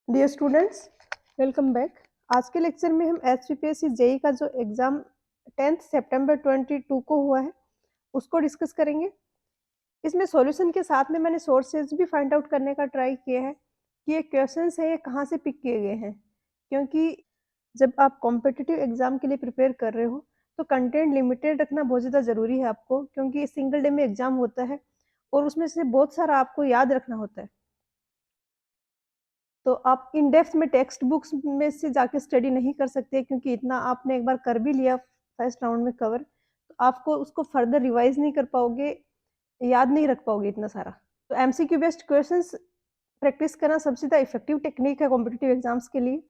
Dear students, welcome back. आज के lecture में हम एचपीपीएससी जेई का जो एग्ज़ाम 10 सितंबर 22 को हुआ है उसको डिस्कस करेंगे। इसमें सॉल्यूशन के साथ में मैंने सोर्सेज भी फाइंड आउट करने का ट्राई किया है कि ये क्वेश्चंस हैं ये कहाँ से पिक किए गए हैं, क्योंकि जब आप कॉम्पिटिटिव एग्ज़ाम के लिए प्रिपेयर कर रहे हो तो कंटेंट लिमिटेड रखना बहुत ज़्यादा ज़रूरी है आपको, क्योंकि सिंगल डे में एग्ज़ाम होता है और उसमें से बहुत सारा आपको याद रखना होता है। तो आप इन डेप्थ में टेक्स्ट बुक्स में से जाके स्टडी नहीं कर सकते, क्योंकि इतना आपने एक बार कर भी लिया फर्स्ट राउंड में कवर, तो आपको उसको फर्दर रिवाइज नहीं कर पाओगे, याद नहीं रख पाओगे इतना सारा। तो एमसीक्यू बेस्ड क्वेश्चंस प्रैक्टिस करना सबसे ज़्यादा इफेक्टिव टेक्निक है कॉम्पिटिटिव एग्जाम्स के लिए।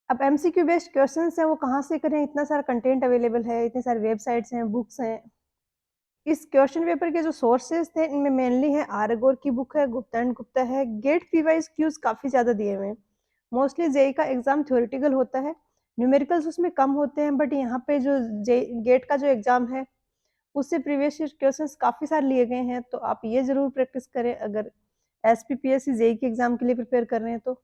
अब एमसीक्यू बेस्ड क्वेश्चंस हैं वो कहाँ से करें, इतना सारा कंटेंट अवेलेबल है, इतनी सारी वेबसाइट्स हैं, बुक्स हैं। इस क्वेश्चन पेपर के जो सोर्सेज थे इनमें मेनली है आरगोर की बुक है, गुप्ता एंड गुप्ता है। गेट पीवाइज क्यूज काफ़ी ज़्यादा दिए हुए हैं। मोस्टली जेई का एग्ज़ाम थ्योरेटिकल होता है, न्यूमेरिकल्स उसमें कम होते हैं, बट यहाँ पे जो जे गेट का जो एग्ज़ाम है उससे प्रीवियस ईयर क्वेश्चंस काफ़ी सारे लिए गए हैं, तो आप ये ज़रूर प्रैक्टिस करें अगर एसपीपीएससी जेई के एग्ज़ाम के लिए प्रिपेयर कर रहे हैं तो।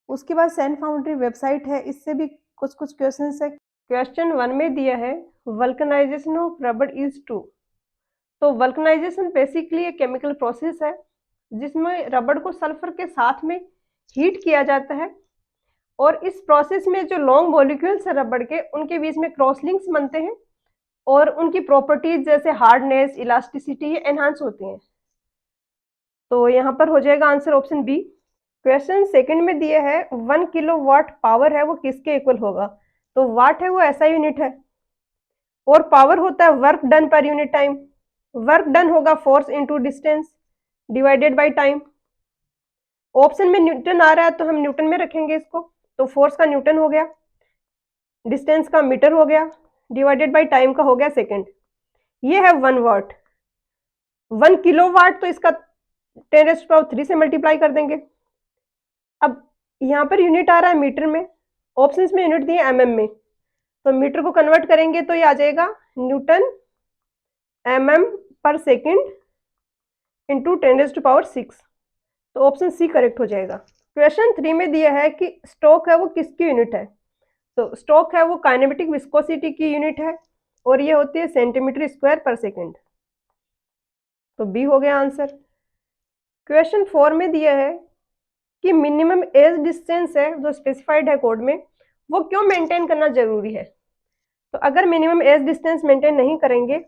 उसके बाद सेंट फाउंड्री वेबसाइट है, इससे भी कुछ कुछ क्वेश्चंस है। क्वेश्चन 1 में दिया है vulcanisation of rubber is to. तो वल्कनाइजेशन बेसिकली एक केमिकल प्रोसेस है जिसमें रबड़ को सल्फर के साथ में हीट किया जाता है, और इस प्रोसेस में जो लॉन्ग मॉलिक्यूल्स है रबड़ के उनके बीच में क्रॉस लिंक्स बनते हैं और उनकी प्रॉपर्टीज जैसे हार्डनेस, इलास्टिसिटी ये एनहांस होती हैं। तो यहाँ पर हो जाएगा answer option B. Question second में दिया है 1 किलोवाट पावर है वो किसके इक्वल होगा। तो वाट है वो ऐसा यूनिट है और पावर होता है work done per unit time. Work done होगा force into distance divided by time. Option में न्यूटन आ रहा है तो हम न्यूटन में रखेंगे इसको, तो फोर्स का न्यूटन हो गया, डिस्टेंस का मीटर हो गया, डिवाइडेड बाय टाइम का हो गया सेकंड। ये है 1 वाट। 1 किलोवाट तो इसका 10⁻³ से मल्टीप्लाई कर देंगे। अब यहाँ पर यूनिट आ रहा है मीटर में, ऑप्शंस में यूनिट दिए एमएम में, तो मीटर को कन्वर्ट करेंगे तो ये आ जाएगा न्यूटन एमएम पर सेकंड इंटू 10⁻⁶। तो ऑप्शन सी करेक्ट हो जाएगा। क्वेश्चन 3 में दिया है कि स्टोक है वो किसकी यूनिट है। तो स्टोक है वो काइनेमेटिक विस्कोसिटी की यूनिट है और ये होती है सेंटीमीटर स्क्वायर पर सेकंड। तो बी हो गया आंसर। क्वेश्चन 4 में दिया है कि मिनिमम एज डिस्टेंस है जो स्पेसिफाइड है कोड में वो क्यों मेंटेन करना जरूरी है। तो अगर मिनिमम एज डिस्टेंस मेंटेन नहीं करेंगे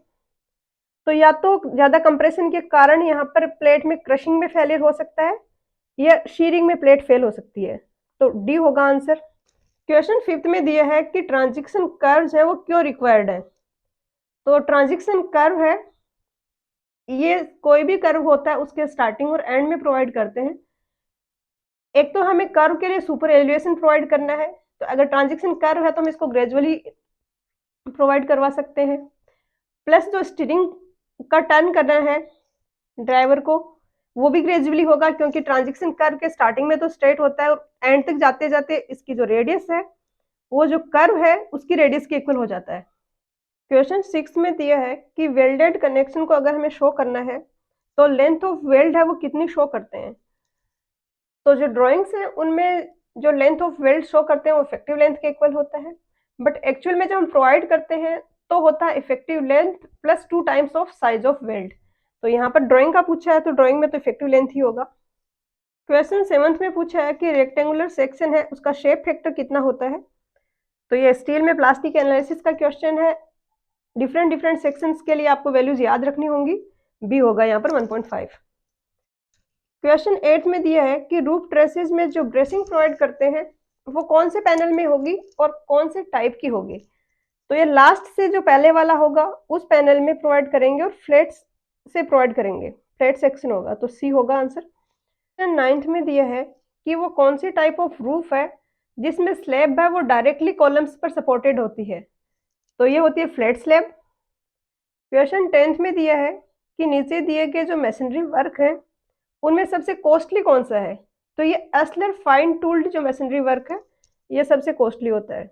तो या तो ज्यादा कंप्रेशन के कारण यहाँ पर प्लेट में क्रशिंग में फेलियर हो सकता है या शीरिंग में प्लेट फेल हो सकती है। तो डी होगा आंसर। क्वेश्चन 5 में दिया है कि ट्रांजिशन कर्व्स है वो क्यों रिक्वायर्ड है। तो ट्रांजिशन कर्व है ये कोई भी कर्व होता है उसके स्टार्टिंग और एंड में प्रोवाइड करते हैं। एक तो हमें कर्व के लिए सुपर एलिवेशन प्रोवाइड करना है, तो अगर ट्रांजिशन कर्व है तो हम इसको ग्रेजुअली प्रोवाइड करवा सकते हैं। प्लस जो स्टीयरिंग का टर्न करना है ड्राइवर को वो भी ग्रेजुअली होगा, क्योंकि ट्रांजिशन कर्व के स्टार्टिंग में तो स्ट्रेट होता है और एंड तक जाते जाते इसकी जो रेडियस है वो जो कर्व है उसकी रेडियस के इक्वल हो जाता है। क्वेश्चन 6 में दिया है कि वेल्डेड कनेक्शन को अगर हमें शो करना है तो लेंथ ऑफ वेल्ड है वो कितनी शो करते हैं। तो जो ड्राइंग्स हैं उनमें जो लेंथ ऑफ वेल्ड शो करते हैं वो इफेक्टिव लेंथ के इक्वल होता है, बट एक्चुअल में जब हम प्रोवाइड करते हैं तो होता है effective length plus 2 times of size of weld. तो यहाँ पर ड्राइंग का पूछा है तो ड्राइंग में तो इफेक्टिव लेंथ ही होगा। क्वेश्चन 7 में पूछा है कि रेक्टेंगुलर सेक्शन है उसका शेप फैक्टर कितना होता है। तो ये स्टील में प्लास्टिक एनालिसिस का क्वेश्चन है, डिफरेंट डिफरेंट सेक्शंस के लिए आपको वैल्यूज याद रखनी होंगी। बी होगा यहाँ पर 1.5। क्वेश्चन 8 में दिया है कि रूफ ट्रेसेस में जो ब्रेसिंग प्रोवाइड करते हैं वो कौन से पैनल में होगी और कौन से टाइप की होगी। तो ये लास्ट से जो पहले वाला होगा उस पैनल में प्रोवाइड करेंगे और फ्लैट्स से प्रोवाइड करेंगे, फ्लैट सेक्शन होगा, तो सी होगा आंसर। 9th में दिया है कि वो कौन सी टाइप ऑफ रूफ है जिसमें स्लैब है वो डायरेक्टली कॉलम्स पर सपोर्टेड होती है। तो ये होती है फ्लैट स्लैब। क्वेश्चन 10th में दिया है कि नीचे दिए गए जो मैसनरी वर्क है उनमें सबसे कॉस्टली कौन सा है। तो ये एस्लर फाइन टूल्ड जो मैसनरी वर्क है ये सबसे कॉस्टली होता है।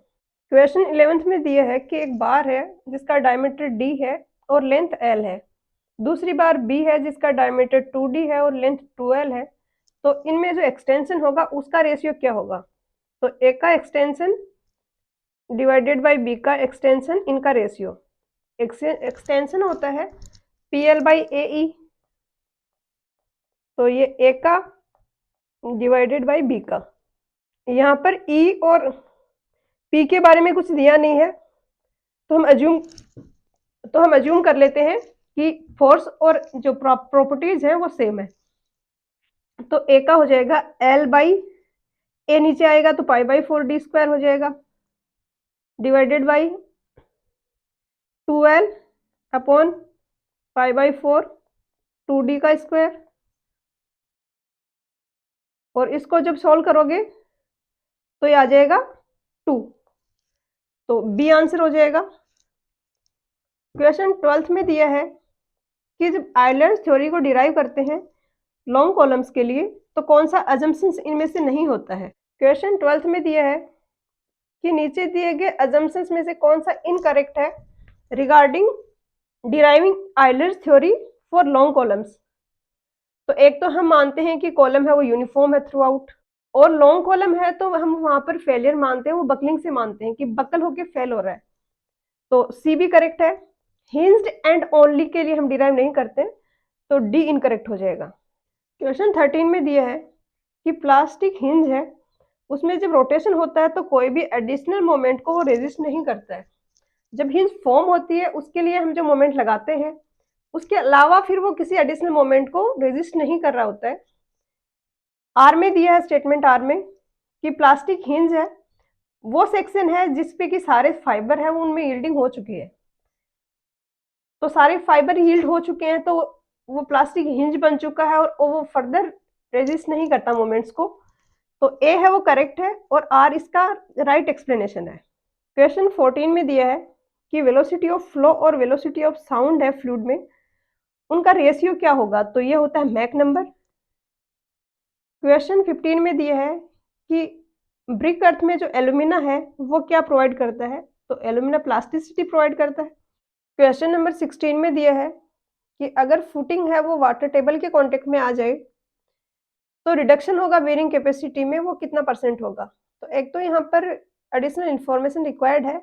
क्वेश्चन 11th में दिया है कि एक बार है जिसका डायमीटर d है और लेंथ l है, दूसरी बार b है जिसका डायमीटर 2d है और लेंथ 2l है। तो इनमें जो एक्सटेंशन होगा उसका रेशियो क्या होगा? तो ए का एक्सटेंशन डिवाइडेड बाई बी का एक्सटेंशन, इनका रेशियो। एक्सटेंशन होता है PL बाई AE, तो ये ए का डिवाइडेड बाई बी का। यहाँ पर ई और पी के बारे में कुछ दिया नहीं है, तो हम अज्यूम कर लेते हैं कि फोर्स और जो प्रॉपर्टीज है वो सेम है। तो ए का हो जाएगा L बाई ए, नीचे आएगा तो पाई बाई 4d² हो जाएगा, divided by 2L upon pi by 4 2d का स्क्वायर। और इसको जब सॉल्व करोगे तो ये आ जाएगा 2, तो बी आंसर हो जाएगा। क्वेश्चन 12th में दिया है कि जब आयलर्स थ्योरी को डिराइव करते हैं लॉन्ग कॉलम्स के लिए तो कौन सा अजम्पशंस इनमें से नहीं होता है। क्वेश्चन 12th में दिया है कि नीचे दिए गए अजम्पशंस में से कौन सा इनकरेक्ट है regarding deriving Euler's theory for long columns. तो एक तो हम मानते हैं कि कॉलम है वो यूनिफॉर्म है थ्रू आउट, और लॉन्ग कॉलम है तो हम वहां पर फेलियर मानते हैं, वो बकलिंग से मानते हैं कि बकल होके फेल हो रहा है, तो सी भी करेक्ट है। हिंज्ड एंड ओनली के लिए हम डिराइव नहीं करते, तो डी इनकरेक्ट हो जाएगा। क्वेश्चन 13 में दिया है कि प्लास्टिक हिंज है, उसमें जब रोटेशन होता है तो कोई भी एडिशनल मोमेंट को वो रेजिस्ट नहीं करता है। जब हिंज फॉर्म होती है उसके लिए हम जो मोमेंट लगाते हैं उसके अलावा फिर वो किसी एडिशनल मोमेंट को रेजिस्ट नहीं कर रहा होता है। आर में दिया है स्टेटमेंट आर में कि प्लास्टिक हिंज है वो सेक्शन है जिसपे कि सारे फाइबर है वो उनमें यील्डिंग हो चुकी है, तो सारे फाइबर यील्ड हो चुके हैं तो वो प्लास्टिक हिंज बन चुका है और वो फर्दर रेजिस्ट नहीं करता मोमेंट्स को, तो ए है वो करेक्ट है और आर इसका राइट एक्सप्लेनेशन है। क्वेश्चन 14 में दिया है कि वेलोसिटी ऑफ फ्लो और वेलोसिटी ऑफ साउंड है फ्लूइड में, उनका रेशियो क्या होगा? तो ये होता है मैक नंबर। क्वेश्चन 15 में दिया है कि ब्रिक अर्थ में जो एल्यूमिना है वो क्या प्रोवाइड करता है? तो एल्यूमिना प्लास्टिसिटी प्रोवाइड करता है। क्वेश्चन नंबर 16 में दिया है कि अगर फुटिंग है वो वाटर टेबल के कांटेक्ट में आ जाए तो रिडक्शन होगा बेरिंग कैपेसिटी में, वो कितना % होगा? तो एक तो यहाँ पर एडिशनल इंफॉर्मेशन रिक्वायर्ड है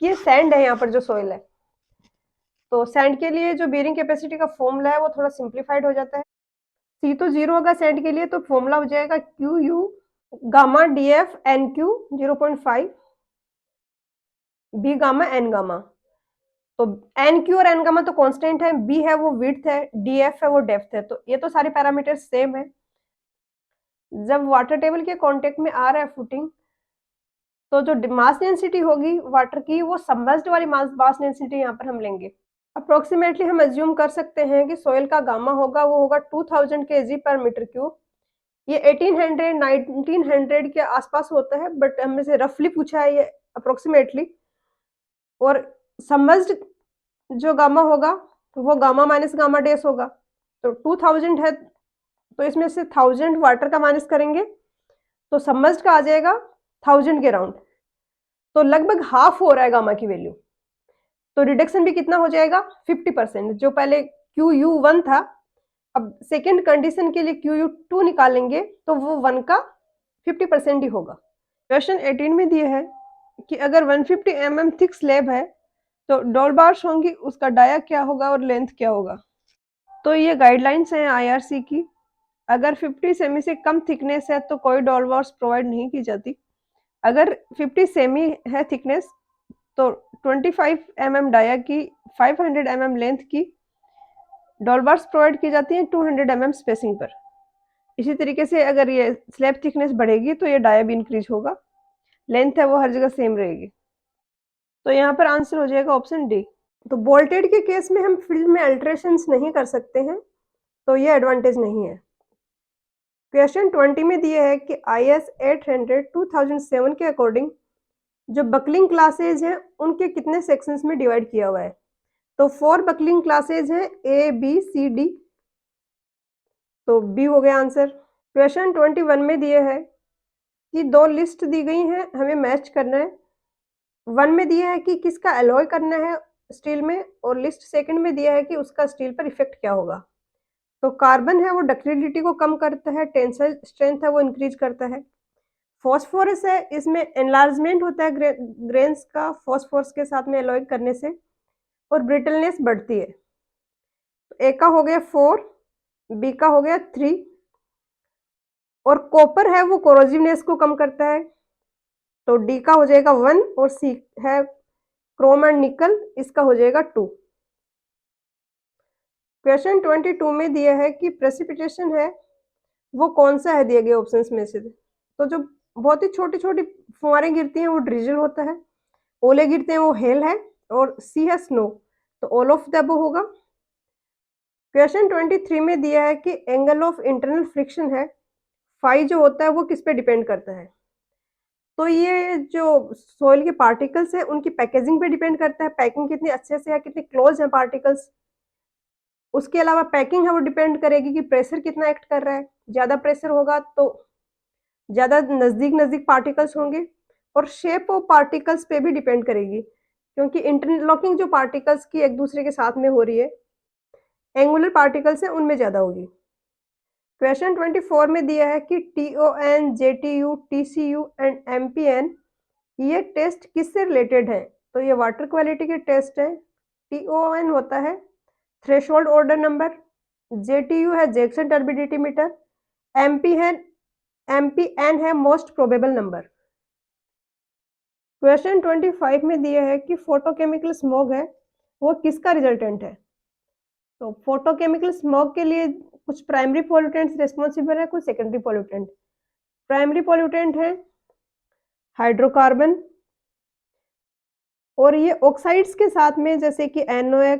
कि ये सैंड है, यहाँ पर जो सॉइल है, तो सैंड के लिए जो बेरिंग कैपेसिटी का फॉर्मूला है वो थोड़ा सिंप्लीफाइड हो जाता है। सी तो 0 होगा सैंड के लिए, तो फॉर्मूला हो जाएगा QU gamma DF NQ 0.5 B gamma N gamma. तो NQ और N गामा तो कांस्टेंट है, B है वो विड्थ है, DF है वो डेप्थ है, तो ये तो सारे पैरामीटर सेम है। जब वाटर टेबल के कांटेक्ट में आ रहा है फुटिंग, तो जो मास डेंसिटी होगी वाटर की वो सबमर्ज्ड वाली मास डेंसिटी यहाँ पर हम लेंगे। अप्रोक्सीमेटली हम अज्यूम कर सकते हैं कि सोइल का गामा होगा वो होगा 2000 kg/m3। ये 1800 1900 के आसपास होता है, बट हमने से रफली पूछा है ये अप्रोक्सीमेटली। और सबमर्ज्ड जो गामा होगा वो गामा माइनस गामा डैश होगा, तो 2000 है तो इसमें से 1000 वाटर का माइनस करेंगे तो सबमर्ज्ड का आ जाएगा 1000 के राउंड, तो लगभग हाफ हो रहा है गामा की वैल्यू, तो रिडक्शन भी कितना हो जाएगा 50%। जो पहले QU1 था, अब सेकेंड कंडीशन के लिए QU2 निकालेंगे तो वो 1 का 50% ही होगा। क्वेश्चन 18 में दिया है कि अगर 150 mm थिक स्लैब है तो डॉल बार्स होंगी, उसका डाया क्या होगा और लेंथ क्या होगा? तो ये गाइडलाइंस हैं IRC की, अगर 50 सेमी से कम थिकनेस है तो कोई डॉल बार्स प्रोवाइड नहीं की जाती। अगर 50 सेमी है थिकनेस तो 25 mm डाया की 500 mm लेंथ की डॉल बार्स प्रोवाइड की जाती हैं 200 mm स्पेसिंग पर। इसी तरीके से अगर ये स्लैब थिकनेस बढ़ेगी तो ये डाया भी इंक्रीज होगा, लेंथ है वो हर जगह सेम रहेगी, तो यहाँ पर आंसर हो जाएगा ऑप्शन डी। तो बोल्टेड के केस में हम फील्ड में अल्ट्रेशंस नहीं कर सकते हैं, तो ये एडवांटेज नहीं है। क्वेश्चन 20 में दिया है कि IS 800 2007 के अकॉर्डिंग जो बकलिंग क्लासेज हैं उनके कितने सेक्शंस में डिवाइड किया हुआ है? तो 4 बकलिंग क्लासेज हैं A B C D, तो बी हो गया आंसर। क्वेश्चन 21 में दिया है कि 2 लिस्ट दी गई हैं, हमें मैच करना है। 1 में दिया है कि किसका अलॉय करना है स्टील में, और लिस्ट सेकंड में दिया है कि उसका स्टील पर इफेक्ट क्या होगा। तो कार्बन है वो डक्टिलिटी को कम करता है, टेंसाइल स्ट्रेंथ है वो इंक्रीज करता है। फॉस्फोरस है, इसमें एनलार्जमेंट होता है ग्रेन्स का फॉस्फोरस के साथ में एलॉय करने से और ब्रिटलनेस बढ़ती है। तो ए का हो गया 4, बी का हो गया 3 और कॉपर है वो कोरोजिवनेस को कम करता है, तो डी का हो जाएगा 1 और सी है क्रोम एंड निकल, इसका हो जाएगा 2। क्वेश्चन 22 में दिया है कि प्रेसिपिटेशन है वो कौन सा है दिए गए ऑप्शंस में से। तो जो बहुत ही छोटी छोटी फुहारें गिरती हैं वो ड्रिजल होता है, ओले गिरते हैं वो हेल है और सी है स्नो, तो ऑल ऑफ द अबव होगा। क्वेश्चन 23 में दिया है कि एंगल ऑफ इंटरनल फ्रिक्शन है फाई जो होता है वो किस पे डिपेंड करता है। तो ये जो सोइल के पार्टिकल्स हैं उनकी पैकेजिंग पे डिपेंड करता है, पैकिंग कितनी अच्छे से है, कितने क्लोज है पार्टिकल्स। उसके अलावा पैकिंग है वो डिपेंड करेगी कि प्रेशर कितना एक्ट कर रहा है, ज़्यादा प्रेशर होगा तो ज़्यादा नज़दीक नज़दीक पार्टिकल्स होंगे और शेप ऑफ पार्टिकल्स पे भी डिपेंड करेगी, क्योंकि इंटरलॉकिंग जो पार्टिकल्स की एक दूसरे के साथ में हो रही है, एंगुलर पार्टिकल्स हैं उनमें ज़्यादा होगी। क्वेश्चन 24 में दिया है कि TON, JTU, TCU and MPN ये टेस्ट किससे रिलेटेड है। तो ये वाटर क्वालिटी के टेस्ट है। TON होता है थ्रेशोल्ड ऑर्डर नंबर, JTU है जैक्सन टर्बिडिटी मीटर, MPN है मोस्ट प्रोबेबल नंबर। क्वेश्चन 25 में दिया है कि फोटोकेमिकल स्मॉग है वो किसका रिजल्टेंट है। तो फोटोकेमिकल स्मॉग के लिए कुछ प्राइमरी पॉल्यूटेंट्स रिस्पॉन्सिबल है, कुछ सेकेंडरी पॉल्यूटेंट। प्राइमरी पॉल्यूटेंट है हाइड्रोकार्बन और ये ऑक्साइड्स के साथ में जैसे कि NOx,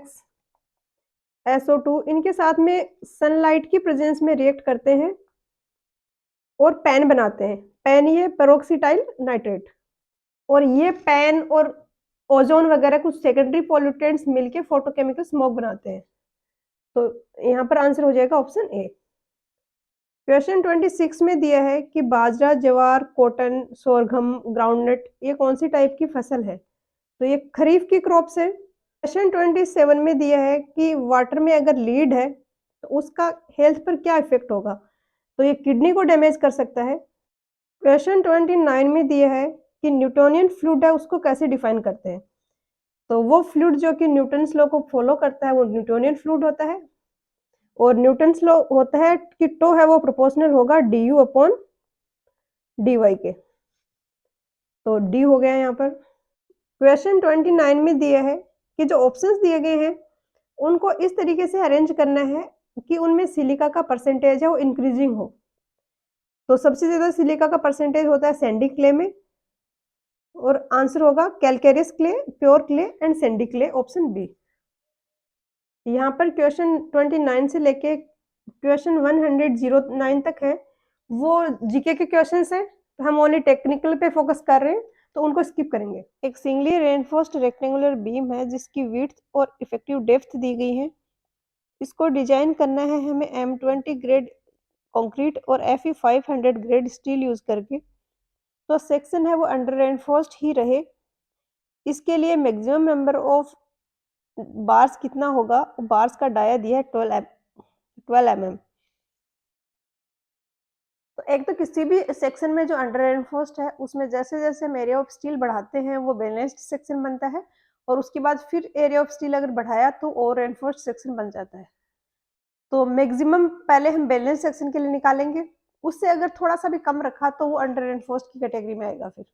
SO2 इनके साथ में सनलाइट की प्रेजेंस में रिएक्ट करते हैं और पैन बनाते हैं। पैन ये पेरोक्सीटाइल नाइट्रेट, और ये पैन और ओजोन वगैरह कुछ सेकेंडरी पॉल्यूटेंट्स मिलके फोटोकेमिकल स्मोक बनाते हैं। तो यहाँ पर आंसर हो जाएगा ऑप्शन ए। क्वेश्चन 26 में दिया है कि बाजरा, ज्वार, कॉटन, सोरगम, ग्राउंडनट ये कौन सी टाइप की फसल है। तो ये खरीफ की क्रॉप्स है। क्वेश्चन 27 में दिया है कि वाटर में अगर लीड है तो उसका हेल्थ पर क्या इफेक्ट होगा। तो ये किडनी को डैमेज कर सकता है। क्वेश्चन 29 में दिया है कि न्यूटोनियन फ्लूइड है उसको कैसे डिफाइन करते हैं। तो वो फ्लूइड जो कि न्यूटन्स लॉ को फॉलो करता है वो न्यूटोनियन फ्लूइड होता है, और न्यूटन्स लॉ होता है कि टो है वो प्रोपोर्शनल होगा du अपॉन dy के, तो d हो गया यहाँ पर। क्वेश्चन 29 में दिया है कि जो ऑप्शंस दिए गए हैं उनको इस तरीके से अरेंज करना है कि उनमें सिलिका का परसेंटेज है वो इंक्रीजिंग हो। तो सबसे ज्यादा सिलिका का परसेंटेज होता है सैंडी क्ले में, और आंसर होगा calcareous clay, pure clay and sandy clay, option B. यहाँ पर क्वेश्चन 29 से लेके क्वेश्चन 109 तक है वो जीके के क्वेश्चंस हैं, तो हम ओनली टेक्निकल पे फोकस कर रहे हैं तो उनको स्किप करेंगे। एक सिंगली रेनफोर्स्ड रेक्टेंगुलर बीम है जिसकी विड्थ और इफेक्टिव डेप्थ दी गई है। इसको डिजाइन करना है हमें M20 ग्रेड कंक्रीट और Fe 500 ग्रेड स्टील यूज करके। तो सेक्शन है वो अंडर रेनफोर्स्ड ही रहे। इसके लिए मैक्सिमम नंबर ऑफ बार्स कितना होगा, बार्स का डाया दिया है 12 mm। तो एक तो किसी भी सेक्शन में जो अंडर रेनफोर्स्ड है उसमें जैसे जैसे हम एरिया ऑफ स्टील बढ़ाते हैं वो बैलेंस्ड सेक्शन बनता है, और उसके बाद फिर एरिया ऑफ स्टील अगर बढ़ाया तो और रेनफोर्स्ड सेक्शन बन जाता है। तो मैक्सिमम पहले हम बैलेंस सेक्शन के लिए निकालेंगे, उससे अगर थोड़ा सा भी कम रखा तो वो अंडर रेनफोर्स्ड की कैटेगरी में आएगा। फिर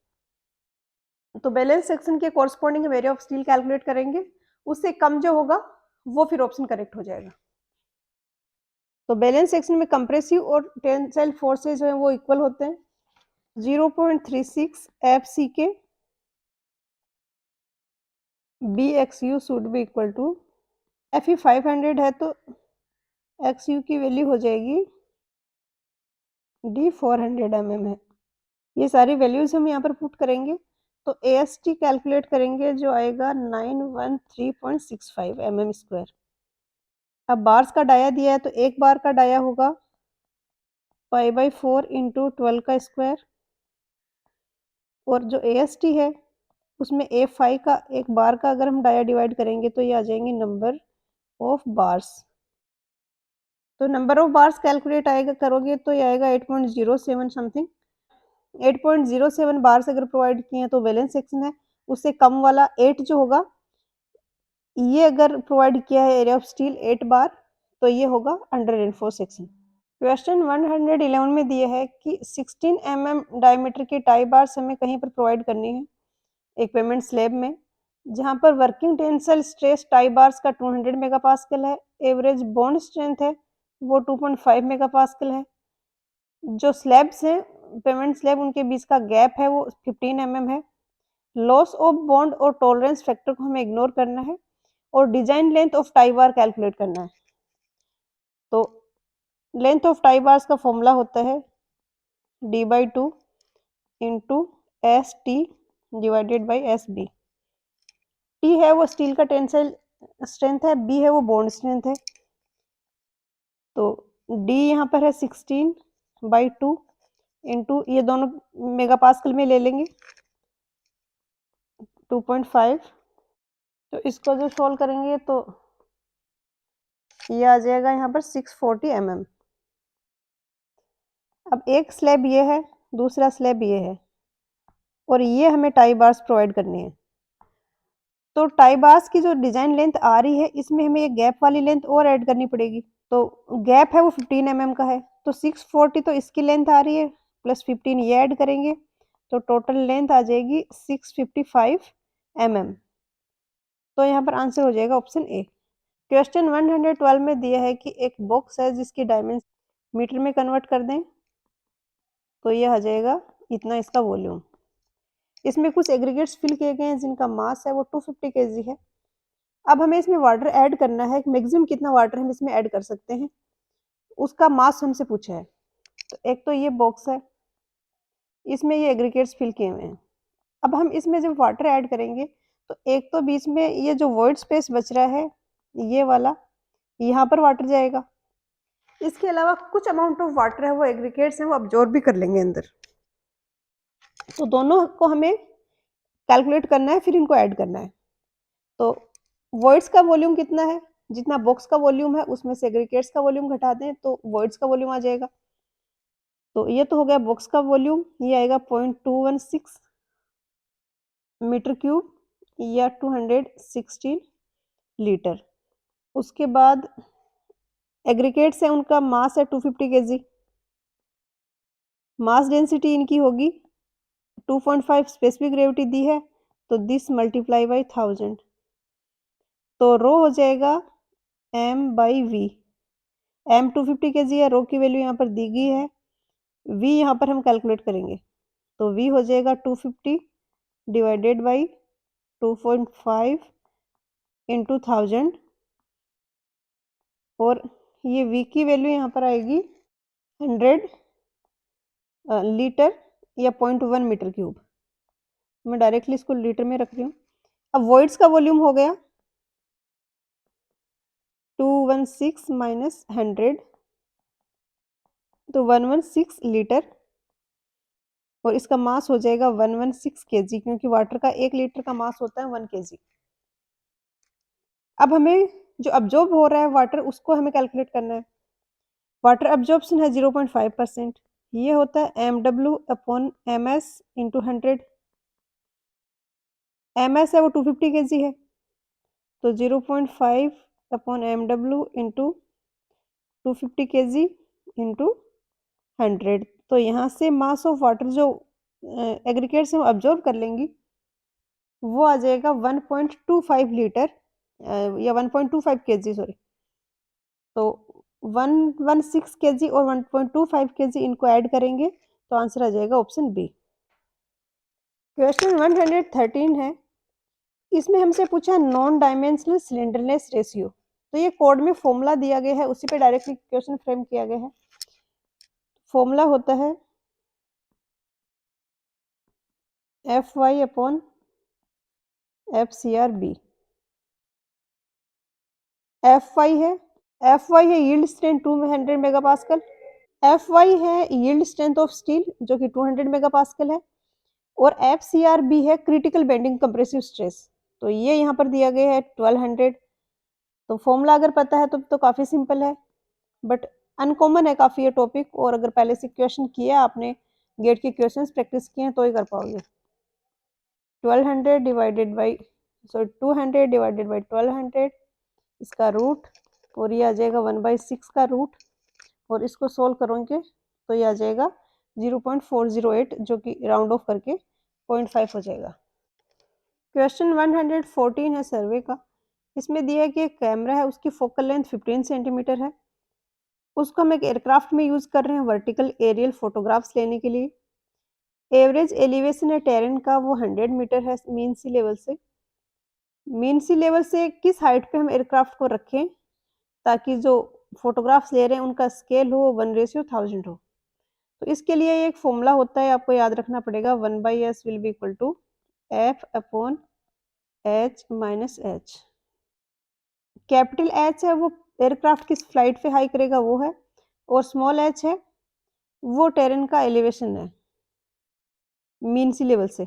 तो बैलेंस सेक्शन के कॉरस्पॉन्डिंग हम एरिया ऑफ स्टील कैलकुलेट करेंगे, उससे कम जो होगा वो फिर ऑप्शन करेक्ट हो जाएगा। तो बैलेंस सेक्शन में कंप्रेसिव और टेंसाइल फोर्सेज जो है वो इक्वल होते हैं 0.36 FCK, BXU should be equal to Fe 500 है तो XU की वैल्यू हो जाएगी D 400 mm है। ये सारी वैल्यूज हम यहाँ पर पुट करेंगे तो AST कैलकुलेट करेंगे जो आएगा 913.65 mm स्क्वायर। अब बार्स का डाया दिया है तो एक बार का डाया होगा π/4 इंटू 12 का स्क्वायर, और जो AST है उसमें A5 का एक बार का अगर हम डाया डिवाइड करेंगे तो ये आ जाएंगे नंबर ऑफ बार्स। तो नंबर ऑफ बार्स कैलकुलेट आएगा करोगे तो ये आएगा 8.07 समथिंग। 8.07 बार्स अगर प्रोवाइड किए हैं तो वैलेंस सेक्शन है, उससे कम वाला 8 जो होगा, ये अगर प्रोवाइड किया है एरिया ऑफ स्टील 8 बार तो ये होगा अंडर रेनफोर्स सेक्शन। क्वेश्चन 111 में दिया है कि 16 डायमीटर के टाई बार्स हमें कहीं पर प्रोवाइड करनी है एक पेमेंट स्लैब में, जहां पर working tensile stress tie bars का 200 मेगापास्कल है, एवरेज बॉन्ड स्ट्रेंथ है वो 2.5 मेगापास्कल है। जो स्लैब्स हैं पेमेंट स्लैब उनके बीच का गैप है वो 15 है। लॉस ऑफ बॉन्ड और टॉलरेंस फैक्टर को हमें इग्नोर करना है और design length of tie bar calculate करना है। तो लेंथ ऑफ टाई बार्स का फॉर्मूला होता है d/2 into S T divided by S B. T है वो स्टील का टेंसाइल स्ट्रेंथ है, बी है वो बॉन्ड स्ट्रेंथ है। तो डी यहाँ पर है 16/2 इंटू ये दोनों मेगापास्कल में ले लेंगे 2.5। तो इसको जो सोल्व करेंगे तो ये आ जाएगा यहाँ पर 640 अब एक स्लैब ये है, दूसरा स्लैब ये है और ये हमें टाई बार्स प्रोवाइड करनी है। तो टाई बार्स की जो डिजाइन लेंथ आ रही है इसमें हमें ये गैप वाली लेंथ और ऐड करनी पड़ेगी। तो गैप है वो 15 का है, तो 640 तो इसकी लेंथ आ रही है प्लस 15 ये ऐड करेंगे तो टोटल लेंथ आ जाएगी 655 तो यहाँ पर आंसर हो जाएगा ऑप्शन ए। क्वेश्चन 112 में दिया है कि एक बॉक्स है जिसकी डायमेंशन मीटर में कन्वर्ट कर दें तो यह आ जाएगा इतना इसका वॉल्यूम। इसमें कुछ एग्रीगेट्स फिल किए गए हैं जिनका मास है वो 250 केजी है। अब हमें इसमें वाटर ऐड करना है, मैक्सिमम कितना वाटर हम इसमें ऐड कर सकते हैं उसका मास हमसे पूछा है। तो एक तो ये बॉक्स है, इसमें ये एग्रीगेट्स फिल किए हुए हैं। अब हम इसमें जब वाटर ऐड करेंगे तो एक तो बीच में ये जो वॉइड स्पेस बच रहा है ये वाला, यहाँ पर वाटर जाएगा। इसके अलावा कुछ अमाउंट ऑफ वाटर है वो एग्रीगेट्स हैं वो अब्जॉर्ब भी कर लेंगे अंदर। तो दोनों को हमें कैलकुलेट करना है फिर इनको ऐड करना है। तो वॉइड्स का वॉल्यूम कितना है, जितना बॉक्स का वॉल्यूम है उसमें से एग्रीगेट्स का वॉल्यूम घटा दें तो वॉइड्स का वॉल्यूम आ जाएगा। तो ये तो हो गया बॉक्स का वॉल्यूम, ये आएगा 0.216 मीटर क्यूब या 216 लीटर। उसके बाद एग्रीगेट्स है उनका मास है 250 केजी, मास डेंसिटी इनकी होगी 2.5 स्पेसिफिक ग्रेविटी दी है तो दिस मल्टीप्लाई बाई 1000 तो रो हो जाएगा m/v। m 250 केजी है, रो की वैल्यू यहाँ पर दी गई है, v यहाँ पर हम कैलकुलेट करेंगे तो v हो जाएगा 250 डिवाइडेड बाई 2.5 इंटू 1000 और ये v की वैल्यू यहाँ पर आएगी 100 लीटर या 0.1 मीटर क्यूब। मैं डायरेक्टली इसको लीटर में रख रही हूँ। अब वॉइड्स का वॉल्यूम हो गया 216 माइनस 100 तो 116 लीटर और इसका मास हो जाएगा 116 केजी क्योंकि वाटर का 1 लीटर का मास होता है 1 केजी। अब हमें जो अब्जॉर्ब हो रहा है वाटर उसको हमें कैलकुलेट करना है। वाटर अब्जॉर्प्शन है 0.5%, ये होता है mw upon ms into 100। ms है वो 250 केजी है तो 0.5 upon mw into 250 KG into 100। तो यहाँ से मास ऑफ वाटर जो एग्रीगेट्स हम अब्जॉर्ब कर लेंगी वो आ जाएगा 1.25 लीटर या 1.25 केजी सॉरी। तो 116 केजी और 1.25 केजी इनको ऐड करेंगे तो आंसर आ जाएगा ऑप्शन बी। क्वेश्चन 113 है, इसमें हमसे पूछा नॉन डायमेंशनल सिलेंडरनेस रेशियो। तो ये कोड में फॉर्मूला दिया गया है उसी पे डायरेक्टली क्वेश्चन फ्रेम किया गया है। फॉर्मूला होता है Fy अपॉन FCRB। Fy है यील्ड स्ट्रेंथ 200 मेगापास्कल, Fy है यील्ड स्ट्रेंथ ऑफ स्टील जो कि 200 मेगापास्कल है और FCRB है क्रिटिकल बेंडिंग कंप्रेसिव स्ट्रेस। तो ये यहाँ पर दिया गया है 1200। तो फॉर्मूला अगर पता है तो काफी सिंपल है, बट अनकॉमन है काफ़ी ये टॉपिक, और अगर पहले से क्वेश्चन किया आपने, गेट के क्वेश्चंस प्रैक्टिस किए हैं तो ही कर पाओगे। 1200 डिवाइडेड बाई 200 डिवाइडेड बाई 1200 इसका रूट, और ये आ जाएगा 1/6 का रूट, और इसको सोल्व करोगे तो ये आ जाएगा 0.408, जो कि राउंड ऑफ करके 0.5 हो जाएगा। क्वेश्चन 114 है सर्वे का। इसमें दिया है कि एक कैमरा है, उसकी फोकल लेंथ 15 सेंटीमीटर है, उसको हम एक एयरक्राफ्ट में यूज कर रहे हैं वर्टिकल एरियल फोटोग्राफ्स लेने के लिए। एवरेज एलिवेशन है टेरेन का वो 100 मीटर है मीन सी लेवल से। मीन सी लेवल से किस हाइट पे हम एयरक्राफ्ट को रखें ताकि जो फोटोग्राफ्स ले रहे हैं उनका स्केल हो 1:1000 हो। तो इसके लिए एक फॉर्मूला होता है, आपको याद रखना पड़ेगा, 1/s will be equal to f upon h minus h। Capital H है वो एयरक्राफ्ट किस फ्लाइट पे हाई करेगा वो है, और स्मॉल h है वो टेरेन का एलिवेशन है मीन सी लेवल से।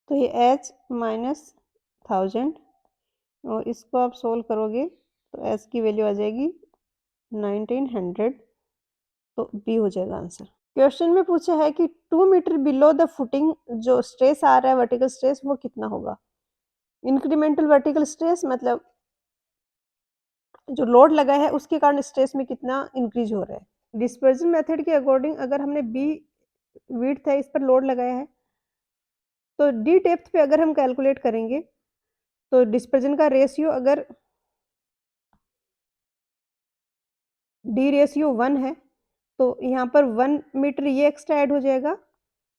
तो ये h माइनस 1000, और इसको आप सोल्व करोगे तो s की वैल्यू आ जाएगी 1900, तो बी हो जाएगा आंसर। क्वेश्चन में पूछा है कि 2 मीटर बिलो द फुटिंग जो स्ट्रेस आ रहा है वर्टिकल स्ट्रेस वो कितना होगा। इंक्रीमेंटल वर्टिकल स्ट्रेस मतलब जो लोड लगा है उसके कारण स्ट्रेस में कितना इंक्रीज हो रहा है। डिस्पर्जन मेथड के अकॉर्डिंग अगर हमने बी विड्थ है इस पर लोड लगाया है, तो डी डेप्थ पे अगर हम कैलकुलेट करेंगे तो डिस्पर्जन का रेशियो अगर डी रेशियो 1 है तो यहाँ पर 1 मीटर ये एक्स्ट्रा ऐड हो जाएगा,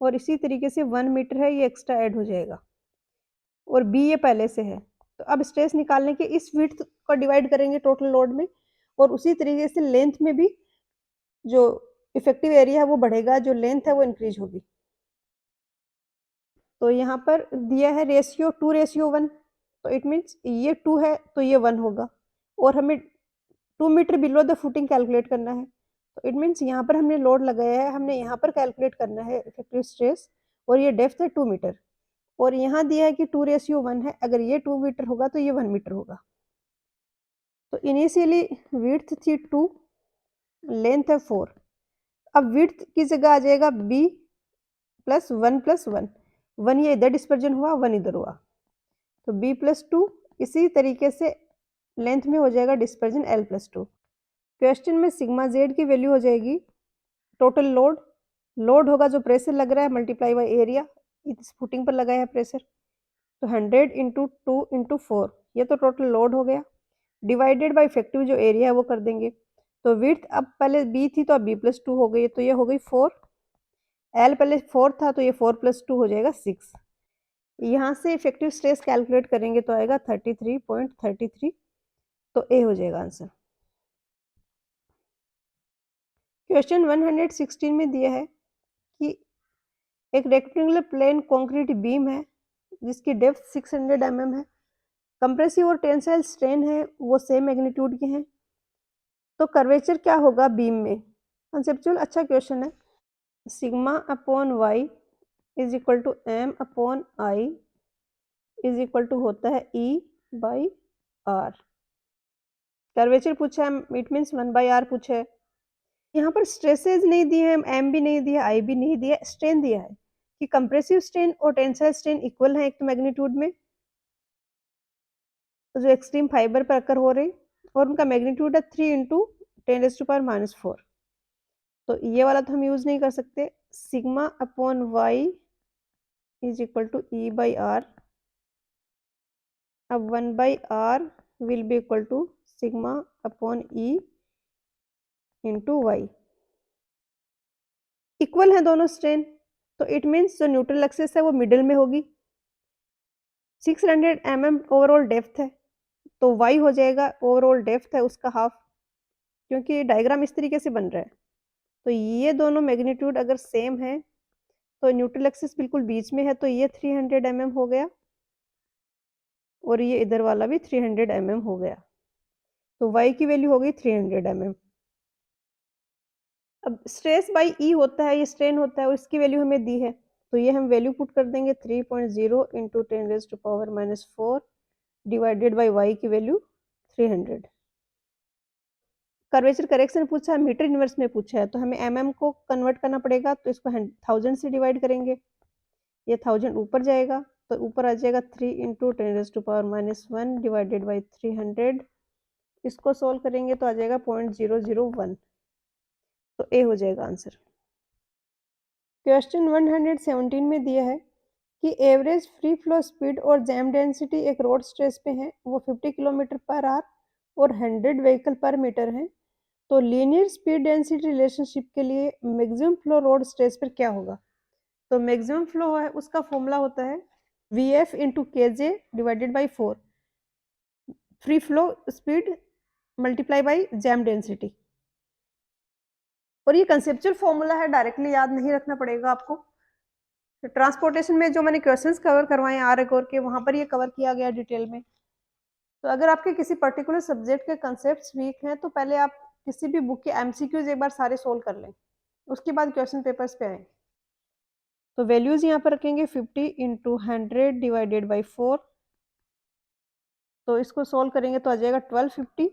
और इसी तरीके से 1 मीटर है ये एक्स्ट्रा ऐड हो जाएगा, और बी ये पहले से है। तो अब स्ट्रेस निकालने के इस विड्थ को डिवाइड करेंगे टोटल लोड में, और उसी तरीके से लेंथ में भी जो इफेक्टिव एरिया है वो बढ़ेगा, जो लेंथ है वो इंक्रीज होगी। तो यहाँ पर दिया है रेशियो 2:1, तो इट मीन्स ये 2 है तो ये 1 होगा, और हमें 2 metre below the footing calculate करना है, तो इट मीन्स यहाँ पर हमने लोड लगाया है, हमने यहाँ पर कैलकुलेट करना है इफेक्टिव स्ट्रेस, और ये डेप्थ है 2 मीटर, और यहाँ दिया है कि 2:1 है, अगर ये 2 मीटर होगा तो ये 1 मीटर होगा। तो इनिशियली विड्थ थी 2, लेंथ है 4, अब विड्थ की जगह आ जाएगा b प्लस 1 प्लस 1, 1 ये इधर डिस्पर्जन हुआ 1 इधर हुआ, तो b प्लस 2, इसी तरीके से लेंथ में हो जाएगा डिस्पर्जन l प्लस 2। क्वेश्चन में सिग्मा जेड की वैल्यू हो जाएगी टोटल लोड, लोड होगा जो प्रेशर लग रहा है मल्टीप्लाई बाई एरिया, इस फुटिंग पर लगाया है प्रेशर, तो 100 इंटू 2 इंटू 4, ये तो टोटल लोड हो गया, डिवाइडेड बाई इफेक्टिव जो एरिया है वो कर देंगे। तो विड्थ अब पहले b थी तो अब b प्लस 2 हो गई, तो ये हो गई 4, l पहले 4 था तो ये 4 प्लस 2 हो जाएगा 6। यहाँ से इफेक्टिव स्ट्रेस कैलकुलेट करेंगे तो आएगा 33.33, तो ए हो जाएगा आंसर। क्वेश्चन 116 में दिया है कि एक रेक्टेंगुलर प्लेन कंक्रीट बीम है जिसकी डेप्थ 600 mm है, कंप्रेसिव और टेंसाइल स्ट्रेन है वो सेम मैग्नीट्यूड के हैं, तो कर्वेचर क्या होगा बीम में। कंसेप्चुअल अच्छा क्वेश्चन है। Sigma upon Y is equal to M upon I is equal to होता है ई बाई आर। कर्वेचर पूछा है, इट मीन्स 1/r पूछा है। यहाँ पर स्ट्रेसेज नहीं दिए हैं, एम भी नहीं दिया, आई भी नहीं दिया, स्ट्रेन दिया है कि कंप्रेसिव स्ट्रेन और टेंसाइल स्ट्रेन इक्वल है एक तो मैग्नीट्यूड में, तो जो एक्सट्रीम फाइबर पर अकर हो रही, और उनका मैग्नीट्यूड है 3 इंटू 10⁻⁴। तो ये वाला तो हम यूज नहीं कर सकते। Sigma upon Y is equal to E by R, अब 1/r will be equal to sigma upon E into Y, equal है दोनों स्ट्रेन, तो इट मीन्स जो न्यूट्रल एक्सिस है वो मिडिल में होगी। 600 mm ओवरऑल डेप्थ है, तो y हो जाएगा ओवरऑल डेप्थ है उसका हाफ, क्योंकि डायग्राम इस तरीके से बन रहा है। तो ये दोनों मैग्नीट्यूड अगर सेम है तो न्यूट्रल एक्सिस बिल्कुल बीच में है, तो ये 300 mm हो गया, और ये इधर वाला भी 300 mm हो गया, तो y की वैल्यू हो गई 300 mm। अब स्ट्रेस बाई ई होता है, ये स्ट्रेन होता है, और इसकी वैल्यू हमें दी है, तो ये हम वैल्यू पुट कर देंगे 3.0 इंटू 10⁻⁴ डिवाइडेड बाई वाई की वैल्यू 300। कर्वेचर करेक्शन पूछा है, मीटर इनवर्स में पूछा है, तो हमें mm को कन्वर्ट करना पड़ेगा, तो इसको 1000 से डिवाइड करेंगे। ये 1000 ऊपर जाएगा, तो ऊपर आ जाएगा 3 × 10⁻⁻1 डिवाइडेड बाई 300। इसको सॉल्व करेंगे तो आ जाएगा 0.001, तो ए हो जाएगा आंसर। क्वेश्चन 117 में दिया है कि एवरेज फ्री फ्लो स्पीड और जैम डेंसिटी एक रोड स्ट्रेच पे है, वो 50 किलोमीटर पर आवर और 100 व्हीकल पर मीटर है, तो लीनियर स्पीड डेंसिटी रिलेशनशिप के लिए मैक्सिमम फ्लो रोड स्ट्रेच पर क्या होगा? तो मैक्सिमम फ्लो है उसका फॉर्मूला होता है VF × KJ divided by 4, free flow speed multiply by jam density. और ये कंसेप्चुअल फॉर्मूला है, डायरेक्टली याद नहीं रखना पड़ेगा आपको। तो ट्रांसपोर्टेशन में जो मैंने क्वेश्चंस कवर करवाए आर एगोर के, वहां पर ये कवर किया गया डिटेल में। तो अगर आपके किसी पर्टिकुलर सब्जेक्ट के कंसेप्ट वीक हैं, तो पहले आप किसी भी बुक के एमसीक्यूज एक बार सारे सोल्व कर लें, उसके बाद क्वेश्चन पेपर्स पे आए। तो वैल्यूज यहाँ पर रखेंगे 50 × 100 डिवाइडेड बाई 4, तो इसको सोल्व करेंगे तो आ जाएगा 1250,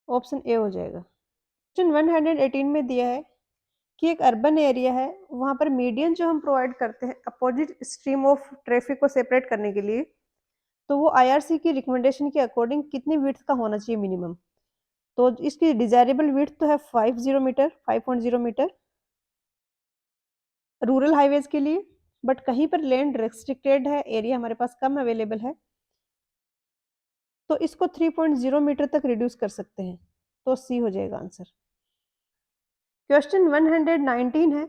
ऑप्शन ए हो जाएगा। क्वेश्चन 118 में दिया है कि एक अर्बन एरिया है, वहाँ पर मीडियन जो हम प्रोवाइड करते हैं अपोजिट स्ट्रीम ऑफ ट्रैफिक को सेपरेट करने के लिए, तो वो IRC की रिकमेंडेशन के अकॉर्डिंग कितनी विड्थ का होना चाहिए मिनिमम? तो इसकी डिजायरेबल विड्थ तो है 50 मीटर, 5.0 मीटर रूरल हाईवेज के लिए, बट कहीं पर लैंड रेस्ट्रिक्टेड है, एरिया हमारे पास कम अवेलेबल है, तो इसको 3.0 मीटर तक रिड्यूस कर सकते हैं, तो सी हो जाएगा आंसर। क्वेश्चन 119 है,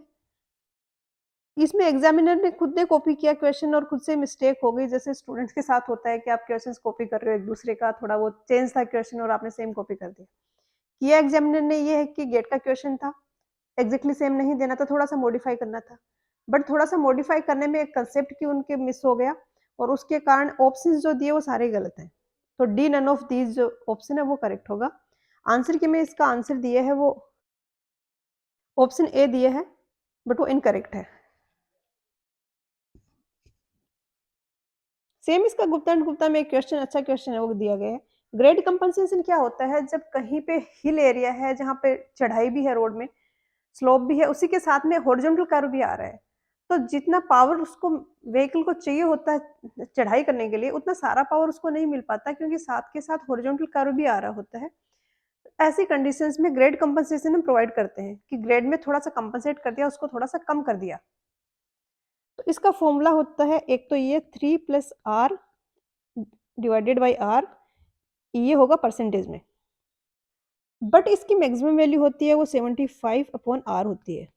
इसमें एग्जामिनर ने खुद ने कॉपी किया क्वेश्चन और खुद से मिस्टेक हो गई, जैसे स्टूडेंट्स के साथ होता है कि आप क्वेश्चंस कॉपी कर रहे हो एक दूसरे का, थोड़ा वो चेंज था क्वेश्चन और आपने सेम कॉपी कर दिया। किया एग्जामिनर ने ये है कि गेट का क्वेश्चन था, एग्जैक्टली सेम नहीं देना था, थोड़ा सा मॉडिफाई करना था, बट थोड़ा सा मॉडिफाई करने में एक कंसेप्ट की उनके मिस हो गया और उसके कारण ऑप्शंस जो दिए वो सारे गलत हैं, तो डी नन ऑफ दीज जो ऑप्शन है वो करेक्ट होगा। आंसर के में इसका आंसर दिया है वो ऑप्शन ए दिया है, बट वो इनकरेक्ट है। सेम इसका गुप्ता एंड गुप्ता में एक क्वेश्चन, अच्छा क्वेश्चन है, वो दिया गया है। ग्रेड कंपनसेशन क्या होता है? जब कहीं पे हिल एरिया है, जहाँ पे चढ़ाई भी है, रोड में स्लोप भी है, उसी के साथ में हॉरिजॉन्टल कर्व भी आ रहा है, तो जितना पावर उसको व्हीकल को चाहिए होता है चढ़ाई करने के लिए, उतना सारा पावर उसको नहीं मिल पाता, क्योंकि साथ के साथ हॉरिजॉन्टल कर्व भी आ रहा होता है। ऐसी कंडीशंस में ग्रेड कंपनसेशन हम प्रोवाइड करते हैं कि ग्रेड में थोड़ा सा कंपनसेट कर दिया, उसको थोड़ा सा कम कर दिया। तो इसका फॉर्मूला होता है एक तो ये 3 + R डिवाइडेड बाई R, ये होगा परसेंटेज में, बट इसकी मैक्सिमम वैल्यू होती है वो 75/R होती है।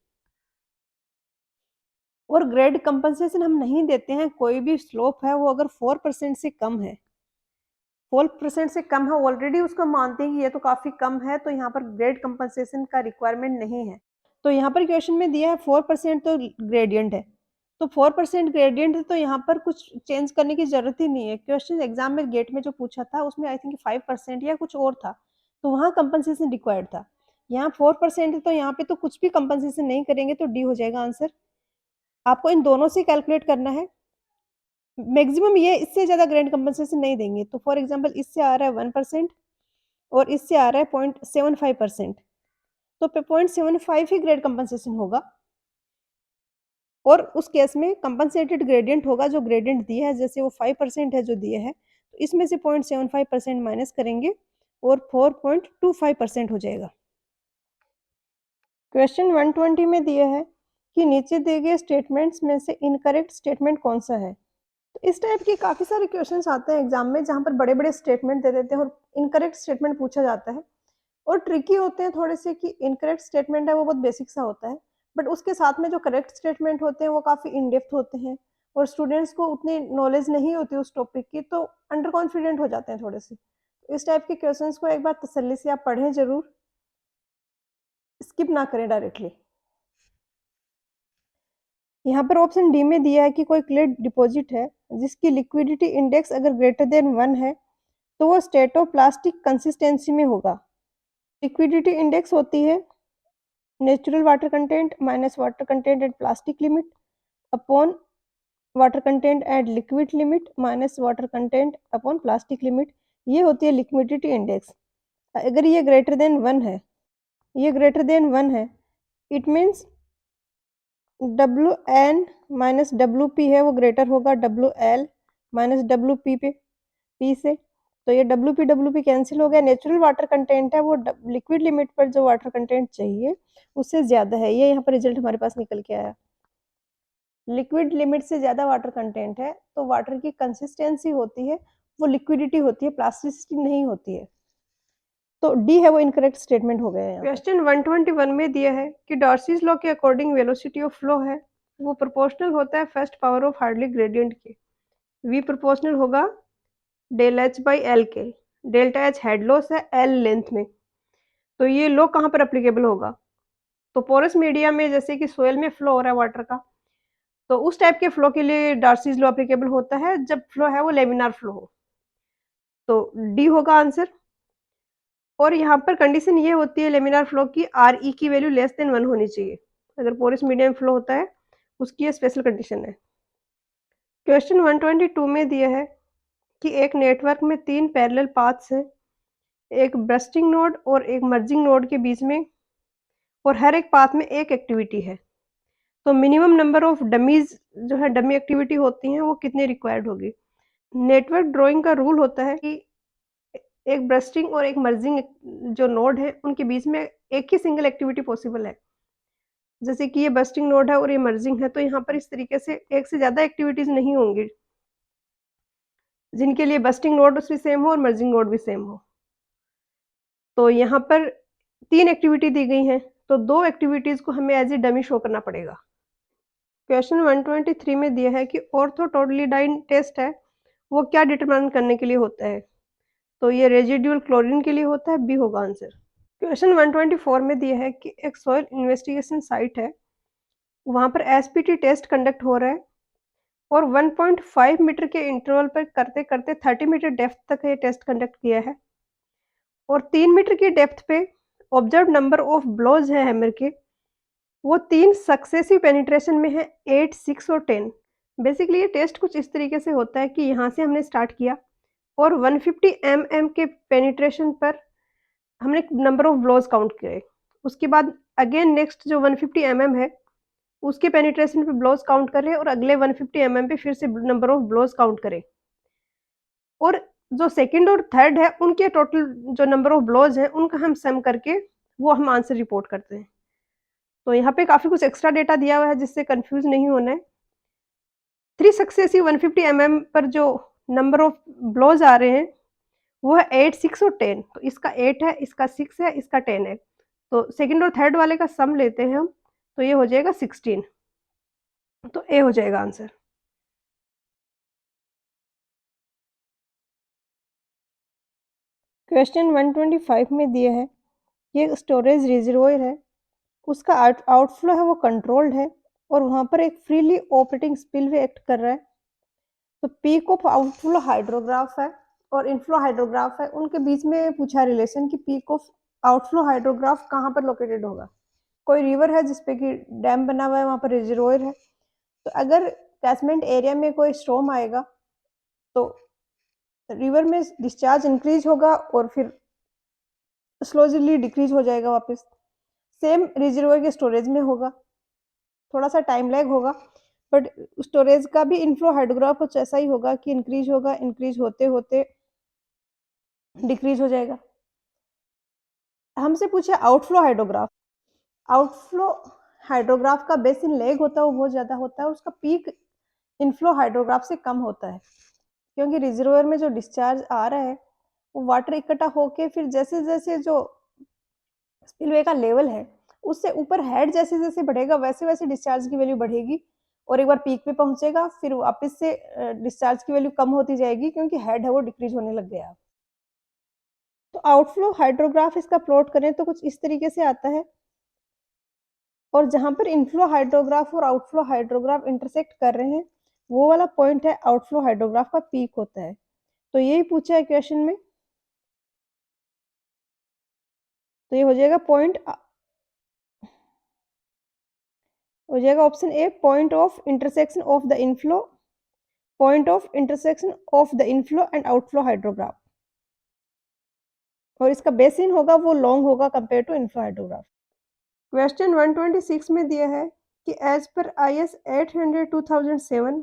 और ग्रेड कंपनसेशन हम नहीं देते हैं, कोई भी स्लोप है वो अगर 4% से कम है, 4% से कम है, ऑलरेडी उसको मानते हैं कि ये तो काफी कम है, तो यहाँ पर ग्रेड कंपनसेशन का रिक्वायरमेंट नहीं है। तो यहाँ पर क्वेश्चन में दिया है 4% तो ग्रेडियंट है, तो 4% ग्रेडियंट है, तो यहाँ पर कुछ चेंज करने की जरूरत ही नहीं है। क्वेश्चन एग्जाम में गेट में जो पूछा था उसमें आई थिंक 5% या कुछ और था, तो वहाँ कंपनसेशन रिक्वायर्ड था। यहाँ 4% है, तो यहाँ पे तो कुछ भी कंपनसेशन नहीं करेंगे, तो डी हो जाएगा आंसर। आपको इन दोनों से कैलकुलेट करना है, मैक्सिमम ये इससे ज्यादा ग्रेड कंपनसेशन नहीं देंगे। तो फॉर एग्जांपल इससे आ रहा है 1% और इससे आ रहा है 0.75%, तो 0.75 ही ग्रेड कंपनसेशन होगा, और उस केस में कंपनसेटेड ग्रेडियंट होगा जो ग्रेडियंट दिया है, जैसे वो 5% है जो दिया है, तो इसमें से 0.75% माइनस करेंगे और 4.25% हो जाएगा। क्वेश्चन 120 में दिया है कि नीचे दिए गए स्टेटमेंट्स में से इनकरेक्ट स्टेटमेंट कौन सा है? तो इस टाइप के काफ़ी सारे क्वेश्चंस आते हैं एग्जाम में, जहाँ पर बड़े-बड़े स्टेटमेंट दे देते हैं और इनकरेक्ट स्टेटमेंट पूछा जाता है, और ट्रिकी होते हैं थोड़े से, कि इनकरेक्ट स्टेटमेंट है वो बहुत बेसिक सा होता है, बट उसके साथ में जो करेक्ट स्टेटमेंट होते हैं वो काफ़ी इन डेप्थ होते हैं, और स्टूडेंट्स को उतनी नॉलेज नहीं होती उस टॉपिक की, तो अंडर कॉन्फिडेंट हो जाते हैं थोड़े से। तो इस टाइप के क्वेश्चंस को एक बार तसल्ली से आप पढ़ें जरूर, स्किप ना करें डायरेक्टली। यहाँ पर ऑप्शन डी में दिया है कि कोई क्लियर डिपॉजिट है जिसकी लिक्विडिटी इंडेक्स अगर ग्रेटर देन 1 है, तो वो स्टेट ऑफ प्लास्टिक कंसिस्टेंसी में होगा। लिक्विडिटी इंडेक्स होती है natural water content minus water content eight plastic limit upon water content eight liquid limit minus water content upon plastic limit, ये होती है लिक्विडिटी इंडेक्स। अगर ये ग्रेटर देन 1 है, ये ग्रेटर देन 1 है, it means WN minus WP है वो ग्रेटर होगा WL माइनस WP पे P से। तो ये WP कैंसिल हो गया। नेचुरल वाटर कंटेंट है वो लिक्विड लिमिट पर जो वाटर कंटेंट चाहिए उससे ज़्यादा है। ये यहाँ पर रिजल्ट हमारे पास निकल के आया। लिक्विड लिमिट से ज़्यादा वाटर कंटेंट है तो वाटर की कंसिस्टेंसी होती है वो लिक्विडिटी होती है, प्लास्टिसिटी नहीं होती है। तो डी है वो इनकरेक्ट स्टेटमेंट हो गया है। क्वेश्चन 121 में दिया है कि डार्सीज लॉ के अकॉर्डिंग वेलोसिटी ऑफ फ्लो है वो प्रोपोर्शनल होता है first power of hardly gradient के। वी प्रोपोर्शनल होगा डेल एच बाई एल के। डेल्टा एच हेड लॉस है एल लेंथ में। तो ये लॉ कहाँ पर अप्लीकेबल होगा? तो पोरस मीडिया में जैसे कि सोयल में फ्लो हो रहा है वाटर का, तो उस टाइप के फ्लो के लिए डार्सीज लॉ अप्लीकेबल होता है जब फ्लो है वो लेमिनार फ्लो हो। तो डी होगा आंसर। और यहाँ पर कंडीशन ये होती है लेमिनार फ्लो की आर ई की वैल्यू लेस देन 1 होनी चाहिए। अगर पोरस मीडियम फ्लो होता है उसकी ये स्पेशल कंडीशन है। क्वेश्चन 122 में दिया है कि एक नेटवर्क में 3 पैरेलल पाथ्स हैं, एक ब्रस्टिंग नोड और एक मर्जिंग नोड के बीच में, और हर एक पाथ में एक एक्टिविटी है। तो मिनिमम नंबर ऑफ डमीज जो है डमी एक्टिविटी होती हैं वो कितनी रिक्वायर्ड होगी? नेटवर्क ड्राइंग का रूल होता है कि एक ब्रस्टिंग और एक मर्जिंग जो नोड है उनके बीच में एक ही सिंगल एक्टिविटी पॉसिबल है। जैसे कि ये बस्टिंग नोड है और ये मर्जिंग है तो यहाँ पर इस तरीके से एक से ज़्यादा एक्टिविटीज नहीं होंगी जिनके लिए बस्टिंग नोड भी सेम हो और मर्जिंग नोड भी सेम हो। तो यहाँ पर 3 एक्टिविटी दी गई हैं तो 2 एक्टिविटीज को हमें एज ए डमी शो करना पड़ेगा। क्वेश्चन 123 में दिया है कि ऑर्थोटोडलिडाइन टेस्ट है वो क्या डिटरमाइन करने के लिए होता है? तो ये रेजिडुअल क्लोरीन के लिए होता है, बी होगा आंसर। क्वेश्चन 124 में दिया है कि एक सॉइल इन्वेस्टिगेशन साइट है, वहाँ पर एसपीटी टेस्ट कंडक्ट हो रहा है और 1.5 मीटर के इंटरवल पर करते करते 30 मीटर डेप्थ तक ये टेस्ट कंडक्ट किया है और 3 मीटर की डेप्थ पे ऑब्जर्व नंबर ऑफ ब्लोज है हैमर के वो 3 सक्सेसिव पेनिट्रेशन में है 8, 6 और 10। बेसिकली ये टेस्ट कुछ इस तरीके से होता है कि यहाँ से हमने स्टार्ट किया और 150 mm के पेनिट्रेशन पर हमने नंबर ऑफ ब्लोज काउंट किए। उसके बाद अगेन नेक्स्ट जो 150 mm है उसके पेनिट्रेशन पे ब्लोज काउंट करें और अगले 150 mm पे फिर से नंबर ऑफ ब्लोज काउंट करें और जो सेकंड और थर्ड है उनके टोटल जो नंबर ऑफ ब्लोज हैं उनका हम सम करके वो हम आंसर रिपोर्ट करते हैं। तो यहाँ पे काफ़ी कुछ एक्स्ट्रा डेटा दिया हुआ है जिससे कंफ्यूज नहीं होना है। 3 सक्सेसिव 150 पर जो नंबर ऑफ ब्लोज आ रहे हैं वो है 8, 6 और 10। तो इसका 8 है, इसका 6 है, इसका 10 है। तो सेकंड और थर्ड वाले का सम लेते हैं हम, तो ये हो जाएगा 16। तो ए हो जाएगा आंसर। क्वेश्चन 125 में दिया है ये स्टोरेज रिजर्वोयर है, उसका आउटफ्लो है वो कंट्रोल्ड है और वहाँ पर एक फ्रीली ऑपरेटिंग स्पिलवे एक्ट कर रहा है। तो पीक ऑफ आउटफ्लो हाइड्रोग्राफ है और इनफ्लो हाइड्रोग्राफ है, उनके बीच में पूछा रिलेशन कि पीक ऑफ आउटफ्लो हाइड्रोग्राफ कहाँ पर लोकेटेड होगा। कोई रिवर है जिसपे कि डैम बना हुआ है, वहाँ पर रिजर्वोयर है। तो अगर कैचमेंट एरिया में कोई स्टॉर्म आएगा तो रिवर में डिस्चार्ज इंक्रीज होगा और फिर स्लोली डिक्रीज हो जाएगा वापस। सेम रिजर्वोयर के स्टोरेज में होगा, थोड़ा सा टाइम लैग होगा बट स्टोरेज का भी इनफ्लो हाइड्रोग्राफ कुछ ऐसा ही होगा कि इंक्रीज होगा, इंक्रीज होते होते डिक्रीज हो जाएगा। हमसे पूछे आउटफ्लो हाइड्रोग्राफ। आउटफ्लो हाइड्रोग्राफ का बेसिन लेग होता है वो बहुत ज़्यादा होता है, उसका पीक इनफ्लो हाइड्रोग्राफ से कम होता है क्योंकि रिजर्वोयर में जो डिस्चार्ज आ रहा है वो वाटर इकट्ठा होके फिर जैसे जैसे जो स्पिलवे का लेवल है उससे ऊपर हेड जैसे जैसे बढ़ेगा वैसे वैसे डिस्चार्ज की वैल्यू बढ़ेगी और एक बार पीक पे पहुंचेगा फिर वापस से डिस्चार्ज की वैल्यू कम होती जाएगी क्योंकि हेड है वो डिक्रीज होने लग गया। तो आउटफ्लो हाइड्रोग्राफ इसका प्लॉट करें तो कुछ इस तरीके से आता है और जहां पर इनफ्लो हाइड्रोग्राफ और आउटफ्लो हाइड्रोग्राफ इंटरसेक्ट कर रहे हैं वो वाला पॉइंट है आउटफ्लो हाइड्रोग्राफ का पीक होता है। तो यही पूछा है क्वेश्चन में। तो ये हो जाएगा option A point of intersection of the inflow, point of intersection of the inflow and outflow hydrograph. और इसका बेसिन होगा वो लॉन्ग होगा कंपेयर टू इंफ्राहाइड्रोग्राफ। क्वेश्चन 126 में दिया है कि एज पर IS 800/2007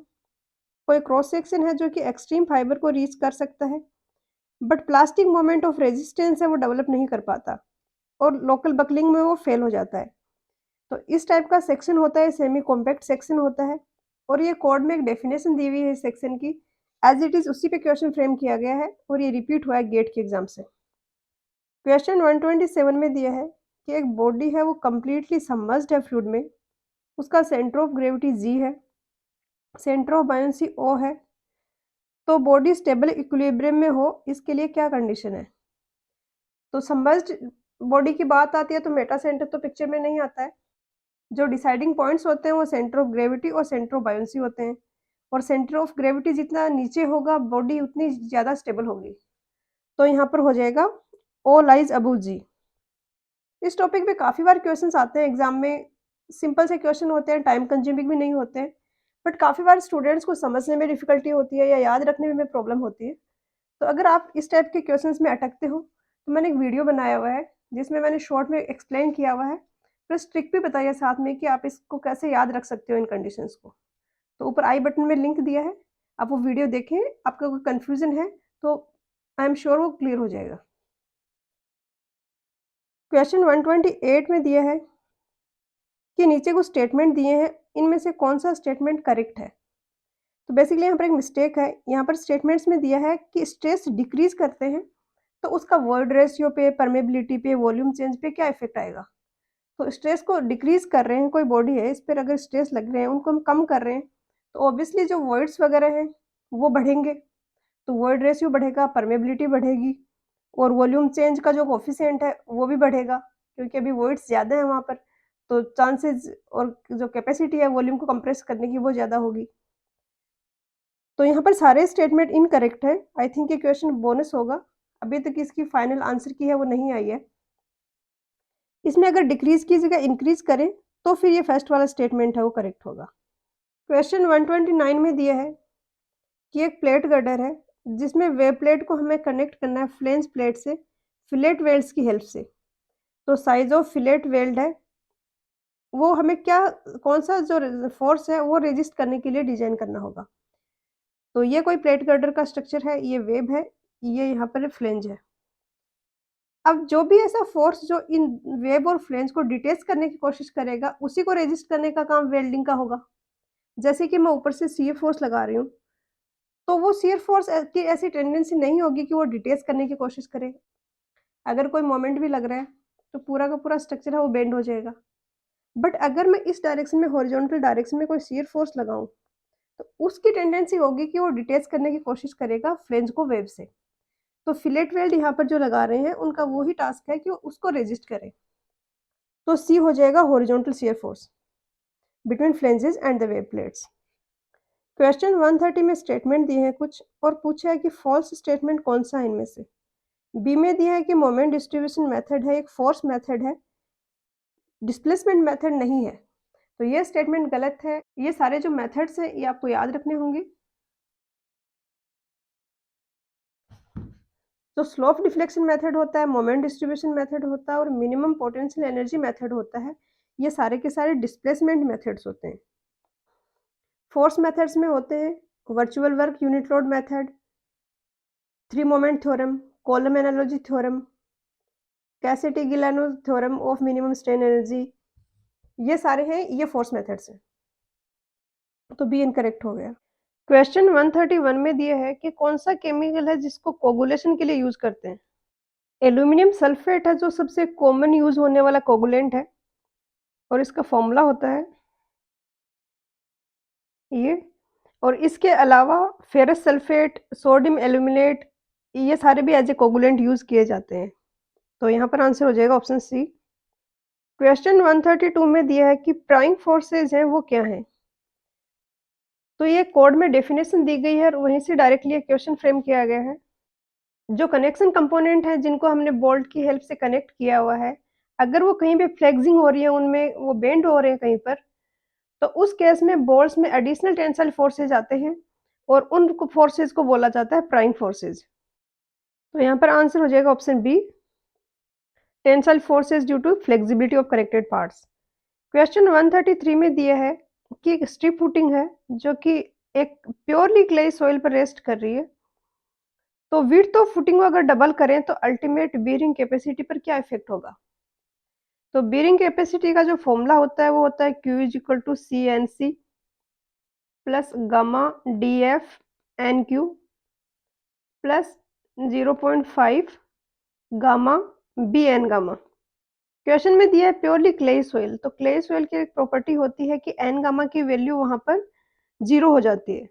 कोई क्रॉस सेक्शन है जो कि एक्सट्रीम फाइबर को रीच कर सकता है, but plastic moment of resistance है वो डेवलप नहीं कर पाता और लोकल बकलिंग में वो फेल हो जाता है। तो इस टाइप का सेक्शन होता है, सेमी कॉम्पैक्ट सेक्शन होता है और ये कोड में एक डेफिनेशन दी हुई है इस सेक्शन की, एज इट इज़ उसी पे क्वेश्चन फ्रेम किया गया है और ये रिपीट हुआ है गेट के एग्जाम से। क्वेश्चन 127 में दिया है कि एक बॉडी है वो कंप्लीटली सबमर्ज्ड है फ्लूइड में, उसका सेंटर ऑफ ग्रेविटी G है, सेंटर ऑफ बायोंसी O है, तो बॉडी स्टेबल इक्विलिब्रियम में हो इसके लिए क्या कंडीशन है? तो सबमर्ज्ड बॉडी की बात आती है तो मेटा सेंटर तो पिक्चर में नहीं आता है। जो डिसाइडिंग पॉइंट्स होते हैं वो सेंटर ऑफ ग्रेविटी और सेंटर ऑफ बायोंसी होते हैं और सेंटर ऑफ ग्रेविटी जितना नीचे होगा बॉडी उतनी ज़्यादा स्टेबल होगी। तो यहाँ पर हो जाएगा O लाइज अबव G। इस टॉपिक पे काफ़ी बार क्वेश्चंस आते हैं एग्जाम में, सिंपल से क्वेश्चन होते हैं, टाइम कंज्यूमिंग भी नहीं होते हैं, बट काफ़ी बार स्टूडेंट्स को समझने में डिफ़िकल्टी होती है या याद रखने में प्रॉब्लम होती है। तो अगर आप इस टाइप के क्वेश्चंस में अटकते हो, तो मैंने एक वीडियो बनाया हुआ है, जिसमें मैंने शॉर्ट में एक्सप्लेन किया हुआ है, प्लस ट्रिक भी बताई है साथ में कि आप इसको कैसे याद रख सकते हो इन कंडीशंस को। तो ऊपर आई बटन में लिंक दिया है, आप वो वीडियो देखें, आपका कोई कन्फ्यूज़न है तो आई एम श्योर वो क्लियर हो जाएगा। क्वेश्चन 128 में दिया है कि नीचे कुछ स्टेटमेंट दिए हैं, इनमें से कौन-सा स्टेटमेंट करेक्ट है? तो बेसिकली यहाँ पर एक मिस्टेक है, यहाँ पर स्टेटमेंट्स में दिया है कि स्ट्रेस डिक्रीज़ करते हैं, तो उसका वर्ड रेशियो पे, परमेबिलिटी पे, वॉल्यूम चेंज पे क्या इफ़ेक्ट आएगा? तो स्ट्रेस को डिक्रीज़ कर रहे हैं, कोई बॉडी है, इस पर अगर स्ट्रेस लग रहे हैं, उनको हम कम कर रहे हैं, तो ऑब्वियसली जो वर्ड्स वगैरह हैं, वो बढ़ेंगे। तो वर्ड रेशियो बढ़ेगा, परमेबिलिटी बढ़ेगी और वॉल्यूम चेंज का जो कोएफ़िशिएंट है, वो भी बढ़ेगा, क्योंकि अभी वर्ड्स ज़्यादा हैं वहाँ पर, तो चांसेज़ और जो कैपेसिटी है वॉल्यूम को कंप्रेस करने की, वो ज़्यादा होगी। तो यहाँ पर सारे स्टेटमेंट इनकरेक्ट है। आई थिंक ये क्वेश्चन बोनस होगा। अभी तक इसकी फाइनल आंसर की है वो नहीं आई है। इसमें अगर डिक्रीज़ की जगह इंक्रीज़ करें, तो फिर ये फर्स्ट वाला स्टेटमेंट है वो करेक्ट होगा। क्वेश्चन 129 में दिया है कि एक प्लेट गर्डर है, जिसमें वेब प्लेट को हमें कनेक्ट करना है फ्लेंज प्लेट से फिलेट वेल्ड्स की हेल्प से। तो साइज़ ऑफ फिलेट वेल्ड है, वो हमें क्या कौन-सा जो फ़ोर्स है वो रेज़िस्ट करने के लिए डिज़ाइन करना होगा। तो ये कोई प्लेट गर्डर का स्ट्रक्चर है, ये वेब है, ये यहाँ पर फ्लेंज है। अब जो भी ऐसा फ़ोर्स जो इन वेब और फ्लेंज को डिटेच करने की कोशिश करेगा, उसी को रेज़िस्ट करने का काम वेल्डिंग का होगा। जैसे कि मैं ऊपर से शियर फ़ोर्स लगा रही हूँ, तो वो शियर फ़ोर्स की ऐसी टेंडेंसी नहीं होगी कि वो डिटेच करने की कोशिश करे। अगर कोई मोमेंट भी लग रहा है, तो पूरा का पूरा स्ट्रक्चर है वो बेंड हो जाएगा। बट अगर मैं इस डायरेक्शन में हॉरिज़ॉन्टल डायरेक्शन में कोई शियर फ़ोर्स लगाऊँ, तो उसकी टेंडेंसी होगी कि वो डिटेच करने की कोशिश करेगा फ्लेंज को वेब से। तो फिलेट वेल्ड यहाँ पर जो लगा रहे हैं, उनका वो ही टास्क है कि वो उसको रेज़िस्ट करें। तो सी हो जाएगा horizontal shear force between flanges and the web plates. Question 130 में स्टेटमेंट दिए हैं कुछ और पूछा है कि फॉल्स स्टेटमेंट कौन सा है इनमें से। बी में दिया है कि मोमेंट डिस्ट्रीब्यूशन मेथड है, एक फोर्स मेथड है, डिस्प्लेसमेंट मेथड नहीं है। तो ये स्टेटमेंट गलत है। ये सारे जो मेथड्स हैं ये आपको याद रखने होंगे। जो स्लोप डिफ्लेक्शन मेथड होता है, मोमेंट डिस्ट्रीब्यूशन मेथड होता है और मिनिमम पोटेंशियल एनर्जी मेथड होता है, ये सारे के सारे डिस्प्लेसमेंट मेथड्स होते हैं। फोर्स मेथड्स में होते हैं virtual work unit load method, three moment theorem, column analogy theorem, Castigliano theorem of minimum strain energy, ये सारे हैं, ये फोर्स मेथड्स हैं। तो बी इनकरेक्ट हो गया। क्वेश्चन 131 में दिया है कि कौन सा केमिकल है जिसको कोगुलेशन के लिए यूज करते हैं। एल्यूमिनियम सल्फेट है जो सबसे कॉमन यूज होने वाला कोगुलेंट है और इसका फॉर्मूला होता है ये। और इसके अलावा फेरस सल्फेट, सोडियम एल्यूमिनेट, ये सारे भी एज ए कोगुलेंट यूज किए जाते हैं। तो यहाँ पर आंसर हो जाएगा ऑप्शन सी। क्वेश्चन 132 में दिया है कि प्राइम फोर्सेज हैं वो क्या हैं। तो ये कोड में डेफिनेशन दी गई है और वहीं से डायरेक्टली ये क्वेश्चन फ्रेम किया गया है। जो कनेक्शन कंपोनेंट है जिनको हमने बोल्ट की हेल्प से कनेक्ट किया हुआ है, अगर वो कहीं पे फ्लेक्सिंग हो रही है, उनमें वो बेंड हो रहे हैं कहीं पर, तो उस केस में बोल्ट्स में एडिशनल टेंसाइल फोर्सेज आते हैं और उन फोर्सेज को बोला जाता है प्राइम फोर्सेज। तो यहाँ पर आंसर हो जाएगा option B. Tensile forces due to flexibility of connected parts. Question 133 में दिया है कि एक स्ट्रिप फुटिंग है जो कि एक प्योरली क्ले सॉइल पर रेस्ट कर रही है। तो विड्थ ऑफ फुटिंग को अगर डबल करें तो अल्टीमेट बीयरिंग कैपेसिटी पर क्या इफेक्ट होगा? तो बीयरिंग कैपेसिटी का जो फॉर्मूला होता है वो होता है Q is equal to CNC plus gamma DF NQ plus 0.5 gamma BN gamma. Question में दिया है प्योरली क्ले सोइल, तो क्ले सोइल की एक प्रॉपर्टी होती है कि एन गामा की वैल्यू वहां पर 0 हो जाती है।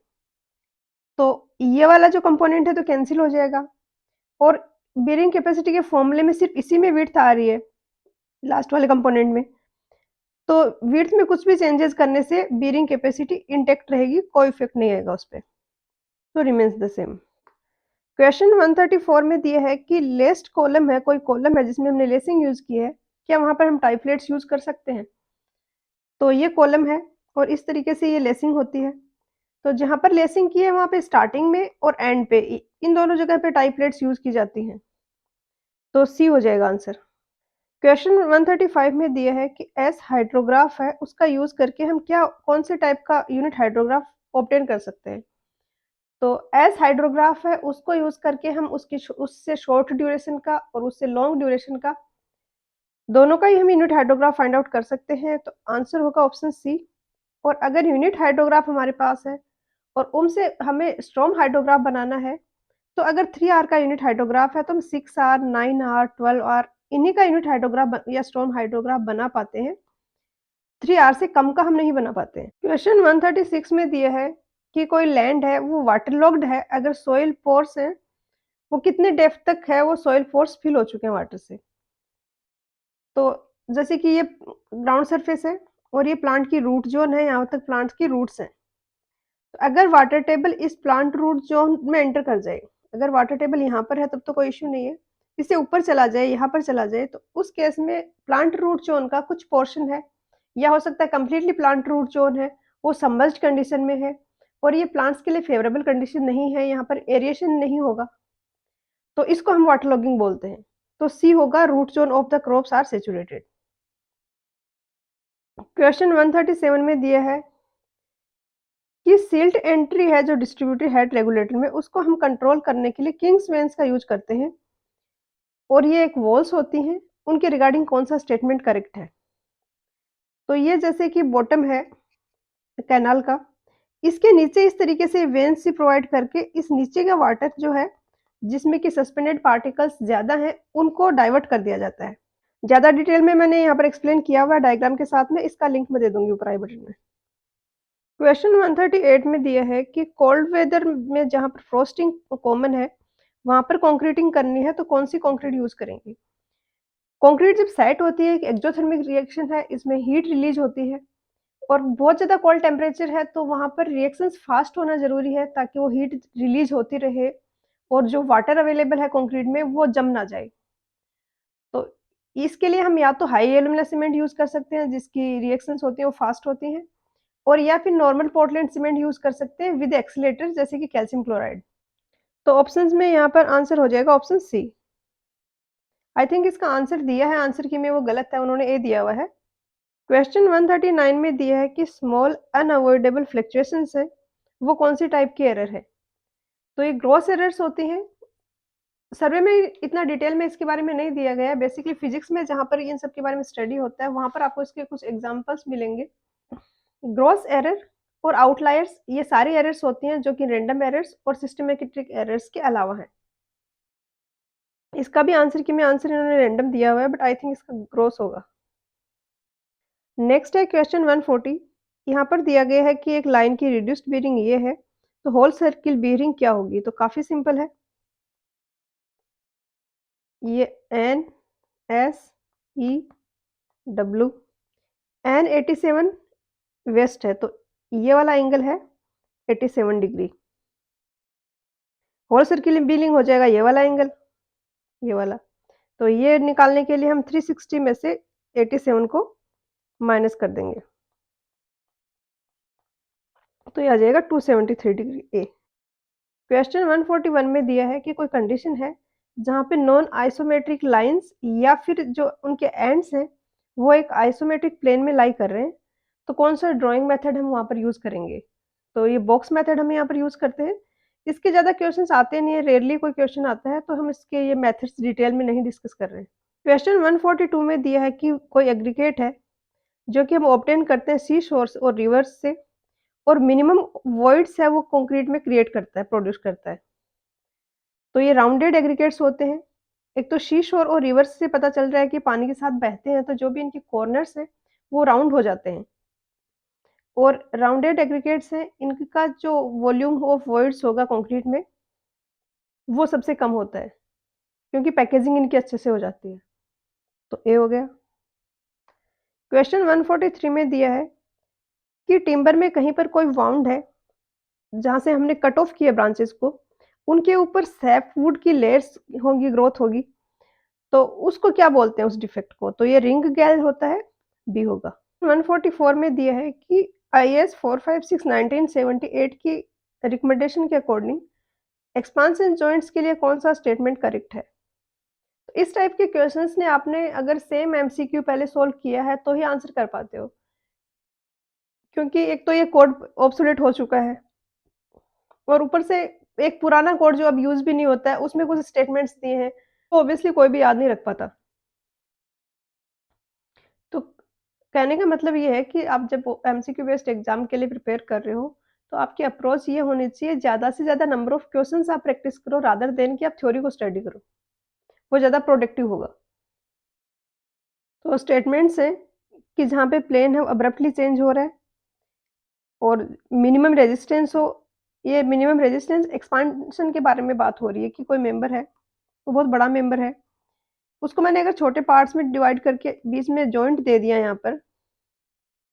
तो ये वाला जो कंपोनेंट है तो कैंसिल हो जाएगा और बीयरिंग कैपेसिटी के फॉर्मूले में सिर्फ इसी में विड्थ आ रही है लास्ट वाले कंपोनेंट में। तो विड्थ में कुछ भी चेंजेस करने से बीयरिंग कैपेसिटी इंटेक्ट रहेगी, कोई इफेक्ट नहीं आएगा उस पर, तो रिमेन्स द सेम। क्वेश्चन 134 में दिया है कि लेस्ड कॉलम है, कोई कॉलम है जिसमें हमने लेसिंग यूज की है, क्या वहां पर हम टाई प्लेट्स यूज कर सकते हैं? तो ये कॉलम है और इस तरीके से ये लेसिंग होती है। तो जहां पर लेसिंग की है वहां पे स्टार्टिंग में और एंड पे इन दोनों जगह पे टाई प्लेट्स यूज की जाती हैं। तो सी हो जाएगा आंसर। क्वेश्चन 135 में दिया है कि एस हाइड्रोग्राफ है, उसका यूज करके हम क्या कौन से टाइप का यूनिट हाइड्रोग्राफ ऑब्टेन कर सकते हैं? तो एस हाइड्रोग्राफ है, उसको यूज करके हम उससे शॉर्ट ड्यूरेशन का और उससे लॉन्ग ड्यूरेशन का दोनों का ही हम यूनिट हाइड्रोग्राफ फाइंड आउट कर सकते हैं। तो आंसर होगा ऑप्शन सी। और अगर यूनिट हाइड्रोग्राफ हमारे पास है और उनसे हमें स्ट्रॉन्ग हाइड्रोग्राफ बनाना है, तो अगर 3R का यूनिट हाइड्रोग्राफ है तो हम 6R, 9R, 12R इन्हीं का यूनिट हाइड्रोग्राफ या स्ट्रॉन्ग हाइड्रोग्राफ बना पाते हैं। 3R से कम का हम नहीं बना पाते हैं। क्वेश्चन 136 में दिया है कि कोई लैंड है वो वाटरलॉग्ड है, अगर सोइल पोर्स है वो कितने डेप्थ तक है वो सोइल पोर्स फिल हो चुके हैं वाटर से। तो जैसे कि ये ग्राउंड सरफेस है और ये प्लांट की रूट जोन है, यहाँ तक प्लांट की रूट्स हैं। तो अगर वाटर टेबल इस प्लांट रूट जोन में एंटर कर जाए, अगर वाटर टेबल यहाँ पर है तब तो कोई इश्यू नहीं है, इससे ऊपर चला जाए, यहाँ पर चला जाए, तो उस केस में प्लांट रूट जोन का कुछ पोर्शन है या हो सकता है कंप्लीटली प्लांट रूट जोन है वो सबमर्ज्ड कंडीशन में है और ये प्लांट्स के लिए फेवरेबल कंडीशन नहीं है, यहाँ पर एरिएशन नहीं होगा, तो इसको हम वाटर लॉगिंग बोलते हैं। तो सी होगा, root zone of the crops are saturated. Question 137 में दिया है कि सिल्ट एंट्री है जो डिस्ट्रीब्यूटेड हेड रेगुलेटर में, उसको हम कंट्रोल करने के लिए किंग्स वेंस का यूज करते हैं और ये एक वॉल्स होती हैं, उनके रिगार्डिंग कौन सा स्टेटमेंट करेक्ट है? तो ये जैसे कि बॉटम है कैनाल का, इसके नीचे इस तरीके से वेंस से प्रोवाइड करके इस नीचे का वाटर जो है जिसमें कि सस्पेंडेड पार्टिकल्स ज्यादा हैं उनको डाइवर्ट कर दिया जाता है। ज्यादा डिटेल में मैंने यहाँ पर एक्सप्लेन किया हुआ है डायग्राम के साथ में, इसका लिंक मैं दे दूंगी ऊपर आई बटन में। क्वेश्चन 138 में दिया है कि कोल्ड वेदर में जहाँ पर फ्रोस्टिंग कॉमन है वहां पर कंक्रीटिंग करनी है तो कौन सी कंक्रीट यूज करेंगे? कंक्रीट जब सेट होती है एक एक्सोथर्मिक रिएक्शन है, इसमें हीट रिलीज होती है और बहुत ज्यादा कोल्ड टेम्परेचर है तो वहां पर रिएक्शंस फास्ट होना जरूरी है ताकि वो हीट रिलीज होती रहे और जो वाटर अवेलेबल है कंक्रीट में वो जम ना जाए। तो इसके लिए हम या तो हाई एल्यूमिना सीमेंट यूज कर सकते हैं जिसकी रिएक्शंस होती हैं वो फास्ट होती हैं, और या फिर नॉर्मल पोर्टलैंड सीमेंट यूज कर सकते हैं विद एक्सीलेटर जैसे कि कैल्शियम क्लोराइड। तो ऑप्शंस में यहाँ पर आंसर हो जाएगा ऑप्शन सी। आई थिंक इसका आंसर दिया है, आंसर की में वो गलत है, उन्होंने ए दिया हुआ है। क्वेश्चन 139 में दिया है कि स्मॉल अनअवॉइडेबल फ्लक्चुएशंस है वो कौन सी टाइप की एरर है? तो ये ग्रॉस एरर्स होती हैं। सर्वे में इतना डिटेल में इसके बारे में नहीं दिया गया है, बेसिकली फिजिक्स में जहाँ पर इन सब के बारे में स्टडी होता है वहां पर आपको इसके कुछ एग्जांपल्स मिलेंगे। ग्रॉस एरर और आउटलायर्स ये सारी एरर्स होती हैं जो कि रैंडम एरर्स और सिस्टमैटिक एरर्स के अलावा हैं। इसका भी आंसर की में आंसर इन्होंने रैंडम दिया हुआ है बट आई थिंक इसका ग्रॉस होगा। नेक्स्ट है क्वेश्चन 140। यहाँ पर दिया गया है कि एक लाइन की रिड्यूस्ड बीयरिंग ये है तो होल सर्किल बीयरिंग क्या होगी? तो काफी सिंपल है, ये N S E W N 87 west है तो ये वाला एंगल है 87 डिग्री। होल सर्किल बीयरिंग हो जाएगा ये वाला एंगल, ये वाला। तो ये निकालने के लिए हम 360 में से 87 को माइनस कर देंगे तो ये आ जाएगा 273 डिग्री ए। क्वेश्चन 141 में दिया है कि कोई कंडीशन है जहाँ पे नॉन आइसोमेट्रिक लाइन्स या फिर जो उनके एंड्स हैं, वो एक आइसोमेट्रिक प्लेन में लाई कर रहे हैं, तो कौन-सा ड्राइंग मेथड हम वहाँ पर यूज़ करेंगे? तो ये बॉक्स मेथड हम यहाँ पर यूज़ करते हैं। इसके ज़्यादा क्वेश्चन्स आते नहीं हैं, रेयरली कोई क्वेश्चन आता है, तो हम इसके ये मेथड्स डिटेल में नहीं डिस्कस कर रहे हैं। क्वेश्चन 142 में दिया है कि कोई एग्रीगेट है, जो कि हम ऑब्टेन करते हैं सी शोर्स और रिवर्स से और मिनिमम वॉइड्स है वो कंक्रीट में क्रिएट करता है, प्रोड्यूस करता है। तो ये राउंडेड एग्रीगेट्स होते हैं। एक तो शी शोर और रिवर्स से पता चल रहा है कि पानी के साथ बहते हैं, तो जो भी इनके कॉर्नर्स हैं, वो राउंड हो जाते हैं। और राउंडेड एग्रीगेट्स हैं, इनका जो वॉल्यूम ऑफ वॉइड्स होगा कंक्रीट में, वो सबसे कम होता है, क्योंकि पैकेजिंग इनकी अच्छे से हो जाती है। तो ए हो गया। क्वेश्चन 143 में दिया है कि टिम्बर में कहीं पर कोई वाउंड है, जहाँ से हमने कट ऑफ किया ब्रांचेस को, उनके ऊपर सैपवुड की लेयर्स होंगी, ग्रोथ होगी, तो उसको क्या बोलते हैं उस डिफेक्ट को? तो ये रिंग गैल होता है, बी होगा। 144 में दिया है कि आईएस 456 1978 की रिकमेंडेशन के अकॉर्डिंग एक्सपांशन जॉइंट्स के लिए कौन-सा स्टेटमेंट करेक्ट है? तो इस टाइप के क्वेश्चंस ने आपने अगर सेम एमसीक्यू पहले सॉल्व किया है, तो ही आंसर कर पाते हो। क्योंकि एक तो ये कोड ऑब्सोलीट हो चुका है और ऊपर से एक पुराना कोड जो अब यूज़ भी नहीं होता है, उसमें कुछ स्टेटमेंट्स दिए हैं, तो ऑब्वियसली कोई भी याद नहीं रख पाता। तो कहने का मतलब ये है कि आप जब एमसीक्यू बेस्ड एग्ज़ाम के लिए प्रिपेयर कर रहे हो, तो आपकी अप्रोच ये होनी चाहिए, ज़्यादा से ज़्यादा नंबर ऑफ क्वेश्चन्स आप प्रैक्टिस करो रादर देन कि आप थ्योरी को स्टडी करो, वो ज़्यादा प्रोडक्टिव होगा। तो स्टेटमेंट्स हैं कि जहाँ पे प्लेन है वो अब्रप्टली चेंज हो रहा है और मिनिमम रेजिस्टेंस हो, ये मिनिमम रेजिस्टेंस एक्सपांशन के बारे में बात हो रही है कि कोई मेंबर है, वो बहुत बड़ा मेंबर है, उसको मैंने अगर छोटे पार्ट्स में डिवाइड करके बीच में जॉइंट दे दिया यहाँ पर,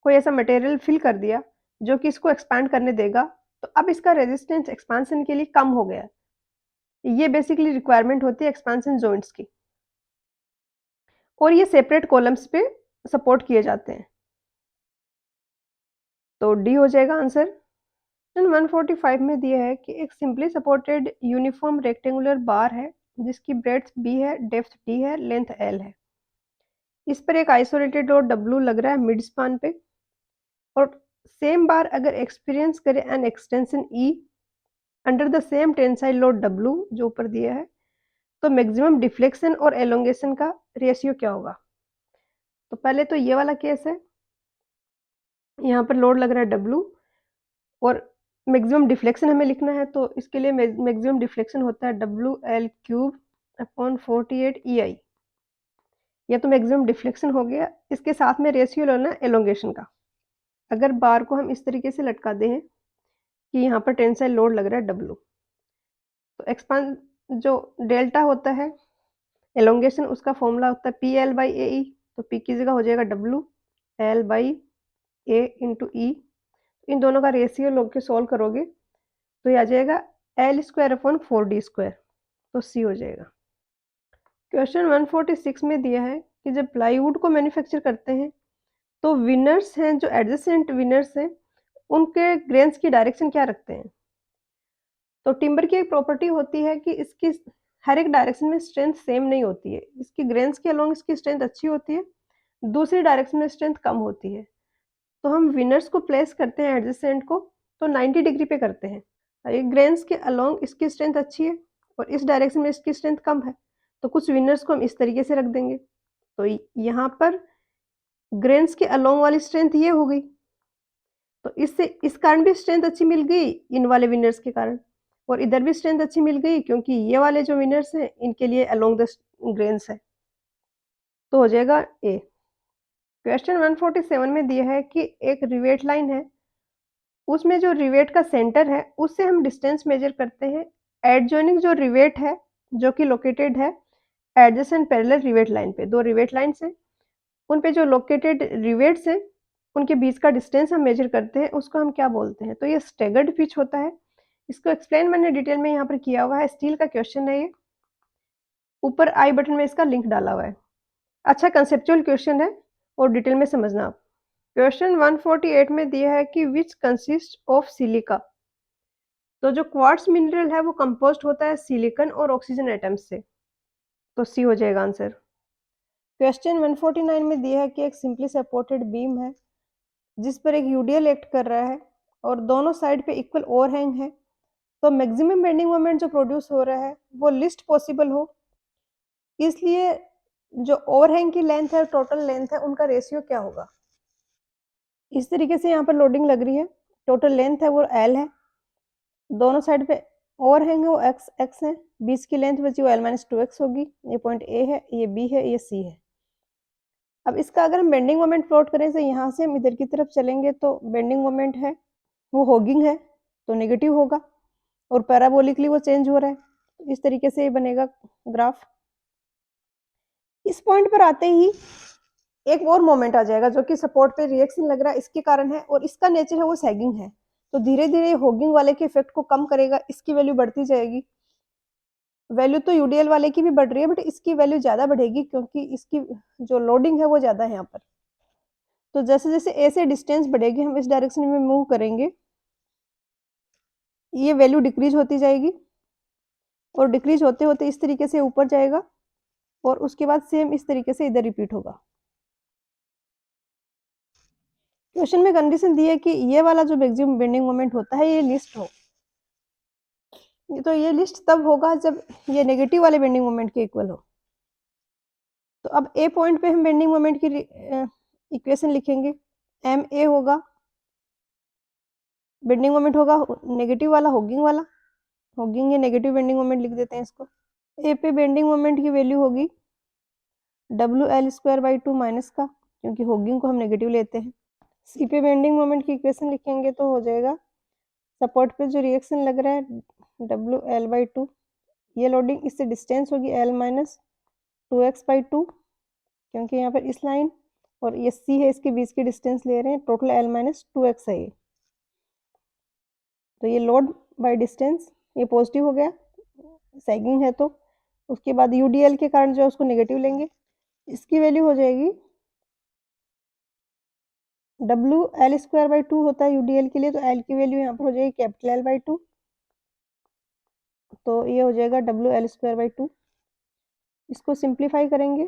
कोई ऐसा मटेरियल फिल कर दिया, जो कि इसको एक्सपैंड करने देगा, तो अब इसका रेजिस्टेंस एक्सपांशन के लिए कम हो गया। ये बेसिकली रिक्वायरमेंट होती है एक्सपांशन जॉइंट्स की और ये सेपरेट कॉलम्स पे सपोर्ट किए जाते हैं। तो डी हो जाएगा आंसर। क्वेश्चन 145 में दिया है कि एक सिंपली सपोर्टेड यूनिफॉर्म रेक्टेंगुलर बार है, जिसकी ब्रेड्थ बी है, डेप्थ डी है, लेंथ एल है। इस पर एक आइसोलेटेड लोड डब्ल्यू लग रहा है मिड स्पान पे और सेम बार अगर एक्सपीरियंस करे an extension E under the same tensile load W जो ऊपर दिया है, तो मैक्सिमम डिफ्लेक्शन और एलोंगेशन का रेशियो क्या होगा? तो पहले तो ये वाला केस है, यहाँ पर लोड लग रहा है डब्ल्यू और मैक्सिमम डिफ्लेक्शन हमें लिखना है, तो इसके लिए मैक्सिमम डिफ्लेक्शन होता है डब्ल्यू एल क्यूब अपॉन 48 ई आई। या तो मैक्सिमम डिफ्लेक्शन हो गया, इसके साथ में रेशियो लेना है एलोंगेशन का। अगर बार को हम इस तरीके से लटका दें कि यहाँ पर टेंसाइल लोड लग रहा है डब्ल्यू, तो एक्सपांड जो डेल्टा होता है एलोंगेशन, उसका फॉर्मूला होता है P L by A E, तो पी की जगह हो जाएगा W L by A into E. इन दोनों का रेशियो लोग के सॉल्व करोगे तो ये आ जाएगा L square upon 4 D square, तो सी हो जाएगा। क्वेश्चन 146 में दिया है कि जब प्लाईवुड को मैन्युफैक्चर करते हैं, तो विनर्स हैं, जो एडजेसेंट विनर्स हैं, उनके ग्रेन्स की डायरेक्शन क्या रखते हैं? तो टिम्बर की एक प्रॉपर्टी होती है कि इसकी हर एक डायरेक्शन में स्ट्रेंथ सेम नहीं होती है, इसकी ग्रेन्स के अलोंग इसकी स्ट्रेंथ अच्छी होती है, दूसरी डायरेक्शन में स्ट्रेंथ कम होती है। तो हम विनर्स को प्लेस करते हैं एडजेसेंट को, तो 90 डिग्री पे करते हैं। ये ग्रेन्स के अलोंग इसकी स्ट्रेंथ अच्छी है और इस डायरेक्शन में इसकी स्ट्रेंथ कम है, तो कुछ विनर्स को हम इस तरीके से रख देंगे। तो यहाँ पर ग्रेन्स के अलोंग वाली स्ट्रेंथ ये हो गई, तो इससे इस कारण भी स्ट्रेंथ अच्छी मिल गई इन वाले विनर्स के कारण, और इधर भी स्ट्रेंथ अच्छी मिल गई क्योंकि ये वाले जो विनर्स हैं इनके लिए अलोंग द ग्रेन्स है, तो हो जाएगा ए। क्वेश्चन 147 में दिया है कि एक रिवेट लाइन है, उसमें जो रिवेट का सेंटर है उससे हम डिस्टेंस मेजर करते हैं। एडजॉइनिंग जो रिवेट है, जो कि लोकेटेड है एडजेसेंट पैरेलल रिवेट लाइन पे, दो रिवेट लाइन्स हैं, उन पे जो लोकेटेड रिवेट्स हैं उनके बीच का डिस्टेंस हम मेजर करते हैं, उसको हम क्या बोलते हैं? तो ये स्टैगर्ड पिच होता है। इसको एक्सप्लेन मैंने डिटेल में यहाँ पर किया हुआ है, स्टील का क्वेश्चन है ये, ऊपर आई बटन में इसका लिंक डाला हुआ है। अच्छा कंसेप्चुअल क्वेश्चन है और डिटेल में समझना आप। क्वेश्चन 148 में दिया है कि विच कंसिस्ट ऑफ सिलिका। तो जो क्वार्ट्ज मिनरल है वो कंपोज्ड होता है सिलिकॉन और ऑक्सीजन एटम्स से। तो सी हो जाएगा आंसर। क्वेश्चन 149 में दिया है कि एक सिंपली सपोर्टेड बीम है जिस पर एक यूडीएल एक्ट कर रहा है और दोनों साइड पे इक्वल ओवरहैंग है, तो मैक्सिमम बेंडिंग मोमेंट जो प्रोड्यूस हो रहा है वो लिस्ट पॉसिबल हो, इसलिए जो ओवरहैंग की लेंथ है टोटल लेंथ है उनका रेशियो क्या होगा। इस तरीके से यहाँ पर लोडिंग लग रही है, टोटल लेंथ है वो एल है, दोनों साइड पे ओवरहैंग है वो एक्स एक्स है, बीच की लेंथ बची वो एल माइनस टू एक्स होगी। ये पॉइंट ए है, ये बी है, ये सी है। अब इसका अगर हम बेंडिंग मोमेंट प्लॉट करें तो यहाँ से हम इधर की तरफ चलेंगे तो बेंडिंग मोमेंट है वो हॉगिंग है तो नेगेटिव होगा और पैराबोलिकली वो चेंज हो रहा है। इस तरीके से ये बनेगा ग्राफ। इस पॉइंट पर आते ही एक और मोमेंट आ जाएगा जो कि सपोर्ट पे रिएक्शन लग रहा है इसके कारण है और इसका नेचर है वो सैगिंग है, तो धीरे धीरे हॉगिंग वाले के इफेक्ट को कम करेगा, इसकी वैल्यू बढ़ती जाएगी। वैल्यू तो यूडीएल वाले की भी बढ़ रही है बट इसकी वैल्यू ज्यादा बढ़ेगी क्योंकि इसकी जो लोडिंग है वो ज्यादा है यहाँ पर। तो जैसे जैसे ए से डिस्टेंस बढ़ेगी हम इस डायरेक्शन में मूव करेंगे, ये वैल्यू डिक्रीज होती जाएगी और डिक्रीज होते होते इस तरीके से ऊपर जाएगा और उसके बाद सेम इस तरीके से इधर रिपीट होगा। क्वेश्चन में कंडीशन दी है कि ये वाला जो मैक्सिमम बेंडिंग मोमेंट होता है ये लिस्ट हो, तो ये लिस्ट तब होगा जब ये नेगेटिव वाले बेंडिंग मोमेंट के इक्वल हो। तो अब ए पॉइंट पे हम बेंडिंग मोमेंट की इक्वेशन लिखेंगे, एम ए होगा, बेंडिंग मोमेंट होगा नेगेटिव वाला हॉगिंग वाला, हॉगिंग या नेगेटिव बेंडिंग मोमेंट लिख देते हैं इसको। ए पे बेंडिंग मोमेंट की वैल्यू होगी W L square by to minus का, क्योंकि हॉगिंग को हम नेगेटिव लेते हैं। सी पे बेंडिंग मोमेंट की इक्वेशन लिखेंगे तो हो जाएगा सपोर्ट पे जो रिएक्शन लग रहा है डब्ल्यू एल बाई टू, ये लोडिंग इससे डिस्टेंस होगी L minus two x by two, क्योंकि यहाँ पर इस लाइन और ये सी है इसके बीच की डिस्टेंस ले रहे हैं, total L minus two x है ये। तो ये लोड बाय डिस्टेंस ये पॉजिटिव हो गया, सैगिंग है तो उसके बाद यूडीएल के कारण जो है उसको नेगेटिव लेंगे, इसकी वैल्यू हो जाएगी W L square by to होता है यूडीएल के लिए, तो एल की वैल्यू यहाँ पर हो जाएगी कैपिटल एल बाई टू, तो ये हो जाएगा W L square by two. इसको सिंप्लीफाई करेंगे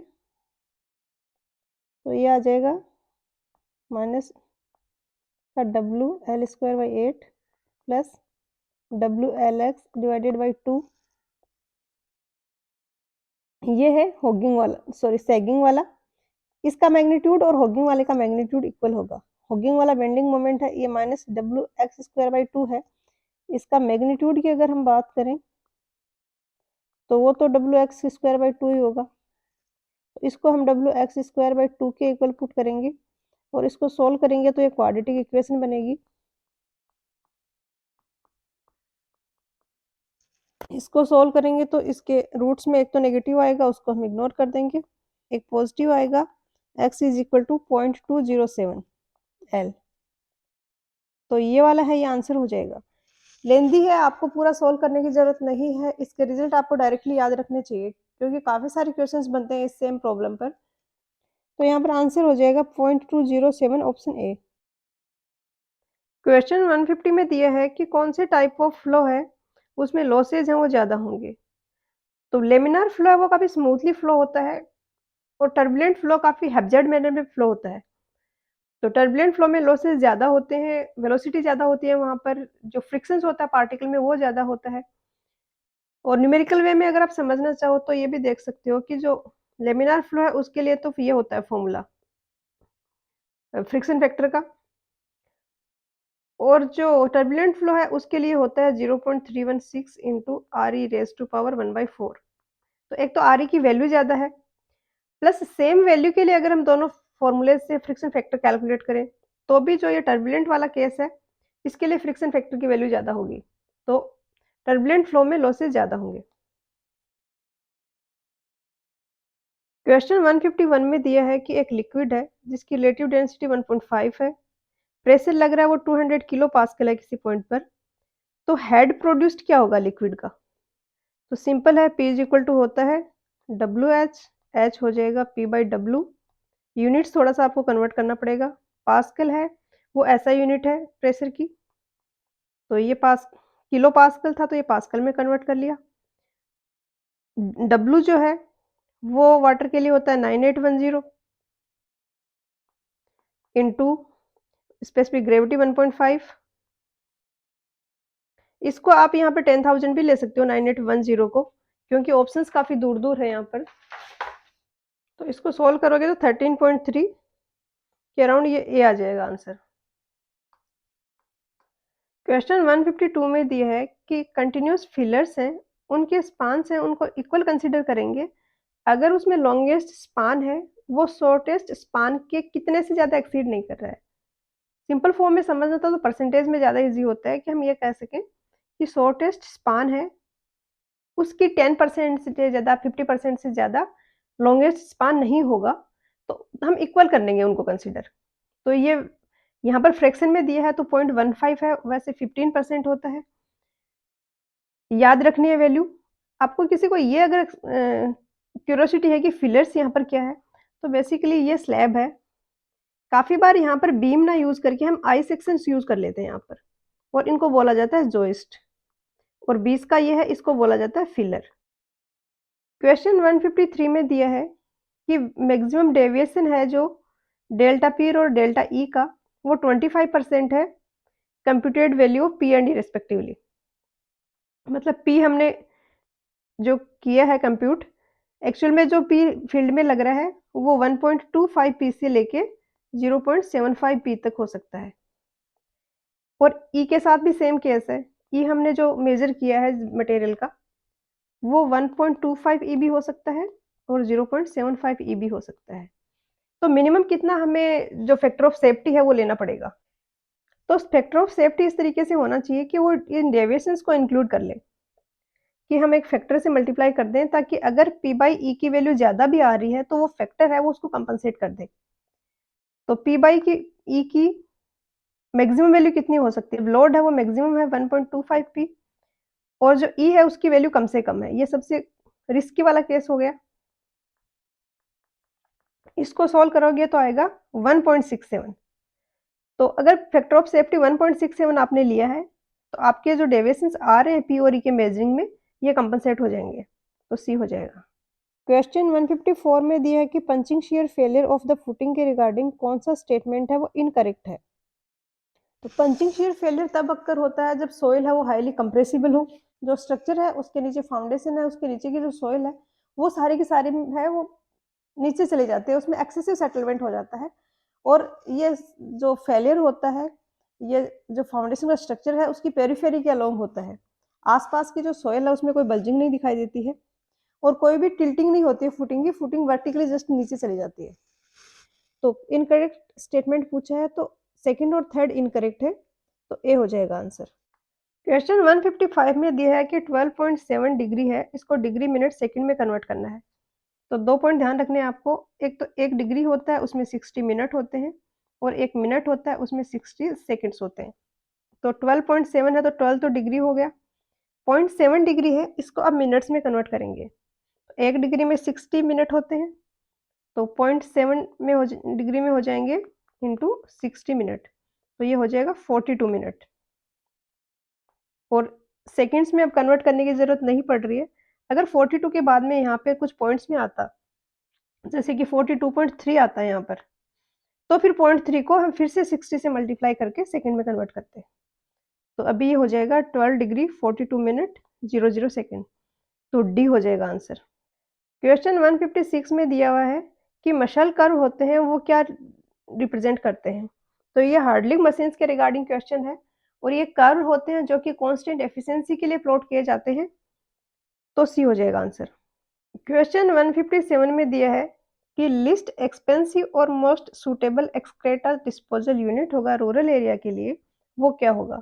तो ये आ जाएगा माइनस का W L square by eight plus W L X divided by two. ये है हॉगिंग वाला सॉरी सैगिंग वाला, इसका मैग्नीट्यूड और हॉगिंग वाले का मैग्नीट्यूड इक्वल होगा। हॉगिंग वाला बेंडिंग मोमेंट है ये minus W X square by to है, इसका मैग्नीट्यूड की अगर हम बात करें तो वो तो W X square by two ही होगा, तो इसको हम W X square by two के इक्वल पुट करेंगे और इसको सोल्व करेंगे तो ये क्वाड्रेटिक इक्वेशन बनेगी। इसको सोल्व करेंगे तो इसके रूट्स में एक तो नेगेटिव आएगा उसको हम इग्नोर कर देंगे, एक पॉजिटिव आएगा x is equal to 0.207 L, तो ये वाला है ये आंसर हो जाएगा। लेंदी है, आपको पूरा सोल्व करने की जरूरत नहीं है, इसके रिजल्ट आपको डायरेक्टली याद रखने चाहिए क्योंकि काफी सारे क्वेश्चंस बनते हैं इस सेम प्रॉब्लम पर। तो यहाँ पर आंसर हो जाएगा 0.207 ऑप्शन ए। क्वेश्चन 150 में दिया है कि कौन से टाइप ऑफ फ्लो है उसमें लॉसेज हैं वो ज्यादा होंगे। तो लेमिनार फ्लो है वो काफी स्मूथली फ्लो होता है और टर्बुलेंट फ्लो काफी हैप्जेड मैनर में फ्लो होता है। तो टर्बुलेंट फ्लो में लॉसेस ज़्यादा होते हैं, वेलोसिटी ज़्यादा होती है, वहाँ पर जो फ्रिक्शंस होता है पार्टिकल में वो ज़्यादा होता है। और न्यूमेरिकल वे में अगर आप समझना चाहो तो ये भी देख सकते हो कि जो लेमिनार फ्लो है उसके लिए तो ये होता है फॉर्मूला फ्रिक्शन फैक्टर का, और जो टर्बुलेंट फ्लो है उसके लिए होता है 0.316 into R E raise to power 1/4। तो एक तो आर ई की वैल्यू ज़्यादा है प्लस सेम वैल्यू के लिए अगर हम दोनों फॉर्मूले से फ्रिक्शन फैक्टर कैलकुलेट करें तो भी जो ये टर्बुलेंट वाला केस है इसके लिए फ्रिक्शन फैक्टर की वैल्यू ज़्यादा होगी, तो टर्बुलेंट फ्लो में लॉसेस ज़्यादा होंगे। क्वेश्चन 151 में दिया है कि एक लिक्विड है जिसकी रिलेटिव डेंसिटी 1.5 है, प्रेशर लग रहा है वो 200 किलो पास्कल है किसी पॉइंट पर, तो हेड प्रोड्यूस्ड क्या होगा लिक्विड का। तो सिंपल है, P इज इक्वल टू होता है डब्ल्यू एच, एच हो जाएगा P बाई डब्ल्यू, यूनिट्स थोड़ा सा आपको कन्वर्ट करना पड़ेगा, पास्कल है वो ऐसा यूनिट है प्रेशर की, तो ये पास किलो पास्कल था तो ये पास्कल में कन्वर्ट कर लिया। डब्ल्यू जो है वो वाटर के लिए होता है 9810 इंटू स्पेसिफिक ग्रेविटी 1.5। इसको आप यहाँ पे 10,000 भी ले सकते हो 9810 को, क्योंकि ऑप्शंस काफ़ी दूर-दूर है यहाँ पर। तो इसको सॉल्व करोगे तो 13.3 के अराउंड ये ए आ जाएगा आंसर। क्वेश्चन 152 में दिया है कि कंटिन्यूअस फिलर्स हैं, उनके स्पान्स हैं, उनको इक्वल कंसीडर करेंगे। अगर उसमें लॉन्गेस्ट स्पान है, वो शॉर्टेस्ट स्पान के कितने से ज़्यादा एक्सीड नहीं कर रहा है। सिंपल फॉर्म में समझना था तो परसेंटेज में ज़्यादा ईज़ी होता है कि हम ये कह सकें कि शॉर्टेस्ट स्पान है, उसकी 10% से ज़्यादा, 50% से ज़्यादा लॉन्गेस्ट स्पान नहीं होगा, तो हम इक्वल कर लेंगे उनको कंसीडर। तो ये यहाँ पर फ्रैक्शन में दिया है तो 0.15 है, वैसे 15% होता है। याद रखनी है वैल्यू। आपको किसी को ये अगर क्यूरियोसिटी है कि फिलर्स यहाँ पर क्या है, तो बेसिकली ये स्लैब है। काफ़ी बार यहाँ पर बीम ना यूज़ करके हम आई सेक्शंस यूज़ कर लेते हैं यहाँ पर, और इनको बोला जाता है जॉइस्ट, और 20 का ये है, इसको बोला जाता है फिलर। क्वेश्चन 153 में दिया है कि मैक्सिमम डेविएशन है जो डेल्टा पी और डेल्टा ई का, वो 25% है computed value of P and E respectively. मतलब पी हमने जो किया है कंप्यूट, एक्चुअल में जो पी फील्ड में लग रहा है वो 1.25 पी से लेके 0.75 पी तक हो सकता है। और ई के साथ भी सेम केस है। ई हमने जो मेजर किया है मटेरियल का, वो 1.25 ई भी हो सकता है और 0.75 ई भी हो सकता है। तो मिनिमम कितना हमें जो फैक्टर ऑफ सेफ्टी है वो लेना पड़ेगा। तो फैक्टर ऑफ सेफ्टी इस तरीके से होना चाहिए कि वो इन डेविएशंस को इंक्लूड कर ले, कि हम एक फैक्टर से मल्टीप्लाई कर दें, ताकि अगर पी बाई ई की वैल्यू ज़्यादा भी आ रही है तो वो फैक्टर है वो उसको कंपनसेट कर दे। तो पी बाई की ई की मैक्सिमम वैल्यू कितनी हो सकती है? लोड है वो मैक्सिमम है 1.25 पी, और जो ई है उसकी वैल्यू कम से कम है। ये सबसे रिस्की वाला केस हो गया। इसको सॉल्व करोगे तो आएगा 1.67। तो अगर फैक्टर ऑफ सेफ्टी 1.67 आपने लिया है, तो आपके जो डेविएशंस आ रहे हैं पी और ई के मेजरिंग में, ये कंपनसेट हो जाएंगे। तो सी हो जाएगा। क्वेश्चन 154 में दिया है कि punching shear failure of the footing के रिगार्डिंग कौन सा स्टेटमेंट है वो इनकरेक्ट है। तो पंचिंग शियर फेलियर तब अक्कर होता है जब सोइल है वो हाईली कंप्रेसिबल हो। जो स्ट्रक्चर है उसके नीचे फाउंडेशन है, उसके नीचे की जो सोइल है वो सारे के सारे है वो नीचे चले जाते हैं, उसमें एक्सेसिव सेटलमेंट हो जाता है। और ये जो फेलियर होता है, ये जो फाउंडेशन का स्ट्रक्चर है उसकी पेरिफेरी के अलोंग होता है। आसपास की जो सोइल है उसमें कोई बल्जिंग नहीं दिखाई देती है, और कोई भी टिल्टिंग नहीं होती है फुटिंग की, फुटिंग वर्टिकली जस्ट नीचे चली जाती है। तो इनकरेक्ट स्टेटमेंट पूछा है तो सेकंड और थर्ड इनकरेक्ट है, तो ए हो जाएगा आंसर। क्वेश्चन 155 में दिया है कि 12.7 डिग्री है, इसको डिग्री मिनट सेकंड में कन्वर्ट करना है। तो 2 पॉइंट ध्यान रखने हैं आपको। एक तो 1 डिग्री होता है उसमें 60 मिनट होते हैं, और 1 मिनट होता है उसमें 60 सेकंड्स होते हैं। तो 12.7 है तो 12 तो डिग्री हो गया, 0.7 डिग्री है, इसको अब मिनट्स में कन्वर्ट करेंगे। 1 डिग्री में 60 मिनट होते हैं, तो 0.7 में डिग्री में हो जाएंगे इंटू 60 मिनट, तो ये हो जाएगा 42 मिनट। और सेकंड्स में अब कन्वर्ट करने की ज़रूरत नहीं पड़ रही है। अगर 42 के बाद में यहाँ पे कुछ पॉइंट्स में आता, जैसे कि 42.3 आता है यहाँ पर, तो फिर 0.3 को हम फिर से 60 से मल्टीप्लाई करके सेकंड में कन्वर्ट करते हैं। तो अभी ये हो जाएगा 12 डिग्री 42 मिनट 00 सेकंड, तो डी हो जाएगा आंसर। क्वेश्चन 156 में दिया हुआ है कि मशल कर्व होते हैं वो क्या रिप्रेजेंट करते हैं। तो ये हार्डलिंग मशीन्स के रिगार्डिंग क्वेश्चन है, और ये कर्व होते हैं जो कि कांस्टेंट एफिशिएंसी के लिए प्लॉट किए जाते हैं, तो सी हो जाएगा आंसर। क्वेश्चन 157 में दिया है कि लिस्ट एक्सपेंसिव और most suitable excreta disposal unit होगा रूरल एरिया के लिए, वो क्या होगा।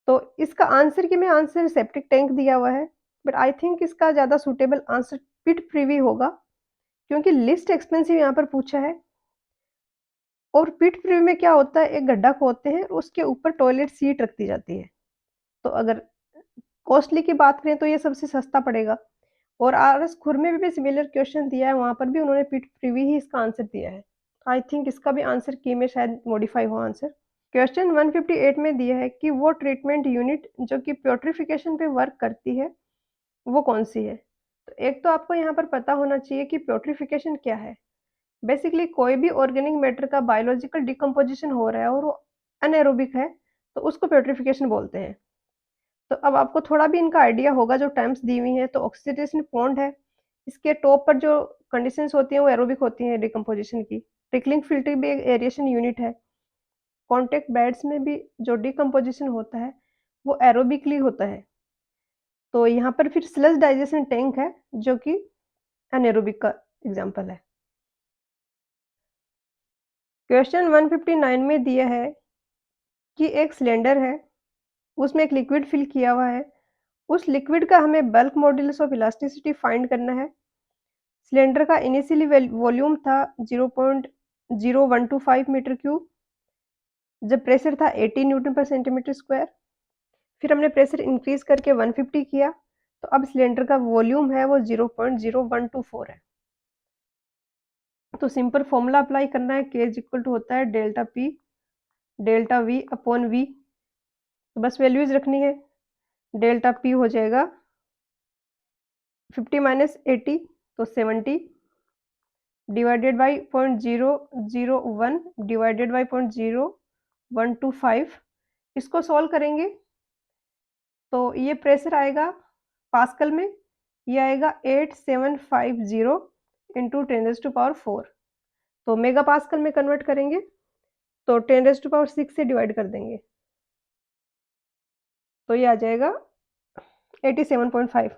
तो इसका आंसर की में आंसर सेप्टिक टैंक दिया हुआ है, बट आई थिंक इसका ज़्यादा सूटेबल आंसर पिट प्रीवी होगा, क्योंकि लिस्ट एक्सपेंसिव यहाँ पर पूछा है। और पिट प्रीवी में क्या होता है, एक गड्ढा खोदते हैं, उसके ऊपर टॉयलेट सीट रख दी जाती है। तो अगर कॉस्टली की बात करें तो ये सबसे सस्ता पड़ेगा। और आरएस खुर में भी सिमिलर क्वेश्चन दिया है, वहाँ पर भी उन्होंने पिट प्रीवी ही इसका आंसर दिया है। आई थिंक इसका भी आंसर की में शायद मॉडिफाई हो आंसर। क्वेश्चन 158 में दिया है कि वो ट्रीटमेंट यूनिट जो कि प्यूरिफिकेशन पे वर्क करती है वो कौन सी है। तो एक तो आपको यहाँ पर पता होना चाहिए कि प्यूट्रिफिकेशन क्या है। बेसिकली कोई भी ऑर्गेनिक मैटर का बायोलॉजिकल डिकम्पोज़िशन हो रहा है और वो अनएरोबिक है, तो उसको प्यूट्रिफिकेशन बोलते हैं। तो अब आपको थोड़ा भी इनका आइडिया होगा जो टर्म्स दी हुई हैं, तो ऑक्सीडेशन पॉन्ड है, इसके टॉप पर जो कंडीशंस होती हैं वो एरोबिक होती हैं डिकम्पोज़िशन की। ट्रिकलिंग फ़िल्टर भी एक एरेशन यूनिट है। कॉन्टैक्ट बेड्स में भी जो डिकम्पोज़िशन होता है, वो एरोबिकली होता है। तो यहाँ पर फिर स्लज डाइजेशन टैंक है, जो कि एनारोबिक का एग्ज़ाम्पल है। क्वेश्चन 159 में दिया है कि एक सिलेंडर है, उसमें एक लिक्विड फिल किया हुआ है, उस लिक्विड का हमें bulk modulus of elasticity find करना है। सिलेंडर का इनिशियली वॉल्यूम था 0.0125 मीटर क्यूब, जब प्रेशर था 80 न्यूटन पर सेंटीमीटर स्क्वायर। फिर हमने प्रेशर इंक्रीज करके 150 किया, तो अब सिलेंडर का वॉल्यूम है वो 0.0124 है। तो सिंपल फॉर्मूला अप्लाई करना है, के इज इक्वल टू होता है delta P delta V upon V. तो बस वैल्यूज रखनी है। डेल्टा पी हो जाएगा 50 माइनस 80 तो 70 डिवाइडेड बाई 0.001 डिवाइडेड बाई 0.0125। इसको सॉल्व करेंगे तो ये प्रेशर आएगा पास्कल में, ये आएगा 8750 इंटू 10⁻⁴। तो मेगा पास्कल में कन्वर्ट करेंगे तो 10⁻�6 से डिवाइड कर देंगे, तो ये आ जाएगा 87.5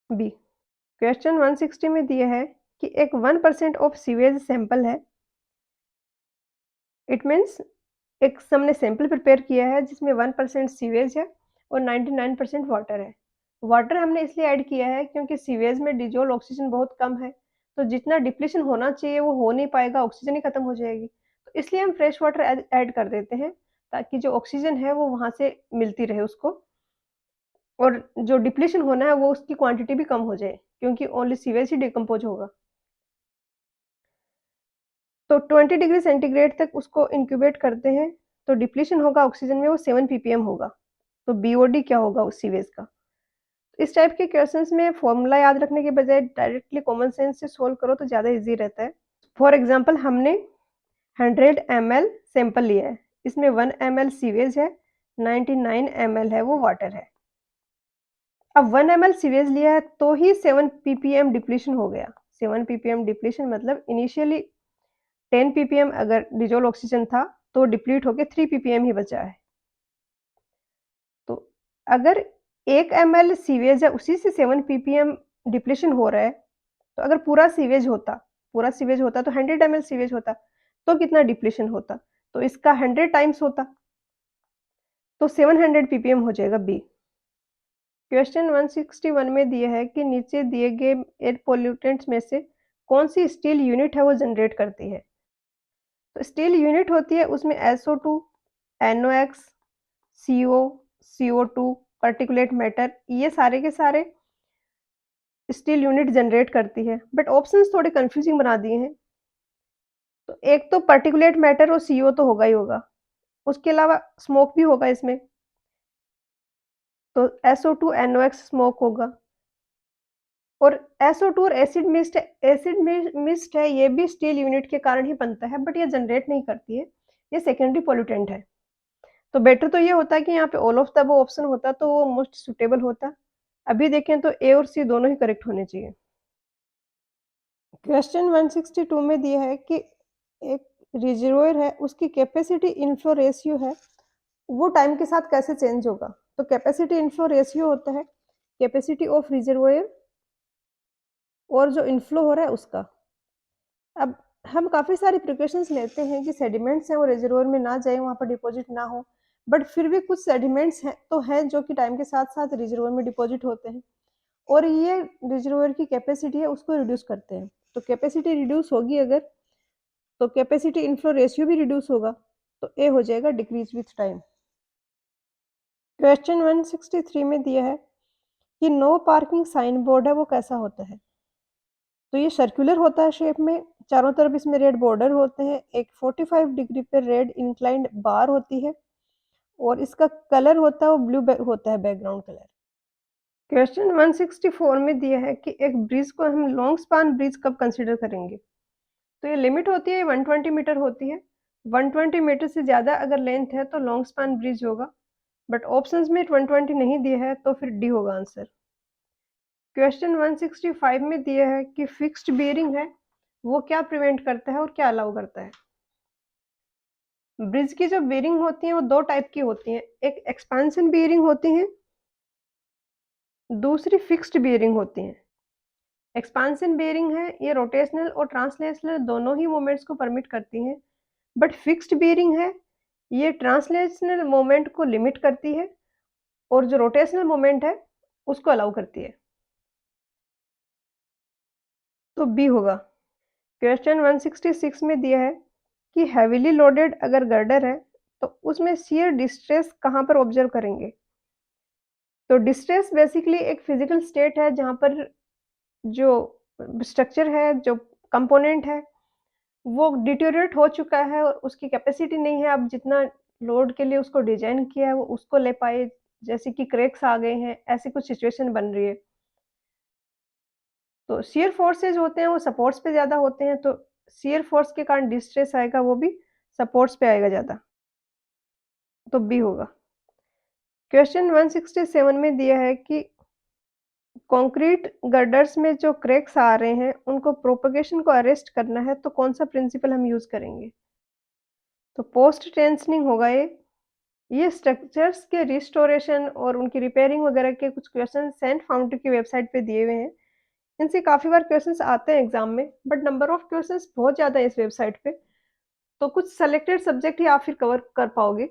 बी। क्वेश्चन 160 में दिया है कि एक 1% ऑफ सीवेज सैंपल है। इट मीन्स एक हमने सैंपल प्रिपेयर किया है जिसमें 1% सीवेज है और 99% वाटर है। वाटर हमने इसलिए ऐड किया है क्योंकि सीवेज में डिजोल्व ऑक्सीजन बहुत कम है, तो जितना डिप्लीशन होना चाहिए वो हो नहीं पाएगा, ऑक्सीजन ही खत्म हो जाएगी। तो इसलिए हम फ्रेश वाटर ऐड कर देते हैं ताकि जो ऑक्सीजन है वो वहाँ से मिलती रहे उसको, और जो डिप्लीशन होना है वो उसकी क्वांटिटी भी कम हो जाए क्योंकि ओनली सीवेज ही डिकम्पोज होगा। तो 20 डिग्री सेंटीग्रेड तक उसको इंक्यूबेट करते हैं, तो डिप्लीशन होगा ऑक्सीजन में वो 7 ppm होगा। तो बीओडी क्या होगा उस सीवेज का। इस टाइप के क्वेश्चंस में फॉर्मूला याद रखने के बजाय डायरेक्टली कॉमन सेंस से सोल्व करो तो ज़्यादा इजी रहता है। फॉर एग्जांपल हमने 100 ml सैंपल लिया है, इसमें 1 ml सीवेज है, 99 ml है वो वाटर है। अब 1 ml सीवेज लिया है तो ही 7 ppm डिप्लीशन हो गया। 7 ppm डिप्लीशन मतलब इनिशियली 10 ppm अगर डिजोल्व ऑक्सीजन था तो डिप्लीट होके 3 ppm ही बचा है। तो अगर 1 ml सीवेज है उसी से 7 ppm डिप्लीशन हो रहा है, तो अगर पूरा सीवेज होता तो 100 ml सीवेज होता, तो कितना डिप्लीशन होता? तो इसका 100 टाइम्स होता, तो 700 ppm हो जाएगा बी। क्वेश्चन 161 में दिया है कि नीचे दिए गए एयर पोल्यूटेंट्स में से कौन सी स्टील यूनिट है वो जनरेट करती है। तो स्टील यूनिट होती है उसमें SO2, NOx, CO, CO2, particulate matter, ये सारे के सारे स्टील यूनिट जनरेट करती है। बट ऑप्शंस थोड़े कंफ्यूजिंग बना दिए हैं। तो एक तो पार्टिकुलेट मैटर और CO तो होगा ही होगा, उसके अलावा स्मोक भी होगा इसमें, तो SO2 NOx स्मोक होगा। और SO2 और एसिड मिस्ट है, ये भी स्टील यूनिट के कारण ही बनता है, बट ये जनरेट नहीं करती है, ये सेकेंडरी पोल्यूटेंट है। तो बेटर तो ये होता है कि यहाँ पे all of the above option होता तो वो मोस्ट सुटेबल होता। अभी देखें तो ए और सी दोनों ही करेक्ट होने चाहिए। क्वेश्चन 162 में दिया है कि एक रिजर्वोयर है, उसकी कैपेसिटी इनफ्लो रेशियो है, वो टाइम के साथ कैसे चेंज होगा। तो कैपेसिटी इनफ्लो रेशियो होता है कैपेसिटी ऑफ रिजर्वोयर और जो इनफ्लो हो रहा है उसका। अब हम काफ़ी सारी प्रिकॉशंस लेते हैं कि सेडिमेंट्स हैं वो रिजर्वोयर में ना जाए, वहाँ पर डिपॉजिट ना हो, बट फिर भी कुछ सेडिमेंट्स हैं तो हैं जो कि टाइम के साथ-साथ रिजर्वोयर में डिपॉजिट होते हैं और ये रिजर्वोयर की कैपेसिटी है उसको रिड्यूस करते हैं। तो कैपेसिटी रिड्यूस होगी अगर, तो कैपेसिटी इनफ्लो रेशियो भी रिड्यूस होगा, तो ए हो जाएगा डिक्रीज विथ टाइम। क्वेश्चन 163 में दिया है कि नो पार्किंग साइन बोर्ड है वो कैसा होता है। तो ये सर्कुलर होता है शेप में, चारों तरफ इसमें रेड बॉर्डर होते हैं, एक 45 डिग्री पे रेड इंक्लाइंड बार होती है और इसका कलर होता है वो ब्लू होता है बैकग्राउंड कलर। क्वेश्चन 164 में दिया है कि एक ब्रिज को हम लॉन्ग स्पान ब्रिज कब कंसीडर करेंगे? तो ये लिमिट होती है 120 मीटर होती है। 120 मीटर से ज़्यादा अगर लेंथ है तो लॉन्ग स्पान ब्रिज होगा, बट ऑप्शंस में 120 नहीं दिया है तो फिर डी होगा आंसर। क्वेश्चन 165 में दिया है कि फिक्स्ड बियरिंग है, वो क्या प्रिवेंट करता है और क्या अलाउ करता है? ब्रिज की जो बियरिंग होती है वो 2 टाइप की होती हैं, एक एक्सपेंशन बियरिंग होती है, दूसरी फिक्स्ड बियरिंग होती हैं। एक्सपेंशन बियरिंग है, ये रोटेशनल और ट्रांसलेशनल दोनों ही मोमेंट्स को परमिट करती हैं, बट फिक्स्ड बियरिंग है, ये ट्रांसलेशनल मोमेंट को लिमिट करती है और जो रोटेशनल मोमेंट है, उसको अलाउ करती है। तो बी होगा। क्वेश्चन 166 में दिया है कि हेवीली लोडेड अगर गर्डर है, तो उसमें शियर डिस्ट्रेस कहाँ पर ऑब्जर्व करेंगे? तो डिस्ट्रेस बेसिकली एक फिजिकल स्टेट है जहाँ पर जो स्ट्रक्चर है, जो कंपोनेंट है, वो डिटेरियोरेट हो चुका है और उसकी कैपेसिटी नहीं है, अब जितना लोड के लिए उसको डिज़ाइन किया है, वो उसको ले पाए, जैसे कि क्रैक्स आ गए हैं, ऐसी कुछ सिचुएशन बन रही है। तो शियर फोर्सेज़ होते हैं, वो सपोर्ट्स पे ज़्यादा होते हैं, तो शियर फोर्स के कारण डिस्ट्रेस आएगा, वो भी सपोर्ट्स पे आएगा ज़्यादा। तो बी होगा। क्वेश्चन 167 में दिया है कि कंक्रीट गर्डर्स में जो क्रैक्स आ रहे हैं, उनको प्रोपगेशन को अरेस्ट करना है, तो कौन-सा प्रिंसिपल हम यूज़ करेंगे? तो पोस्ट टेंशनिंग होगा ये। ये स्ट्रक्चर्स के रिस्टोरेशन और उनकी रिपेयरिंग वगैरह के कुछ क्वेश्चन सेंट फाउंड्री की वेबसाइट पे दिए हुए हैं। इनसे काफ़ी बार क्वेश्चंस आते हैं एग्ज़ाम में, बट नंबर ऑफ क्वेश्चंस बहुत ज़्यादा है इस वेबसाइट पे, तो कुछ सेलेक्टेड सब्जेक्ट ही आप फिर कवर कर पाओगे।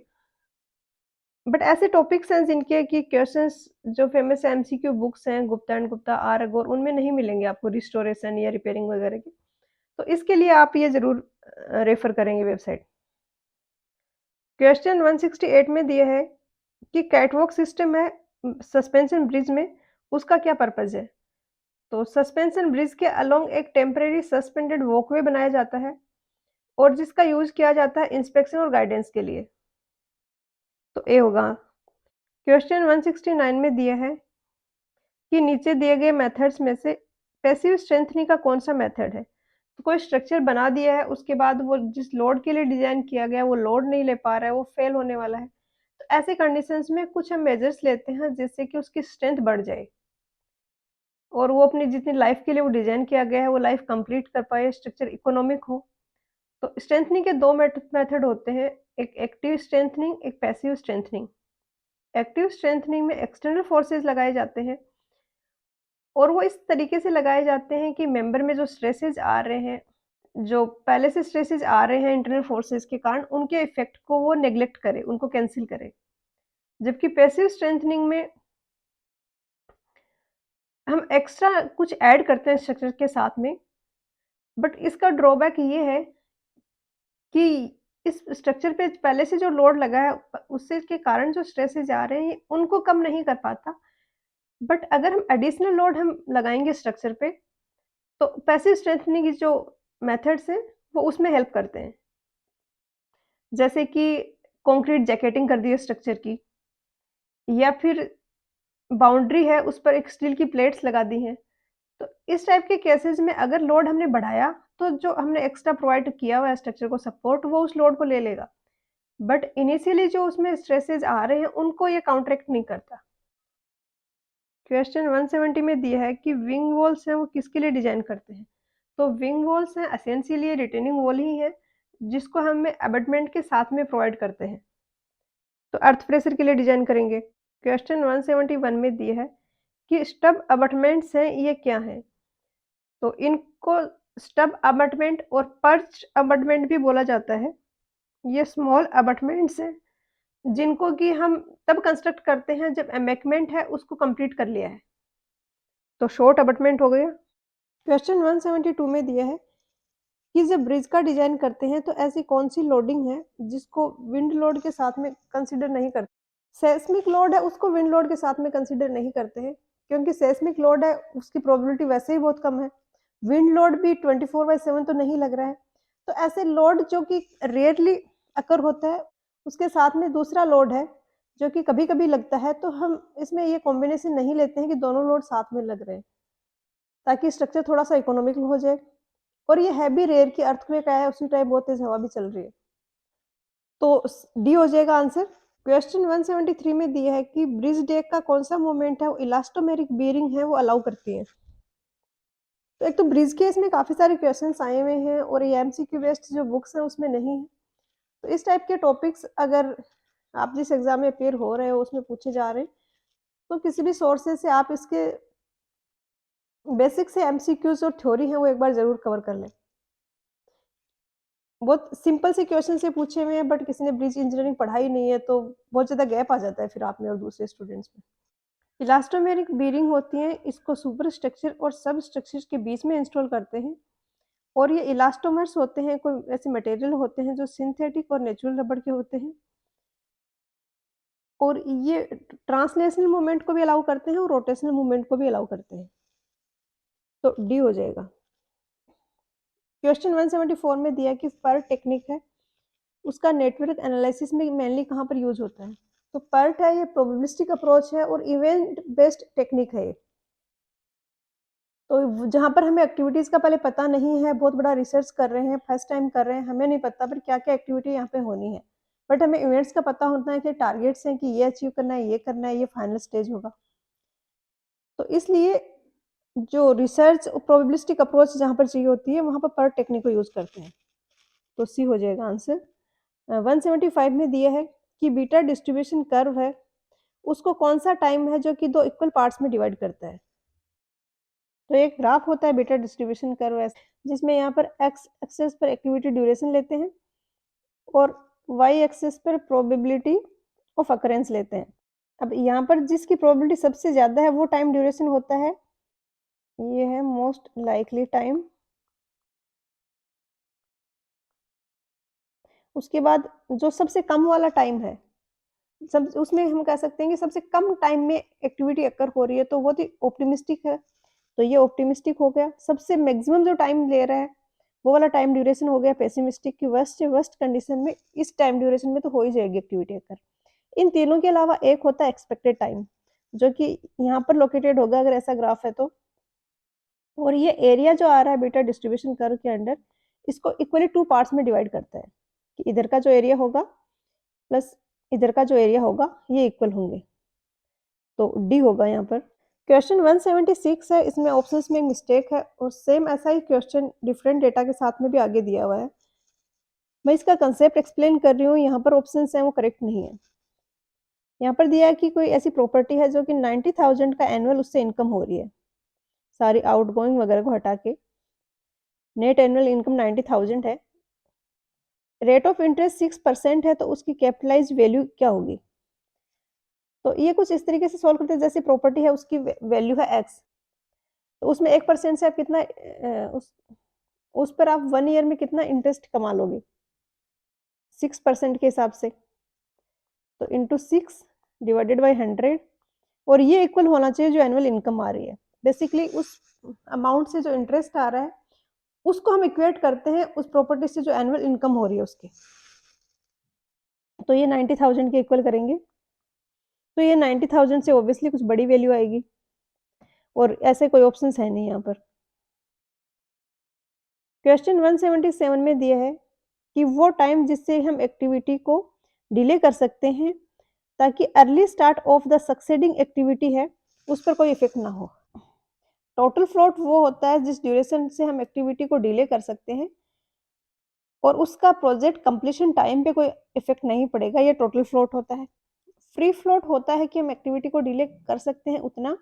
बट ऐसे टॉपिक्स हैं जिनके कि क्वेश्चंस जो फेमस एमसीक्यू बुक्स हैं, गुप्ता एंड गुप्ता, आर अगोर, उनमें नहीं मिलेंगे आपको रिस्टोरेशन या रिपेयरिंग वगैरह के। तो इसके लिए आप ये ज़रूर रेफ़र करेंगे वेबसाइट। क्वेश्चन 168 में दिया है कि कैटवॉक सिस्टम है सस्पेंशन ब्रिज में, उसका क्या पर्पज़ है? तो सस्पेंशन ब्रिज के अलोंग एक टेम्परेरी सस्पेंडेड वॉकवे बनाया जाता है और जिसका यूज़ किया जाता है इंस्पेक्शन और गाइडेंस के लिए। तो ए होगा। क्वेश्चन 169 में दिया है कि नीचे दिए गए मेथड्स में से पैसिव स्ट्रेंथनिंग का कौन-सा मेथड है? तो कोई स्ट्रक्चर बना दिया है, उसके बाद वो जिस लोड के लिए डिज़ाइन किया गया है, वो लोड नहीं ले पा रहा है, वो फेल होने वाला है। तो ऐसे कंडीशंस में कुछ हम मेजर्स लेते हैं जिससे कि उसकी स्ट्रेंथ बढ़ जाए और वो अपनी जितनी लाइफ के लिए वो डिज़ाइन किया गया है, वो लाइफ कंप्लीट कर पाए, स्ट्रक्चर इकोनॉमिक हो। तो स्ट्रेंथनिंग के 2 मेथड होते हैं, एक एक्टिव स्ट्रेंथनिंग, एक पैसिव स्ट्रेंथनिंग। एक्टिव स्ट्रेंथनिंग में एक्सटर्नल फोर्सेस लगाए जाते हैं और वो इस तरीके से लगाए जाते हैं कि मेंबर में जो स्ट्रेसेस आ रहे हैं, जो पहले से स्ट्रेसेस आ रहे हैं इंटरनल फोर्सेस के कारण, उनके इफ़ेक्ट को वो नेग्लेक्ट करे, उनको कैंसल करे। जबकि पैसिव स्ट्रेंथनिंग में हम एक्स्ट्रा कुछ ऐड करते हैं स्ट्रक्चर के साथ में, बट इसका ड्रॉबैक ये है कि इस स्ट्रक्चर पे पहले से जो लोड लगा है उससे के कारण जो स्ट्रेसेस आ रहे हैं, उनको कम नहीं कर पाता। बट अगर हम एडिशनल लोड हम लगाएँगे स्ट्रक्चर पे, तो पैसिव स्ट्रेंथनिंग की जो मेथड्स हैं, वो उसमें हेल्प करते हैं। जैसे कि कंक्रीट जैकेटिंग कर दी है स्ट्रक्चर की या फिर बाउंड्री है, उस पर एक स्टील की प्लेट्स लगा दी हैं। तो इस टाइप के केसेज़ में अगर लोड हमने बढ़ाया, तो जो हमने एक्स्ट्रा प्रोवाइड किया हुआ है स्ट्रक्चर को सपोर्ट, वो उस लोड को ले लेगा। बट इनिशियली जो उसमें स्ट्रेसेस आ रहे हैं, उनको ये काउंटरैक्ट नहीं करता। क्वेश्चन 170 में दिया है कि विंग वॉल्स हैं, वो किसके लिए डिज़ाइन करते हैं? तो विंग वॉल्स हैं एसेंशियली रिटेनिंग वॉल ही है, जिसको हम अबैटमेंट के साथ में प्रोवाइड करते हैं। तो अर्थ प्रेशर के लिए डिज़ाइन करेंगे। क्वेश्चन 171 में दिया है कि स्टब अबैटमेंट्स हैं, ये क्या हैं? तो इनको स्टब अबैटमेंट और पर्च अबैटमेंट भी बोला जाता है। ये स्मॉल अबैटमेंट्स हैं, जिनको कि हम तब कंस्ट्रक्ट करते हैं जब एम्बैंकमेंट है उसको कंप्लीट कर लिया है। तो शॉर्ट अबैटमेंट हो गया। क्वेश्चन 172 में दिया है कि जब ब्रिज का डिज़ाइन करते हैं तो ऐसी कौन-सी लोडिंग है जिसको विंड लोड के साथ में कंसीडर नहीं करते? सेस्मिक लोड है उसको विंड लोड के साथ में कंसीडर नहीं करते हैं, क्योंकि सेस्मिक लोड है उसकी प्रोबेबिलिटी वैसे ही बहुत कम है। विंड लोड भी 24/7 तो नहीं लग रहा है। तो ऐसे लोड जो कि रेयरली अकर होता है, उसके साथ में दूसरा लोड है, जो कि कभी-कभी लगता है, तो हम इसमें ये कॉम्बिनेशन नहीं लेते हैं कि दोनों लोड साथ में लग रहे हैं, ताकि स्ट्रक्चर थोड़ा-सा इकोनॉमिकल हो जाए। और ये है भी रेयर कि अर्थक्वेक आया है, उसी टाइम बहुत तेज़ हवा भी चल रही है। तो स डी हो जाएगा आंसर। क्वेश्चन 173 में दिया है कि ब्रिज डेक का कौन-सा मूवमेंट है, वो इलास्टोमेरिक बेयरिंग है, वो अलाउ करती है। तो एक तो ब्रिज केस में काफ़ी सारे क्वेश्चन्स आए हुए हैं और ये एमसीक्यू बेस्ड जो बुक्स हैं उसमें नहीं है। तो इस टाइप के टॉपिक्स अगर आप जिस एग्ज़ाम में अपीयर हो रहे हो उसमें पूछे जा रहे हैं, तो किसी भी सोर्सेज़ से आप इसके बेसिक से एमसीक्यूज़ और थ्योरी है वो एक बार ज़रूर कवर कर लें। बहुत सिंपल से क्वेश्चन से पूछे हुए हैं बट किसी ने ब्रिज इंजीनियरिंग पढ़ाई नहीं है तो बहुत ज़्यादा गैप आ जाता है फिर आप में और दूसरे स्टूडेंट्स में। इलास्टोमेरिक बेयरिंग होती हैं, इसको सुपर स्ट्रक्चर और सब स्ट्रक्चर्स के बीच में इंस्टॉल करते हैं और ये इलास्टोमर्स होते हैं, कोई ऐसे मटेरियल होते हैं जो सिंथेटिक और नेचुरल रबड़ के होते हैं और ये ट्रांसलेशनल मूवमेंट को भी अलाउ करते हैं और रोटेशनल मूवमेंट को भी अलाउ करते हैं। तो डी हो जाएगा। क्वेश्चन 174 में दिया कि PERT टेक्निक है, उसका नेटवर्क एनालिसिस में मेनली कहाँ पर यूज़ होता है? तो PERT है, ये प्रोबेबिलिस्टिक अप्रोच है और इवेंट बेस्ड टेक्निक है ये। तो जहाँ पर हमें एक्टिविटीज़ का पहले पता नहीं है, बहुत बड़ा रिसर्च कर रहे हैं, फर्स्ट टाइम कर रहे हैं, हमें नहीं पता फिर क्या-क्या एक्टिविटी यहाँ पे होनी है। बट हमें इवेंट्स का पता होता है कि टारगेट्स हैं कि ये अचीव करना है, ये फाइनल स्टेज होगा। तो इसलिए जो रिसर्च प्रोबेबिलिस्टिक अप्रोच जहाँ पर चाहिए होती है, वहाँ पर PERT टेक्निक को यूज़ करते हैं। तो सी हो जाएगा आंसर। 175 में दिया है कि बीटा डिस्ट्रीब्यूशन कर्व है, उसको कौन-सा टाइम है जो कि 2 इक्वल पार्ट्स में डिवाइड करता है? तो एक ग्राफ होता है बीटा डिस्ट्रीब्यूशन कर्व जिसमें यहाँ पर एक्स एक्सिस पर एक्टिविटी ड्यूरेशन लेते हैं और वाई एक्सिस पर प्रोबेबिलिटी ऑफ अकरेंस लेते हैं। अब यहाँ पर जिसकी प्रोबेबिलिटी सबसे ज़्यादा है वो टाइम ड्यूरेशन होता है, ये है मोस्ट लाइकली टाइम। उसके बाद जो सबसे कम वाला टाइम है, सब उसमें हम कह सकते हैं कि सबसे कम टाइम में एक्टिविटी अकर हो रही है तो वो तो ऑप्टिमिस्टिक है, तो ये ऑप्टिमिस्टिक हो गया। सबसे मैक्सिमम जो टाइम ले रहा है, वो वाला टाइम ड्यूरेशन हो गया पेसिमिस्टिक कि वर्स्ट से वर्स्ट कंडीशन में इस टाइम ड्यूरेशन में तो हो ही जाएगी एक्टिविटी अकर। इन तीनों के अलावा एक होता है एक्सपेक्टेड टाइम, जो कि यहाँ पर लोकेटेड होगा अगर ऐसा ग्राफ है तो। और ये एरिया जो आ रहा है बीटा डिस्ट्रीब्यूशन कर्व के अंडर, इसको इक्वली 2 पार्ट्स में डिवाइड करता है, कि इधर का जो एरिया होगा प्लस इधर का जो एरिया होगा, ये इक्वल होंगे। तो डी होगा यहाँ पर। क्वेश्चन 176 है, इसमें ऑप्शंस में एक मिस्टेक है और सेम ऐसा ही क्वेश्चन डिफरेंट डेटा के साथ में भी आगे दिया हुआ है। मैं इसका कंसेप्ट एक्सप्लेन कर रही हूँ, यहाँ पर ऑप्शंस हैं वो करेक्ट नहीं है। यहाँ पर दिया है कि कोई ऐसी प्रॉपर्टी है जो कि 90,000 का एनुअल उससे इनकम हो रही है, सारी आउटगोइंग वगैरह को हटा के। नेट एनुअल इनकम 90,000 है, रेट ऑफ इंटरेस्ट 6% है, तो उसकी कैपिटलाइज्ड वैल्यू क्या होगी? तो ये कुछ इस तरीके से सॉल्व करते हैं, जैसे प्रॉपर्टी है उसकी वैल्यू है x, तो उसमें 1% से आप कितना उस पर आप 1 ईयर में कितना इंटरेस्ट कमा लोगे? 6% के हिसाब से। तो इंटू 6 डिवाइडेड बाय 100 और ये इक्वल होना चाहिए जो एनुअल इनकम आ रही है। बेसिकली उस अमाउंट से जो इंटरेस्ट आ रहा है, उसको हम इक्वेट करते हैं उस प्रॉपर्टी से जो एनुअल इनकम हो रही है उसकी। तो ये 90,000 के इक्वल करेंगे। तो ये 90,000 से ऑब्वियसली कुछ बड़ी वैल्यू आएगी और ऐसे कोई ऑप्शंस है नहीं यहाँ पर। क्वेश्चन 177 में दिया है कि वो टाइम जिससे हम एक्टिविटी को डिले कर सकते हैं ताकि early start of the succeeding activity है उस पर कोई इफेक्ट ना हो। टोटल फ्लोट वो होता है जिस ड्यूरेशन से हम एक्टिविटी को डिले कर सकते हैं और उसका प्रोजेक्ट कंप्लीशन टाइम पे कोई इफेक्ट नहीं पड़ेगा, ये टोटल फ्लोट होता है। फ्री फ्लोट होता है कि हम एक्टिविटी को डिले कर सकते हैं उतना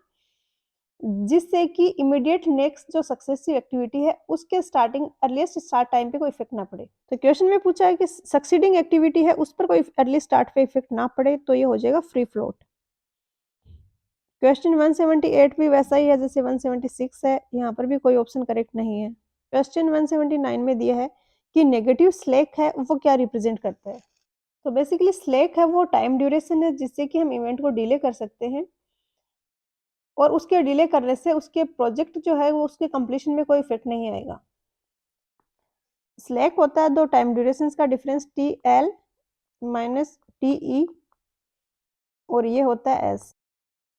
जिससे कि इमीडिएट नेक्स्ट जो सक्सेसिव एक्टिविटी है उसके स्टार्टिंग अर्लीस्ट स्टार्ट टाइम पे कोई इफेक्ट ना पड़े। तो क्वेश्चन में पूछा है कि सक्सीडिंग एक्टिविटी है उस पर कोई अर्ली स्टार्ट पे इफेक्ट ना पड़े, तो ये हो जाएगा फ्री फ्लोट। क्वेश्चन 178 भी वैसा ही है जैसे 176 है, यहाँ पर भी कोई ऑप्शन करेक्ट नहीं है। क्वेश्चन 179 में दिया है कि नेगेटिव स्लैक है वो क्या रिप्रेजेंट करता है? तो बेसिकली स्लैक है वो टाइम ड्यूरेशन है जिससे कि हम इवेंट को डिले कर सकते हैं और उसके डिले करने से उसके प्रोजेक्ट जो है वो उसके कंप्लीशन में कोई इफेक्ट नहीं आएगा। स्लैक होता है दो टाइम ड्यूरेशंस का difference T L minus T E और ये होता है एस।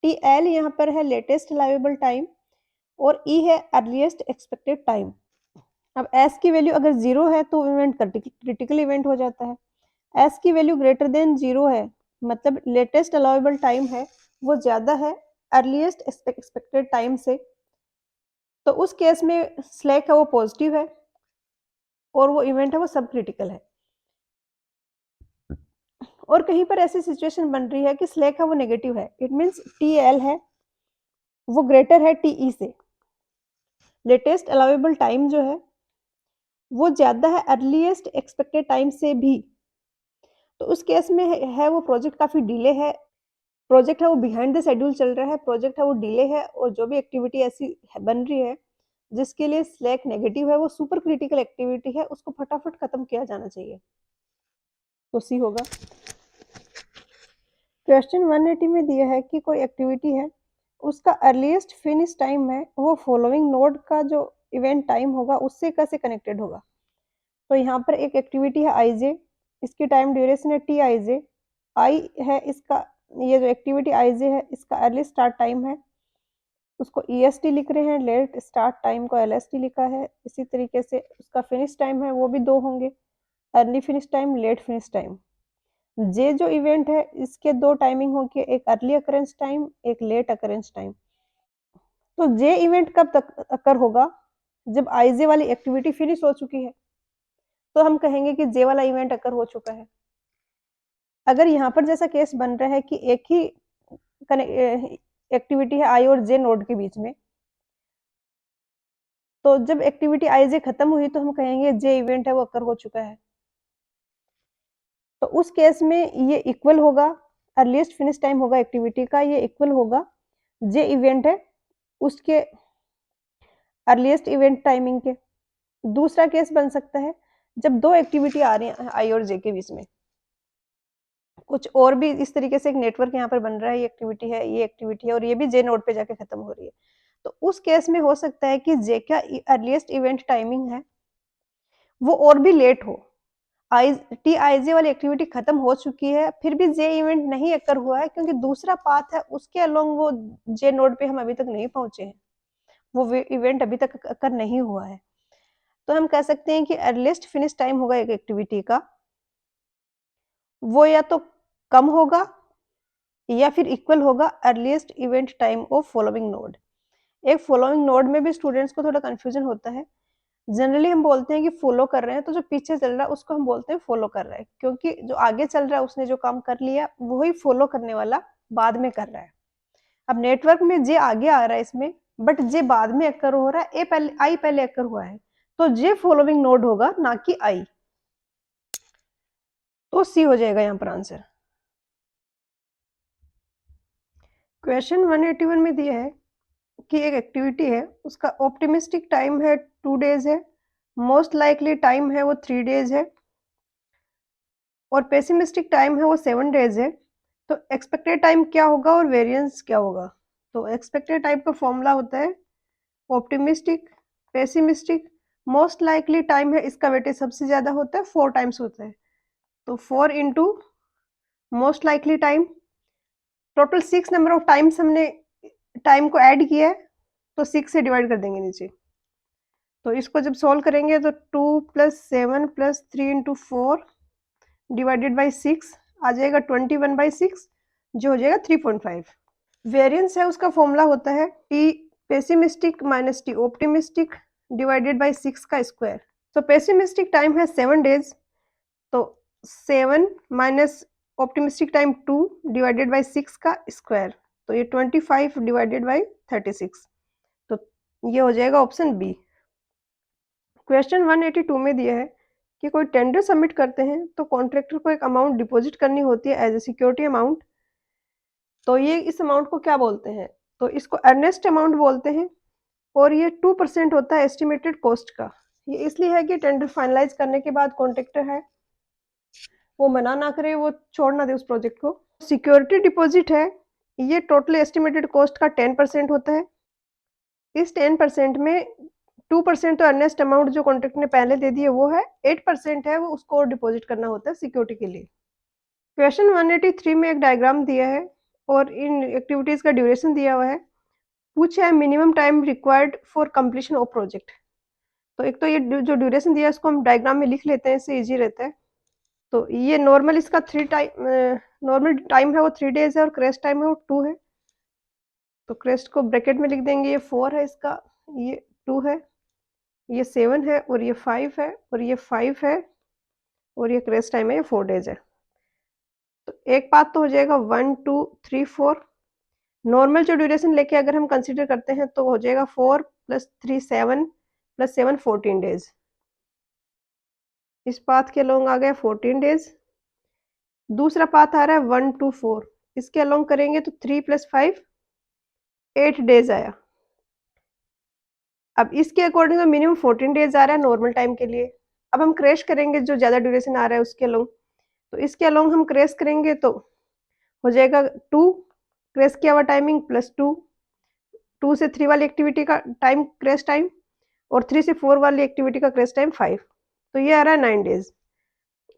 टी एल यहाँ पर है लेटेस्ट अलाउेबल टाइम और ई है अर्लीस्ट एक्सपेक्टेड टाइम। अब एस की वैल्यू अगर 0 है तो इवेंट क्रिटिकल इवेंट हो जाता है। एस की वैल्यू ग्रेटर देन 0 है, मतलब लेटेस्ट अलाउेबल टाइम है वो ज़्यादा है अर्लीस्ट एक्सपेक्टेड टाइम से, तो उस केस में स्लैक है वो पॉजिटिव है और वो इवेंट है वो सब क्रिटिकल है। और कहीं पर ऐसी सिचुएशन बन रही है कि स्लैक है वो नेगेटिव है, इट मीन्स टी एल है वो ग्रेटर है टी ई से, लेटेस्ट अलाउेबल टाइम जो है वो ज़्यादा है अर्लीस्ट एक्सपेक्टेड टाइम से भी, तो उस केस में है वो प्रोजेक्ट काफ़ी डिले है, प्रोजेक्ट है वो बिहाइंड द शेड्यूल चल रहा है, प्रोजेक्ट है वो डिले है और जो भी एक्टिविटी ऐसी बन रही है जिसके लिए स्लैक नेगेटिव है वो सुपर क्रिटिकल एक्टिविटी है, उसको फटाफट खत्म किया जाना चाहिए, तो सी होगा। क्वेश्चन 180 में दिया है कि कोई एक्टिविटी है उसका अर्लीस्ट फिनिश टाइम है वो फॉलोइंग नोड का जो इवेंट टाइम होगा उससे कैसे कनेक्टेड होगा। तो यहाँ पर एक एक्टिविटी है आई जे, इसकी टाइम ड्यूरेशन है टी आई जे, आई है इसका, ये जो एक्टिविटी आई जे है इसका अर्ली स्टार्ट टाइम है उसको ई एस टी लिख रहे हैं, लेट स्टार्ट टाइम को एल एस टी लिखा है, इसी तरीके से उसका फिनिश टाइम है वो भी 2 होंगे, early finish time late finish time. J जो इवेंट है इसके 2 टाइमिंग होंगे, एक अर्ली अकरेंस टाइम एक लेट अकरेंस टाइम। तो जे इवेंट कब तक अकर होगा, जब आई जे वाली एक्टिविटी फिनिश हो चुकी है तो हम कहेंगे कि जे वाला इवेंट अकर हो चुका है। अगर यहाँ पर जैसा केस बन रहा है कि एक ही एक्टिविटी है आई और जे नोड के बीच में, तो जब एक्टिविटी आई जे खत्म हुई तो हम कहेंगे जे इवेंट है वो अकर हो चुका है, तो उस केस में ये इक्वल होगा, अर्लीस्ट फिनिश टाइम होगा एक्टिविटी का ये इक्वल होगा जे इवेंट है उसके अर्लीस्ट इवेंट टाइमिंग के। दूसरा केस बन सकता है जब 2 एक्टिविटी आ रही हैं आई और जे के बीच में, कुछ और भी इस तरीके से एक नेटवर्क यहाँ पर बन रहा है, ये एक्टिविटी है और ये भी जे नोड पे जाके खत्म हो रही है, तो उस केस में हो सकता है कि जे का अर्लीस्ट इवेंट टाइमिंग है वो और भी लेट हो, टी आई जे वाली एक्टिविटी खत्म हो चुकी है फिर भी जे इवेंट नहीं अकर हुआ है क्योंकि दूसरा पाथ है उसके अलोंग वो जे नोड पे हम अभी तक नहीं पहुंचे हैं, वो इवेंट अभी तक अकर नहीं हुआ है, तो हम कह सकते हैं कि अर्लीस्ट फिनिश टाइम होगा एक एक्टिविटी का वो या तो कम होगा या फिर इक्वल होगा earliest event time of following node. एक फॉलोइंग नोड में भी स्टूडेंट्स को थोड़ा कंफ्यूजन होता है, जनरली हम बोलते हैं कि फॉलो कर रहे हैं तो जो पीछे चल रहा है उसको हम बोलते हैं फॉलो कर रहा है, क्योंकि जो आगे चल रहा है उसने जो काम कर लिया वही फॉलो करने वाला बाद में कर रहा है। अब नेटवर्क में जे आगे आ रहा है इसमें, बट जे बाद में अकर हो रहा है, ए पहले आई पहले अकर हुआ है, तो जे फॉलोइंग नोड होगा ना कि आई, तो सी हो जाएगा यहाँ पर आंसर। क्वेश्चन 181 में दिया है कि एक एक्टिविटी है उसका ऑप्टिमिस्टिक टाइम है 2 डेज है, मोस्ट लाइकली टाइम है वो 3 डेज है और पेसिमिस्टिक टाइम है वो 7 डेज है, तो एक्सपेक्टेड टाइम क्या होगा और वेरिएंस क्या होगा। तो एक्सपेक्टेड टाइम का फॉर्मूला होता है optimistic, pessimistic, most likely time है इसका वेटेज सबसे ज्यादा होता है 4 टाइम्स होता है, तो 4 into most likely time, total 6 number of times हमने टाइम को ऐड किया है तो 6 से डिवाइड कर देंगे नीचे, तो इसको जब सॉल्व करेंगे तो 2 + 7 + 3 × 4 डिवाइडेड बाई 6 आ जाएगा 21/6 जो हो जाएगा 3.5। वेरिएंस है उसका फॉर्मूला होता है T pessimistic minus T optimistic divided by 6 का स्क्वायर। तो पेसिमिस्टिक टाइम है 7 डेज, तो 7 minus optimistic time 2 divided by 6 का स्क्वायर, तो ये 25 डिवाइडेड बाई 36, तो ये हो जाएगा ऑप्शन बी। क्वेश्चन 182 में दिया है कि कोई टेंडर सबमिट करते हैं तो कॉन्ट्रैक्टर को एक अमाउंट डिपॉजिट करनी होती है एज ए सिक्योरिटी अमाउंट, तो ये इस अमाउंट को क्या बोलते हैं, तो इसको अर्नेस्ट अमाउंट बोलते हैं और ये 2% होता है एस्टिमेटेड कॉस्ट का। ये इसलिए है कि टेंडर फाइनलाइज करने के बाद कॉन्ट्रैक्टर है वो मना ना करे, वो छोड़ ना दे उस प्रोजेक्ट को। सिक्योरिटी डिपॉजिट है ये टोटल एस्टिमेटेड कॉस्ट का 10% होता है, इस 10% में 2% तो अर्नेस्ट अमाउंट जो कॉन्ट्रैक्ट ने पहले दे दी है वो है, 8% है वो उसको डिपॉजिट करना होता है सिक्योरिटी के लिए। क्वेश्चन 183 में एक डायग्राम दिया है और इन एक्टिविटीज़ का ड्यूरेशन दिया हुआ है। पूछा है minimum time required for completion of project. तो एक तो ये जो ड्यूरेशन दिया है इसको हम डायग्राम में लिख लेते हैं, इससे ईज़ी रहता है। तो ये नॉर्मल इसका 3 टाइम नॉर्मल टाइम है वो 3 डेज़ है और क्रेस्ट टाइम है वो 2 है। तो क्रेस्ट को ब्रैकेट में लिख देंगे, ये 4 है इसका, ये 2 है, ये 7 है और ये 5 है और ये 5 है और ये क्रेस्ट टाइम है, ये 4 डेज़ है। तो एक बात तो हो जाएगा 1, 2, 3, 4। नॉर्मल जो ड्यूरेशन लेके अगर हम कंसीडर करते हैं तो हो जाएगा 4 + 3 7 + 7 14 डेज़। इस पाथ के अलोंग आ गया 14 डेज़। दूसरा पाथ आ रहा है 1 to 4, इसके अलोंग करेंगे तो 3 + 5 8 डेज़ आया। अब इसके अकॉर्डिंग तो मिनिमम 14 डेज़ आ रहा है नॉर्मल टाइम के लिए। अब हम क्रैश करेंगे जो ज़्यादा ड्यूरेशन आ रहा है उसके अलोंग, तो इसके अलोंग हम क्रैश करेंगे तो हो जाएगा 2 क्रैश किया हुआ टाइमिंग +2, 2 से 3 वाली एक्टिविटी का टाइम क्रैश टाइम और 3 से 4 वाली एक्टिविटी का क्रैश टाइम 5, तो ये आ रहा है 9 डेज़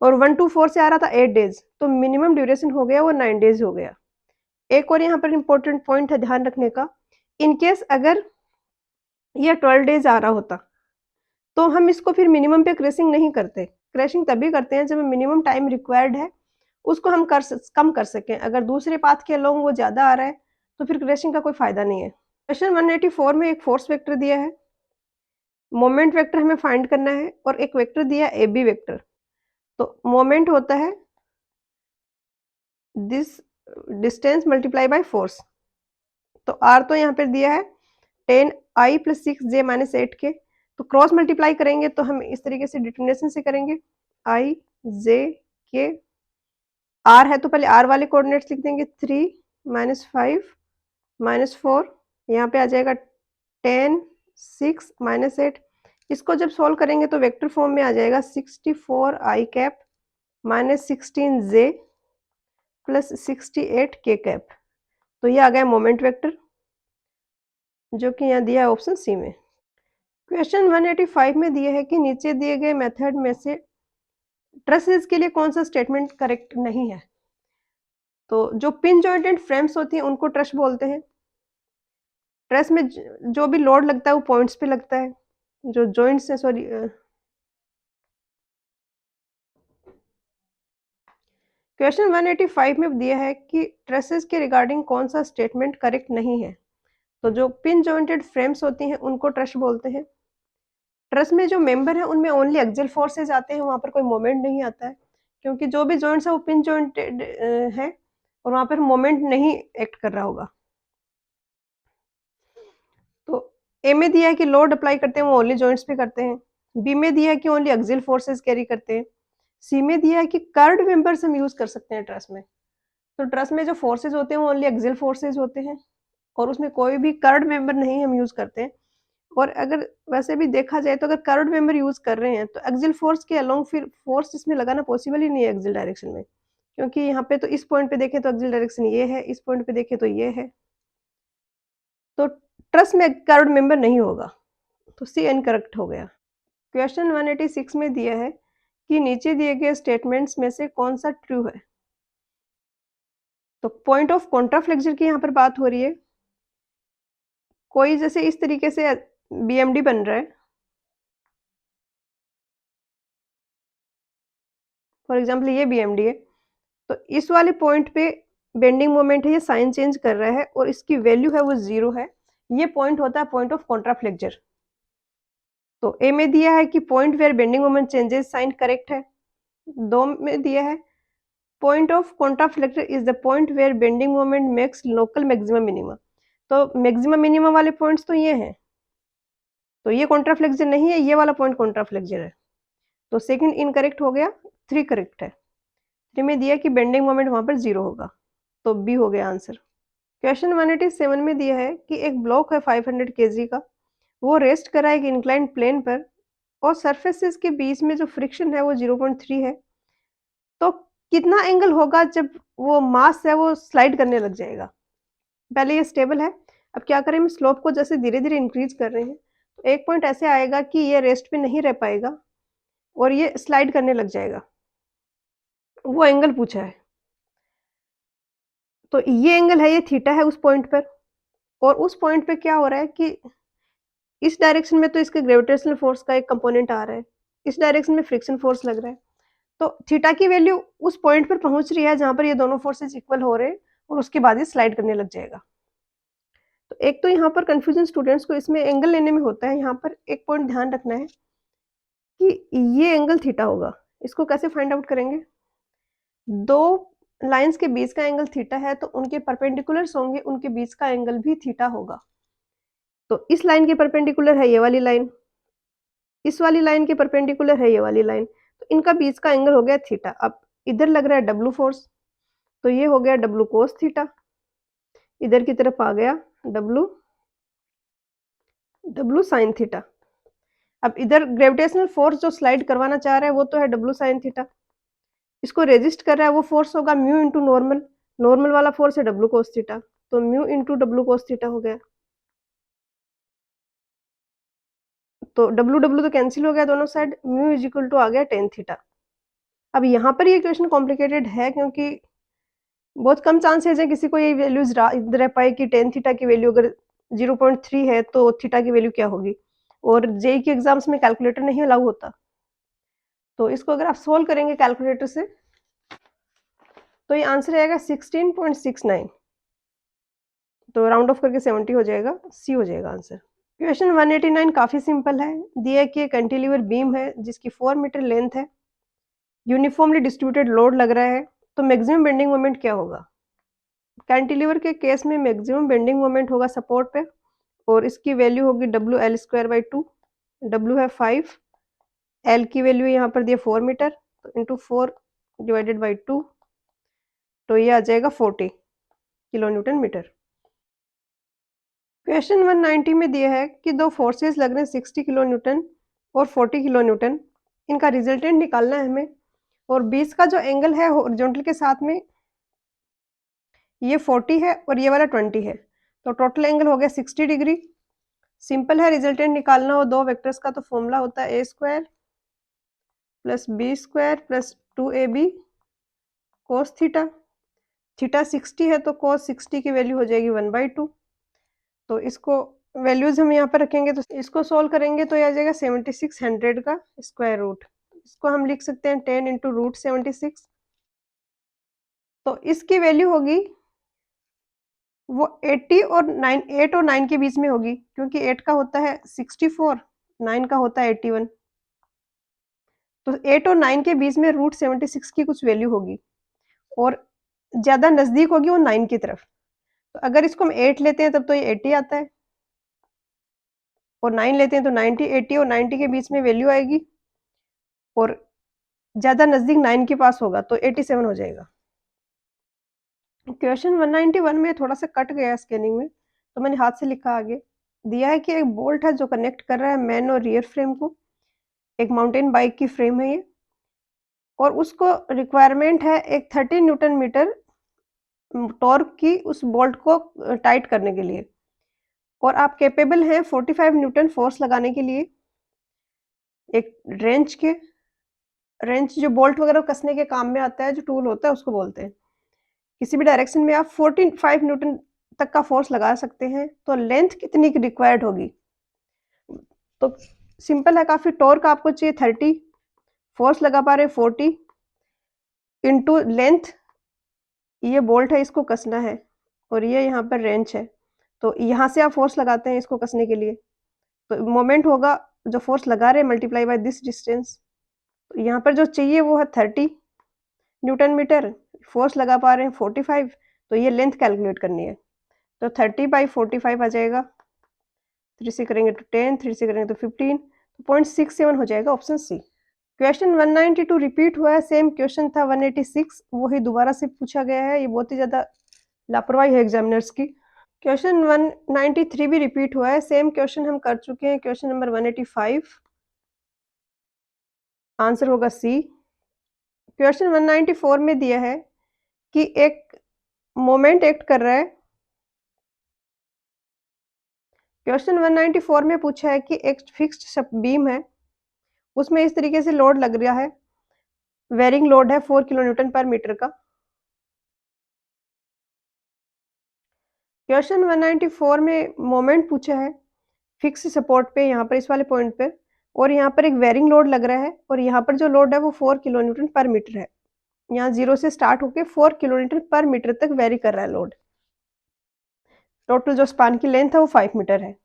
और 1 to 4 से आ रहा था 8 डेज़, तो मिनिमम ड्यूरेशन हो गया वो 9 डेज़ हो गया। एक और यहाँ पर इम्पोर्टेंट पॉइंट है ध्यान रखने का, इन केस अगर ये 12 डेज़ आ रहा होता, तो हम इसको फिर मिनिमम पे क्रैशिंग नहीं करते। क्रैशिंग तभी करते हैं जब मिनिमम टाइम रिक्वायर्ड है, उसको हम कम कर सकें। अगर दूसरे पाथ के अलोंग वो ज़्यादा आ रहा है, तो फिर क्रैशिंग का कोई फ़ायदा नहीं है। क्वेश्चन 184 में एक फोर्स वेक्टर दिया है, मोमेंट वेक्टर हमें फाइंड करना है और एक वेक्टर दिया है AB वेक्टर। तो मोमेंट होता है this distance multiply by force. तो R तो यहाँ पर दिया है 10I + 6J - 8K, तो क्रॉस मल्टीप्लाई करेंगे तो हम इस तरीके से डिटरमिनेशन से करेंगे, I, J, K। R है तो पहले R वाले कोऑर्डिनेट्स लिख देंगे, 3 - 5 - 4, यहाँ पे आ जाएगा 10 6 - 8। इसको जब सॉल्व करेंगे तो वेक्टर फॉर्म में आ जाएगा 64I cap -16J + 68K cap. तो ये आ गया मोमेंट वेक्टर, जो कि यहाँ दिया है ऑप्शन सी में। क्वेश्चन 185 में दिया है कि नीचे दिए गए मेथड में से ट्रसेस के लिए कौन सा स्टेटमेंट करेक्ट नहीं है। तो जो पिन जॉइंटेड फ्रेम्स होती हैं उनको ट्रस बोलते हैं। ट्रस में जो भी लोड लगता है वो पॉइंट्स पे लगता है, जो जॉइंट्स हैं, सॉरी, क्वेश्चन 185 में दिया है कि ट्रसेस के रिगार्डिंग कौन सा स्टेटमेंट करेक्ट नहीं है। तो जो पिन जॉइंटेड फ्रेम्स होती हैं उनको ट्रस बोलते हैं। ट्रस में जो मेंबर है उनमें ओनली एक्सियल फोर्सेज आते हैं, वहाँ पर कोई मोमेंट नहीं आता है, क्योंकि जो भी जॉइंट्स है वो पिन जॉइंटेड है और वहाँ पर मोमेंट नहीं एक्ट कर रहा होगा। तो ए में दिया है कि लोड अप्लाई करते हैं वो ओनली जॉइंट्स पे करते हैं, बी में दिया है कि ओनली एक्सियल फोर्सेज कैरी करते हैं, सी में दिया है कि कर्व्ड मेंबर्स हम यूज कर सकते हैं ट्रस में। तो ट्रस में जो फोर्सेज होते हैं वो ओनली एक्सियल फोर्सेज होते हैं और उसमें कोई भी कर्व्ड मेंबर नहीं हम यूज करते हैं। और अगर वैसे भी देखा जाए तो अगर कर्व्ड मेंबर यूज कर रहे हैं तो एक्सियल फोर्स के अलोंग फिर फोर्स इसमें लगाना पॉसिबल ही नहीं है एक्सियल डायरेक्शन में, क्योंकि यहाँ पे तो इस पॉइंट पे देखें तो एक्सियल डायरेक्शन ये है, इस पॉइंट पे देखें तो ये है, तो ट्रस में कर्व्ड मेंबर नहीं होगा, तो सी इनकरेक्ट हो गया। क्वेश्चन 186 में दिया है कि नीचे दिए गए स्टेटमेंट्स में से कौन सा ट्रू है। तो पॉइंट ऑफ कॉन्ट्राफ्लेक्शन की यहाँ पर बात हो रही है। कोई जैसे इस तरीके से बीएमडी बन रहा है, फॉर एग्जांपल ये बीएमडी है, तो इस वाले पॉइंट पे बेंडिंग मोमेंट है, ये साइन चेंज कर रहा है और इसकी वैल्यू है वो 0 है। ये पॉइंट होता है पॉइंट ऑफ कॉन्ट्राफ्लेक्चर। तो ए में दिया है कि point where bending moment changes, sign correct है। 2 में दिया है point of contraflexure is the point where bending moment makes local maximum minimum. तो मैक्सिमम मिनिमम वाले पॉइंट्स तो ये हैं, तो ये कॉन्ट्राफ्लेक्चर नहीं है, ये वाला पॉइंट कॉन्ट्राफ्लेक्चर है। तो सेकंड इनकरेक्ट हो गया, 3 करेक्ट है। 3 में दिया कि बेंडिंग मोमेंट वहां पर 0 होगा, तो बी हो गया आंसर। क्वेश्चन 187 में दिया है कि एक ब्लॉक है 500 केजी का, वो रेस्ट करा है एक इंक्लाइन प्लेन पर और सरफेसेस के बीच में जो फ्रिक्शन है वो 0.3 है। तो कितना एंगल होगा जब वो मास है वो स्लाइड करने लग जाएगा। पहले ये स्टेबल है, अब क्या करें, हम स्लोप को जैसे धीरे धीरे इंक्रीज कर रहे हैं तो एक पॉइंट ऐसे आएगा कि ये रेस्ट पे नहीं रह पाएगा और ये स्लाइड करने लग जाएगा। वो एंगल पूछा है। तो ये एंगल है, ये थीटा है उस पॉइंट पर, और उस पॉइंट पे क्या हो रहा है कि इस डायरेक्शन में तो इसके ग्रेविटेशनल फोर्स का एक कंपोनेंट आ रहा है, इस डायरेक्शन में फ्रिक्शन फोर्स लग रहा है। तो थीटा की वैल्यू उस पॉइंट पर पहुंच रही है जहां पर ये दोनों फोर्सेस इक्वल हो रहे हैं, और उसके बाद ये स्लाइड करने लग जाएगा। तो एक तो यहाँ पर कंफ्यूजन स्टूडेंट्स को इसमें एंगल लेने में होता है। यहाँ पर एक पॉइंट ध्यान रखना है कि ये एंगल थीटा होगा। इसको कैसे फाइंड आउट करेंगे? दो लाइंस के बीच का एंगल थीटा है, तो उनके परपेंडिकुलर्स होंगे, उनके बीच का एंगल भी थीटा होगा। तो इस लाइन के परपेंडिकुलर है ये वाली लाइन, इस वाली लाइन के परपेंडिकुलर है ये वाली लाइन, तो इनका बीच का एंगल हो गया थीटा। अब इधर लग रहा है डब्लू फोर्स, तो ये हो गया डब्लू कोस थीटा, इधर की तरफ आ गया डब्लू डब्लू साइन थीटा। अब इधर ग्रेविटेशनल फोर्स जो स्लाइड करवाना चाह रहा है वो तो है डब्लू साइन थीटा, इसको रेजिस्ट कर रहा है वो फोर्स होगा म्यू इंटू नॉर्मल, नॉर्मल वाला फोर्स है डब्लू कोस थीटा, तो mu into W cos theta हो गया। तो डब्लू डब्लू तो कैंसिल हो गया दोनों side, mu is equal to आ गया टेन थीटा। अब यहाँ पर ये क्वेश्चन कॉम्प्लिकेटेड है क्योंकि बहुत कम चांसेस है किसी को ये वैल्यूज रह पाए कि टेन थीटा की वैल्यू अगर 0.3 है तो थीटा की वैल्यू क्या होगी, और जेई के एग्जाम्स में कैलकुलेटर नहीं अलाउ होता। तो इसको अगर आप सोल्व करेंगे कैलकुलेटर से तो ये आंसर आएगा 16.69, तो राउंड ऑफ करके 70 हो जाएगा, सी हो जाएगा आंसर। क्वेश्चन 189 काफी सिंपल है। दिया है कि एक कैंटिलीवर बीम है जिसकी 4 मीटर लेंथ है, यूनिफॉर्मली डिस्ट्रीब्यूटेड लोड लग रहा है, तो मैक्सिमम बेंडिंग मोमेंट क्या होगा? कैंटिलीवर के केस में मैक्सिमम बेंडिंग मोमेंट होगा सपोर्ट पे, और इसकी वैल्यू होगी W L square by 2, W है 5, एल की वैल्यू यहाँ पर दिया 4 मीटर, तो इंटू 4 डिवाइडेड बाई 2, तो ये आ जाएगा 40 किलो न्यूटन मीटर। क्वेश्चन 190 में दिया है कि दो फोर्सेस लग रहे हैं 60 किलो न्यूटन और 40 किलो न्यूटन, इनका रिजल्टेंट निकालना है हमें, और बीच का जो एंगल है हॉरिजॉन्टल के साथ में ये 40 है और ये वाला 20 है, तो टोटल एंगल हो गया 60 डिग्री। सिंपल है, रिजल्टेंट निकालना हो दो वेक्टर्स का तो फॉर्मूला होता है A square plus B square plus 2ab cos theta. Theta 60 है तो कोस 60 की वैल्यू हो जाएगी 1/2। तो इसको वैल्यूज हम यहाँ पर रखेंगे, तो इसको सोल्व करेंगे तो ये आ जाएगा 7600 का स्क्वायर रूट। इसको हम लिख सकते हैं 10 इंटू रूट 76, तो इसकी वैल्यू होगी वो 80 और 9, 8 और 9 के बीच में होगी, क्योंकि 8 का होता है 64, 9 का होता है 81, तो 8 और 9 के बीच में रूट 76 की कुछ वैल्यू होगी, और ज्यादा नजदीक होगी वो 9 की तरफ। तो अगर इसको हम 8 लेते हैं तब तो ये 80 आता है, और 9 लेते हैं तो 90, 80 और 90 के बीच में वैल्यू आएगी, और ज्यादा नजदीक 9 के पास होगा तो 87 हो जाएगा। क्वेश्चन 191 में थोड़ा सा कट गया स्केलिंग में, तो मैंने हाथ से लिखा आगे। दिया है कि एक बोल्ट है जो कनेक्ट कर रहा है मैन और रियर फ्रेम को, एक माउंटेन बाइक की फ्रेम है ये, और उसको रिक्वायरमेंट है एक 30 न्यूटन मीटर टॉर्क की उस बोल्ट को टाइट करने के लिए, और आप कैपेबल हैं 45 न्यूटन फोर्स लगाने के लिए एक रेंच के। रेंच जो बोल्ट वगैरह कसने के काम में आता है, जो टूल होता है उसको बोलते हैं। किसी भी डायरेक्शन में आप 45 न्यूटन तक का फोर्स लगा सकते हैं, तो लेंथ कितनी की रिक्वायर्ड होगी? तो सिंपल है काफी, टॉर्क आपको चाहिए 30, फोर्स लगा पा रहे 40 इंटू लेंथ, ये बोल्ट है इसको कसना है, और ये यहाँ पर रेंच है, तो यहाँ से आप फोर्स लगाते हैं इसको कसने के लिए, तो मोमेंट होगा जो फोर्स लगा रहे हैं मल्टीप्लाई बाय दिस डिस्टेंस। तो यहाँ पर जो चाहिए वो है 30 न्यूटन मीटर, फोर्स लगा पा रहे हैं 45, तो ये लेंथ कैलकुलेट करनी है, तो 30/45 आ जाएगा, 3 से करेंगे तो 10, 3 से करेंगे तो 15, तो 0.67 हो जाएगा ऑप्शन सी। क्वेश्चन 192 रिपीट हुआ है, सेम क्वेश्चन था 186, वही दोबारा से पूछा गया है। ये बहुत ही ज्यादा लापरवाही है एग्जामिनर्स की। क्वेश्चन 193 भी रिपीट हुआ है, सेम क्वेश्चन हम कर चुके हैं, क्वेश्चन नंबर 185, आंसर होगा सी। क्वेश्चन 194 में दिया है कि एक मोमेंट एक्ट कर रहा है। क्वेश्चन 194 में पूछा है कि एक फिक्स्ड बीम है, उसमें इस तरीके से लोड लग रहा है, वेरिंग लोड है 4 किलो न्यूटन पर मीटर का, क्वेश्चन 194 में मोमेंट पूछा है फिक्स सपोर्ट पे यहाँ पर इस वाले पॉइंट पे और यहाँ पर एक वेरिंग लोड लग रहा है और यहाँ पर जो लोड है वो 4 किलो न्यूटन पर मीटर है। यहाँ 0 से स्टार्ट होके 4 किलो न्यूटन पर मीटर तक वेरी कर रहा है लोड। टोटल जो स्पान की लेंथ है वो 5 मीटर है।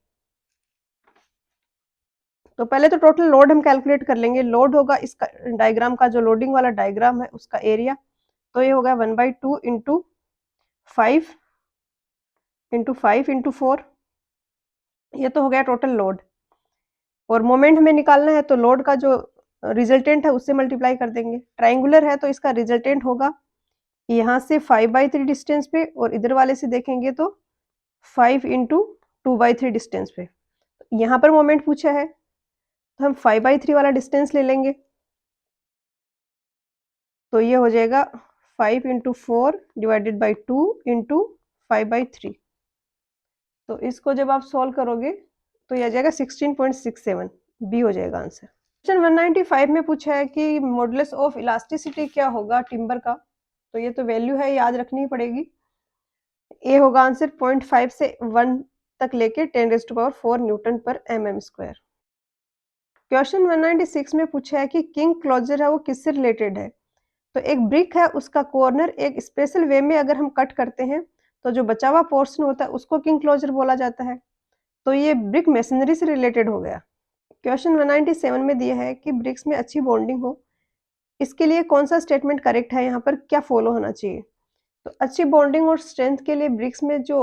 तो पहले तो टोटल लोड हम कैलकुलेट कर लेंगे। लोड होगा इसका डायग्राम का जो लोडिंग वाला डायग्राम है उसका एरिया, तो ये होगा 1/2 इंटू 5 इंटू 5 इंटू 4, ये तो हो गया टोटल लोड। और मोमेंट हमें निकालना है तो लोड का जो रिजल्टेंट है उससे मल्टीप्लाई कर देंगे। ट्राइंगुलर है तो इसका रिजल्टेंट होगा यहाँ से 5/3 डिस्टेंस पे और इधर वाले से देखेंगे तो 5 इंटू 2/3 डिस्टेंस पे। यहाँ पर मोमेंट पूछा है तो हम 5/3 वाला डिस्टेंस ले लेंगे, तो ये हो जाएगा 5 इंटू 4 डिवाइडेड बाई 2 इंटू 5/3। तो इसको जब आप सॉल्व करोगे तो ये आ जाएगा 16.67, बी हो जाएगा आंसर। क्वेश्चन 195 में पूछा है कि मॉडुलस ऑफ इलास्टिसिटी क्या होगा टिम्बर का, तो ये तो वैल्यू है याद रखनी पड़ेगी। ए होगा आंसर 0.5 से 1 तक लेके 10⁴ न्यूटन पर mm स्क्वायर। क्वेश्चन 196 में पूछा है कि किंग क्लोजर है वो किससे रिलेटेड है, तो एक ब्रिक है उसका कॉर्नर एक स्पेशल वे में अगर हम कट करते हैं तो जो बचा हुआ पोर्शन होता है उसको किंग क्लोजर बोला जाता है। तो ये ब्रिक मैसनरी से रिलेटेड हो गया। क्वेश्चन 197 में दिया है कि ब्रिक्स में अच्छी बॉन्डिंग हो, इसके लिए कौन सा स्टेटमेंट करेक्ट है, यहाँ पर क्या फॉलो होना चाहिए। तो अच्छी बॉन्डिंग और स्ट्रेंथ के लिए ब्रिक्स में जो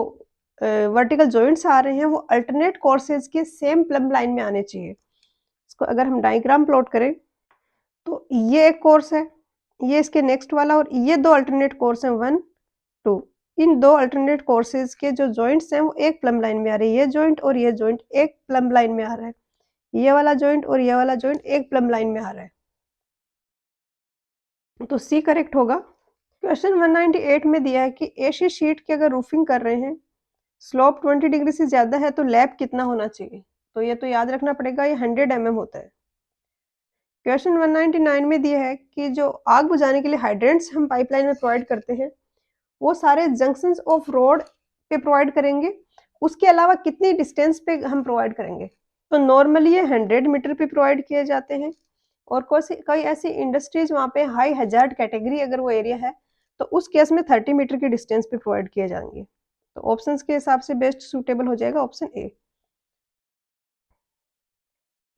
वर्टिकल जॉइंट्स आ रहे हैं वो अल्टरनेट कोर्सेज के सेम प्लम लाइन में आने चाहिए। इसको अगर हम डायग्राम प्लॉट करें तो ये एक कोर्स है, ये इसके नेक्स्ट वाला और ये दो अल्टरनेट कोर्स हैं 1 2। इन दो अल्टरनेट कोर्सेज के जो जॉइंट्स हैं वो एक प्लम लाइन में आ रहे हैं। ये जॉइंट और ये जॉइंट एक प्लम लाइन में आ रहा है, ये वाला जॉइंट और ये वाला जॉइंट एक प्लम लाइन में आ रहा है, तो सी करेक्ट होगा। क्वेश्चन 198 में दिया है कि एसी शीट की अगर रूफिंग कर रहे हैं स्लोप 20 डिग्री से ज्यादा है तो लैप कितना होना चाहिए, तो ये तो याद रखना पड़ेगा, ये 100 mm होता है। क्वेश्चन 199 में दिया है कि जो आग बुझाने के लिए हाइड्रेंट्स हम पाइपलाइन में प्रोवाइड करते हैं वो सारे जंक्शंस ऑफ रोड पे प्रोवाइड करेंगे, उसके अलावा कितनी डिस्टेंस पे हम प्रोवाइड करेंगे। तो नॉर्मली ये 100 मीटर पे प्रोवाइड किए जाते हैं और कई ऐसी इंडस्ट्रीज वहाँ पे हाई हैजार्ड कैटेगरी अगर वो एरिया है तो उस केस में 30 मीटर की डिस्टेंस पे प्रोवाइड किए जाएंगे। तो ऑप्शंस के हिसाब से बेस्ट सूटेबल हो जाएगा ऑप्शन ए।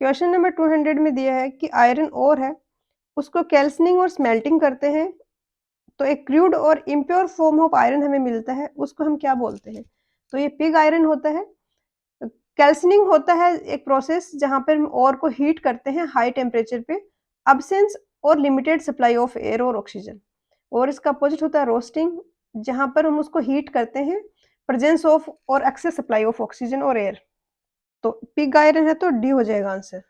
क्वेश्चन नंबर 200 में दिया है कि आयरन ओर है उसको कैल्सनिंग और स्मेल्टिंग करते हैं तो एक क्रूड और इम्प्योर फॉर्म ऑफ आयरन हमें मिलता है उसको हम क्या बोलते हैं, तो ये पिग आयरन होता है। कैल्सनिंग होता है एक प्रोसेस जहां पर हम ओर को हीट करते हैं हाई टेम्परेचर पे, अब्सेंस और लिमिटेड सप्लाई ऑफ एयर और ऑक्सीजन। और इसका अपोजिट होता है रोस्टिंग जहां पर हम उसको हीट करते हैं प्रेजेंस ऑफ और एक्सेस सप्लाई ऑफ ऑक्सीजन और एयर। तो पिग आयरन है तो डी हो जाएगा आंसर।